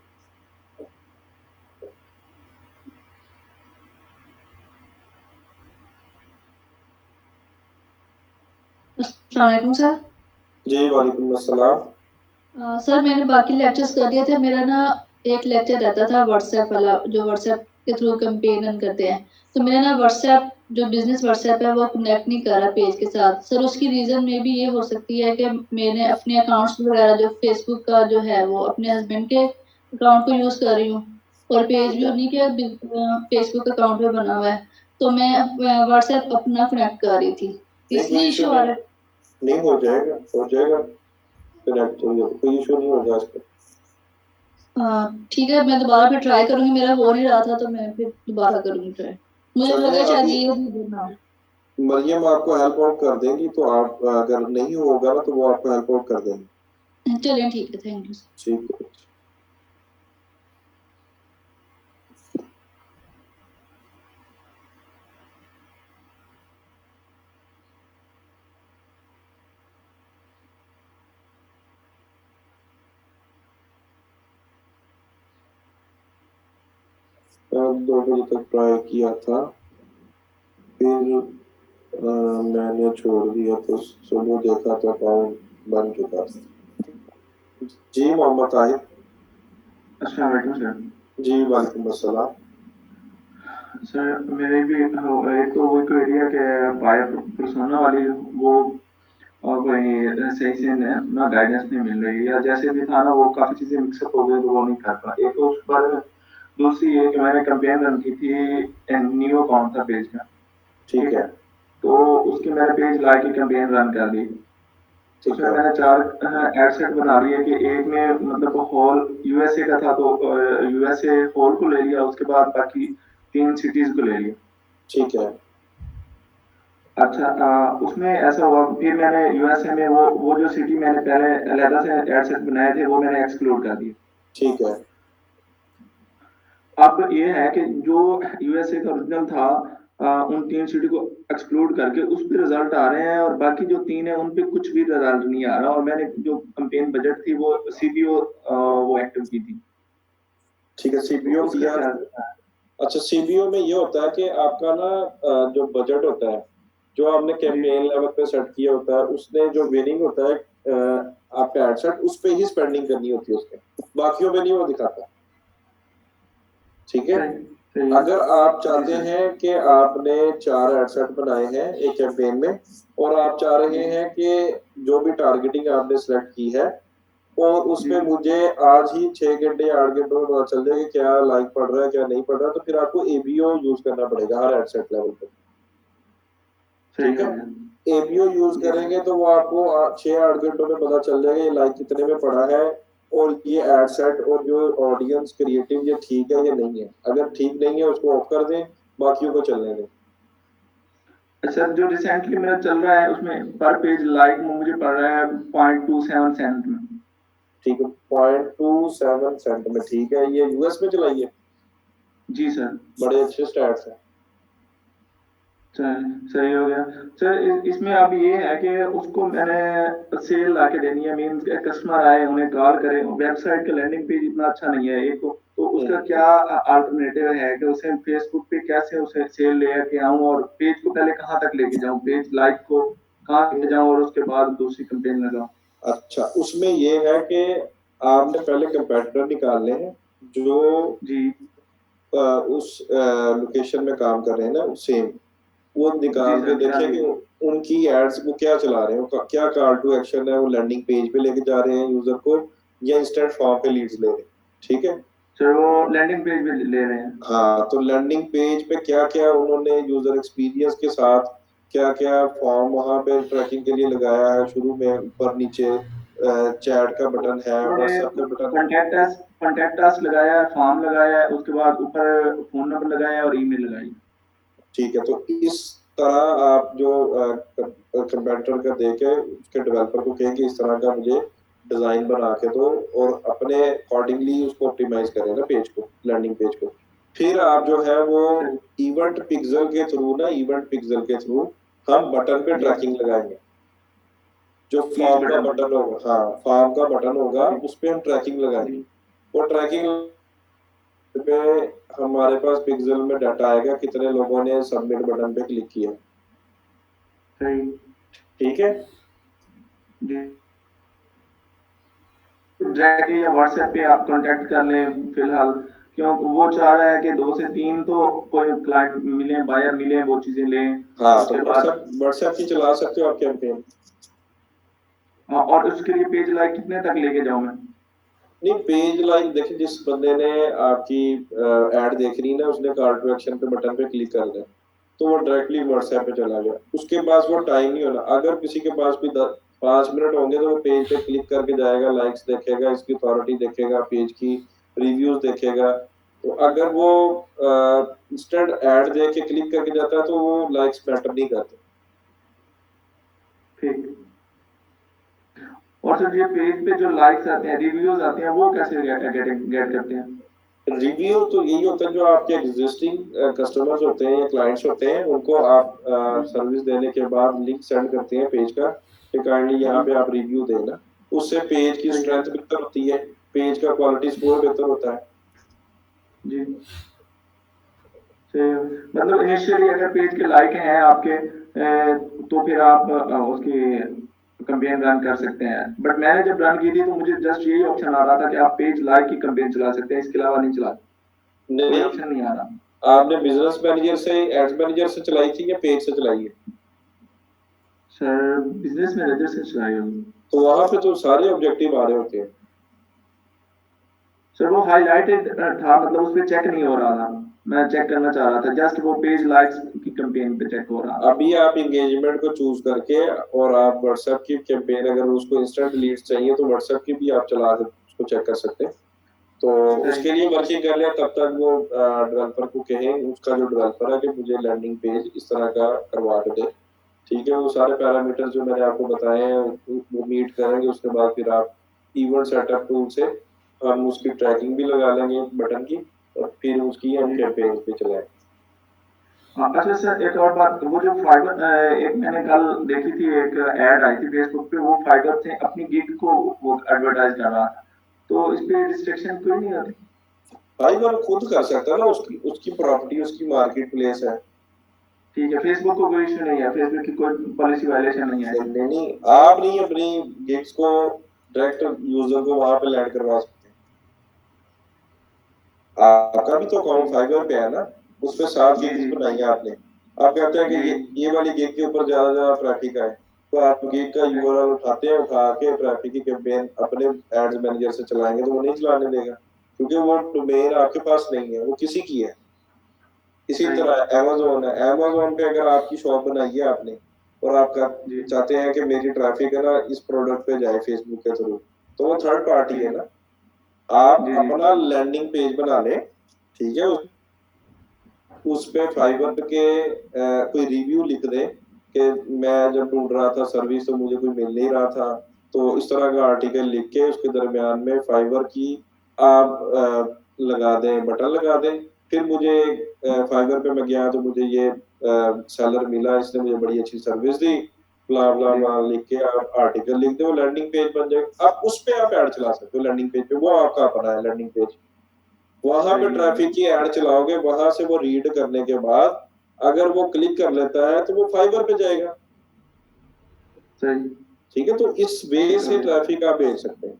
अस्सलाम वालेकुम सर। जी वालेकुम अस्सलाम। सर मैंने बाकी लेक्चर्स कर दिए थे, मेरा ना एक लेक्चर रहता था व्हाट्सएप वाला, जो व्हाट्सएप के थ्रू कैंपेन रन करते हैं, तो मेरा ना व्हाट्सएप जो बिजनेस व्हाट्सएप है वो कनेक्ट नहीं कर रहा पेज के साथ। सर उसकी रीज़न में भी ये हो सकती है कि मैंने अपने अकाउंट्स वगैरह जो फेसबुक का जो है वो अपने हस्बैंड के अकाउंट को यूज़ कर रही हूँ और पेज भी उन्हीं के फेसबुक अकाउंट पे बना हुआ है, तो मैं व्हाट्सएप अपना कनेक्ट कर रही थी, इसलिए इशू आ रहा है। नहीं हो जाएगा, हो जाएगा कनेक्ट, हो जाएगा, कोई इशू नहीं होगा इस पर। ठीक है, मैं दोबारा फिर ट्राई करूंगी, मेरा हो नहीं रहा था तो मैं फिर दोबारा करूंगी ट्राई। मुझे चलिए, लगा शायद अभी ये देना। मरियम आपको हेल्प आउट कर देंगी, तो आप अगर नहीं होगा ना तो वो आपको हेल्प आउट कर देंगे। चलिए ठीक है, थैंक यू। ठीक है। मैंने 2 बजे तक ट्राई किया था, फिर मैंने छोड़ दिया, तो सुबह देखा तो अकाउंट बन चुका था। जी मोहम्मद ताहिर। अस्सलाम वालेकुम सर। जी वालेकुम अस्सलाम। सर मेरे भी एक तो वो क्वेरी है कि बायो पर्सोना वाली वो और कोई सही से ना गाइडेंस नहीं मिल रही, या जैसे भी था ना वो काफ़ी चीज़ें मिक्सअप हो गई तो वो नहीं कर पा। एक तो उस पर दूसरी ये कि मैंने कैंपेन रन की थी, न्यू अकाउंट था पेज का, ठीक है। तो उसकी मैंने पेज ला के कैंपेन रन कर दी, उसमें मैंने 4 एड सेट बना लिए कि एक में मतलब होल यूएसए का था, तो यूएसए होल को ले लिया, उसके बाद बाकी 3 सिटीज़ को ले लिया। ठीक है। अच्छा, उसमें ऐसा हुआ, फिर मैंने यूएसए में वो जो सिटी मैंने पहले अलहदा से एड सेट बनाए थे वो मैंने एक्सक्लूड कर दिए। ठीक है। अब ये है कि जो यूएसए का ओरिजिनल था, उन 3 सिटी को एक्सक्लूड करके उस पे रिजल्ट आ रहे हैं और बाकी जो 3 है उन पे कुछ भी रिजल्ट नहीं आ रहा और मैंने जो कैंपेन बजट थी वो सीबीओ वो एक्टिव की थी। ठीक है, सीबीओ उसका किया। क्या? अच्छा, सीबीओ में ये होता है कि आपका ना जो बजट होता है, जो आपने कैंपेन लेवल पे सेट किया होता है, उसने जो विनिंग होता है आपका एड सेट, उस पे ही स्पेंडिंग करनी होती है उसके, बाकियों पे नहीं वो दिखाता। ठीक है, अगर आप चाहते हैं कि आपने 4 एड सेट बनाए हैं एक कैंपेन में और आप चाह रहे हैं कि जो भी टारगेटिंग आपने सेलेक्ट की है और उसमें मुझे आज ही 6 घंटे या 8 घंटों में पता चल जाए कि क्या लाइक पड़ रहा है क्या नहीं पड़ रहा है, तो फिर आपको एबीओ यूज करना पड़ेगा हर एड सेट लेवल पे। ठीक है, एबीओ यूज करेंगे तो वो आपको 6-8 घंटों में पता चल जाएगा ये लाइक कितने में पड़ा है और ये एड सेट और जो ऑडियंस क्रिएटिव ये ठीक है या नहीं है। अगर ठीक नहीं है उसको ऑफ कर दें, बाकियों को चलने दें। अच्छा, जो रिसेंटली मेरा चल रहा है उसमें पर पेज लाइक मुझे पड़ रहा है 0.27 सेंट में। ठीक है, 0.27 सेंट में। ठीक है, ये यूएस में चलाइए। जी सर। बड़े अच्छे स्टैट्स हैं। सही हो गया सर। इसमें अब ये है कि उसको मैंने सेल ला के देनी है, मीन कस्टमर आए उन्हें कॉल करें, वेबसाइट का लैंडिंग पेज इतना अच्छा नहीं है एक तो उसका क्या अल्टरनेटिव है कि उसे फेसबुक पे कैसे उसे सेल लेके आऊं और पेज को पहले कहाँ तक लेके जाऊं, पेज लाइक को कहाँ लेके जाऊं और उसके बाद दूसरी कैंपेन लगाऊं। अच्छा, उसमें ये है कि आपने पहले कंपेटिटर निकालने हैं जो जी उस लोकेशन में काम कर रहे हैं ना, सेम वो निकाल के देखें कि उनकी एड्स वो क्या चला रहे हैं, क्या कॉल टू एक्शन है, वो लैंडिंग पेज पे लेके जा रहे हैं यूजर को या इंस्टेंट फॉर्म पे लीड्स ले रहे हैं। ठीक है सर, वो लैंडिंग पेज पे ले रहे हैं। हाँ, तो लैंडिंग पेज पे क्या क्या उन्होंने यूजर एक्सपीरियंस के साथ क्या क्या फॉर्म वहां पे ट्रैकिंग के लिए लगाया है, शुरू में ऊपर नीचे चैट का बटन है, व्हाट्सएप का बटन है, कॉन्टैक्ट अस लगाया है, फॉर्म लगाया है, उसके बाद ऊपर फोन नंबर लगाया है और ईमेल लगाई। ठीक है, तो इस तरह आप जो कंपेटिटर का देके उसके डेवलपर को कहेंगे इस तरह का मुझे डिजाइन बना के दो और अपने अकॉर्डिंगली उसको ऑप्टिमाइज करें ना पेज को, लैंडिंग पेज को। फिर आप जो है वो इवेंट पिक्सल के थ्रू ना, इवेंट पिक्सल के थ्रू हम बटन पे ट्रैकिंग लगाएंगे। जो फॉर्म का बटन होगा, हाँ फॉर्म का बटन होगा उस पे हम ट्रैकिंग लगाएंगे। वो ट्रैकिंग पे हमारे पास पिक्सल में डाटा आएगा कितने लोगों ने सबमिट बटन पे क्लिक किया। ठीक है, डायरेक्टली या व्हाट्सएप पे आप कांटेक्ट कर लें फिलहाल, क्यों वो चाह रहा है कि 2 से 3 तो कोई क्लाइंट मिले, बायर मिले, वो चीजें लें। हाँ तो व्हाट्सएप की चला सकते हो आप कैंपेन। हाँ, और उसके लिए पेज लाइक कितने तक लेके जाऊं मैं? नहीं, पेज लाइक देखिए, जिस बंदे ने आपकी एड देख रही ना, उसने कॉल टू एक्शन पे बटन पे क्लिक कर दिया तो वो डायरेक्टली व्हाट्सएप पे चला गया, उसके पास वो टाइम नहीं होना। अगर किसी के पास भी 5 मिनट होंगे तो वो पेज पे क्लिक करके जाएगा, लाइक्स देखेगा, इसकी अथॉरिटी देखेगा, पेज की रिव्यूज देखेगा। तो अगर वो इंस्टेंट एड देख के क्लिक करके जाता है तो वो लाइक्स मैटर नहीं करते। ठीक। और सर ये पेज पे जो लाइक्स आते हैं, रिव्यूज आते हैं, वो कैसे गेट करते हैं? रिव्यू तो यही होता है, जो आपके एग्जिस्टिंग कस्टमर्स होते हैं या क्लाइंट्स होते हैं उनको आप सर्विस देने के बाद लिंक सेंड करते हैं पेज का कि काइंडली यहाँ पे आप रिव्यू देना। उससे पेज की स्ट्रेंथ बेहतर होती है, पेज का क्वालिटी स्कोर बेहतर होता है। जी, मतलब इनिशियली अगर पेज के लाइक हैं आपके तो फिर आप उसकी कैंपेन रन कर सकते हैं। बट मैंने जब रन की थी तो मुझे जस्ट यही ऑप्शन आ रहा था कि आप पेज लाइक की कैंपेन चला सकते हैं, इसके अलावा नहीं चला, कोई ऑप्शन नहीं आ रहा। आपने बिजनेस मैनेजर से, एड्स मैनेजर से चलाई थी या पेज से चलाई है? सर बिजनेस मैनेजर से चलाई होगी। तो वहां पे तो सारे ऑब्जेक्टिव आ रहे होते हैं। सर वो हाईलाइटेड था, मतलब उस पे चेक नहीं हो रहा था, मैं चेक करना चाह रहा था, जस्ट वो पेज लाइक्स की कैंपेन पे चेक हो रहा था। अभी आप एंगेजमेंट को चूज करके और आप व्हाट्सएप की कैंपेन, अगर उसको इंस्टेंट लीड्स चाहिए तो व्हाट्सएप की भी आप चला के उसको चेक कर सकते हैं। तो उसके लिए वर्किंग कर लिया, तब तक वो डेवलपर को कहें, उसका जो डेवलपर है कि मुझे लैंडिंग पेज इस तरह का करवा के दे। ठीक है, वो सारे पैरामीटर जो मैंने आपको बताए हैं वो मीट करेंगे। उसके बाद फिर आप इवेंट सेटअप टूल से हम उसकी ट्रैकिंग भी लगा लेंगे बटन की और फिर उसकी हम कैंपेन पे चलाएं। हाँ, अच्छा सर एक और बात, वो जो फाइबर एक मैंने कल देखी थी, एक ऐड आई थी फेसबुक पे, वो फाइबर से अपनी गिग को वो एडवर्टाइज कर रहा था, तो इस पे रिस्ट्रिक्शन कोई नहीं होती? फाइवर खुद कर सकता है ना, उसकी उसकी प्रॉपर्टी, उसकी मार्केट प्लेस है। ठीक है, फेसबुक को कोई इशू नहीं है, फेसबुक की कोई पॉलिसी वायलेशन नहीं है? नहीं नहीं, आप नहीं अपनी गिग्स को डायरेक्ट यूजर को वहां पे लैंड करवा सकते। आपका भी तो अकाउंट फाइवर पे है ना, उस पे 7 जी गिग्स जी बनाई है आपने। आप कहते हैं कि जी ये वाली गिग के ऊपर ज्यादा ज्यादा ट्रैफिक आए, तो आप गिग का यूआरएल उठाते हैं, उठा के ट्रैफिक की कैंपेन अपने एड्स मैनेजर से चलाएंगे तो वो नहीं चलाने देगा, क्योंकि वो डोमेन आपके पास नहीं है, वो किसी की है। इसी सही। तरह अमेजोन है, अमेजोन पे अगर आपकी शॉप बनाई है आपने और आप जी चाहते हैं कि मेरी ट्रैफिक है ना इस प्रोडक्ट पे जाए फेसबुक के थ्रू, तो वो थर्ड पार्टी जी है ना। आप जी जी अपना लैंडिंग पेज बना लें, ठीक है, उस पे फाइवर के कोई रिव्यू लिख दें कि मैं जब ढूंढ रहा था सर्विस तो मुझे कोई मिल नहीं रहा था, तो इस तरह का आर्टिकल लिख के उसके दरमियान में फाइवर की आप लगा दें, बटन लगा दें। फिर मुझे फाइवर पे मैं गया तो मुझे ये सेलर मिला, इसने मुझे बड़ी अच्छी सर्विस दी, ब्ला ब्ला जी ब्ला लिख के आप आर्टिकल लिख दो, लैंडिंग पेज बन जाएगा। आप उस पे आप ऐड चला सकते हो, लैंडिंग पेज पे, वो आपका अपना है लैंडिंग पेज। वहां पे सही है। ट्रैफिक की ऐड चलाओगे, वहां से वो रीड करने के बाद अगर वो क्लिक कर लेता है तो वो फाइबर पे जाएगा। सही। ठीक है, तो इस वे ठीक हो से गया। ट्रैफिक आप भेज सकते हैं।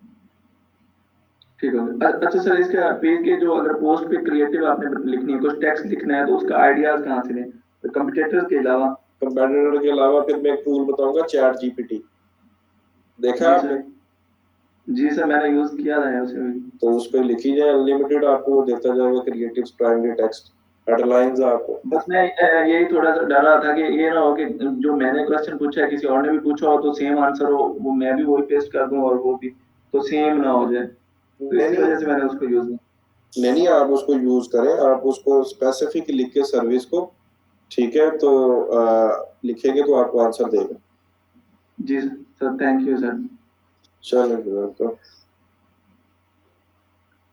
ठीक हो गया। अच्छा सर, इसका पेज के जो अगर पोस्ट पे क्रिएटिव आपने लिखनी है, कुछ टेक्स्ट लिखना है, तो उसका आइडियाज कहाँ से लें, कंपटीटर्स के अलावा? कंपेटिटर के अलावा फिर मैं एक टूल बताऊंगा, चैट जीपीटी, देखा है जी आपने? सर। जी सर, मैंने यूज किया है उसे भी। तो उस पर लिखी जाए, अनलिमिटेड आपको वो देता जाएगा क्रिएटिव प्राइमरी टेक्स्ट हेडलाइंस आपको। बस मैं यही थोड़ा सा डर रहा था कि ये ना हो कि जो मैंने क्वेश्चन पूछा है किसी और ने भी पूछा हो, तो सेम आंसर हो, वो मैं भी वही पेस्ट कर दूं और वो भी, तो सेम ना हो जाए, तो नहीं इसी नहीं, वजह से मैंने उसको यूज नहीं। नहीं आप उसको यूज करें, आप उसको स्पेसिफिक लिख के सर्विस को, ठीक है, तो लिखेंगे तो आपको आंसर देगा। जी सर, थैंक यू सर। चलो तो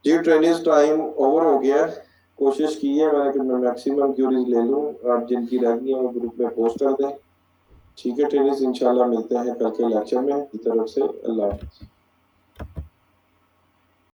जी, ट्रेनिंग टाइम ओवर हो गया है। कोशिश की है मैंने कि मैं मैक्सिमम क्यूरीज ले लूं, आप जिनकी रह गई हैं वो ग्रुप में पोस्ट कर दें। ठीक है ट्रेनिंग, इंशाल्लाह मिलते हैं कल के लेक्चर में। की तरफ से अल्लाह हाफिज़।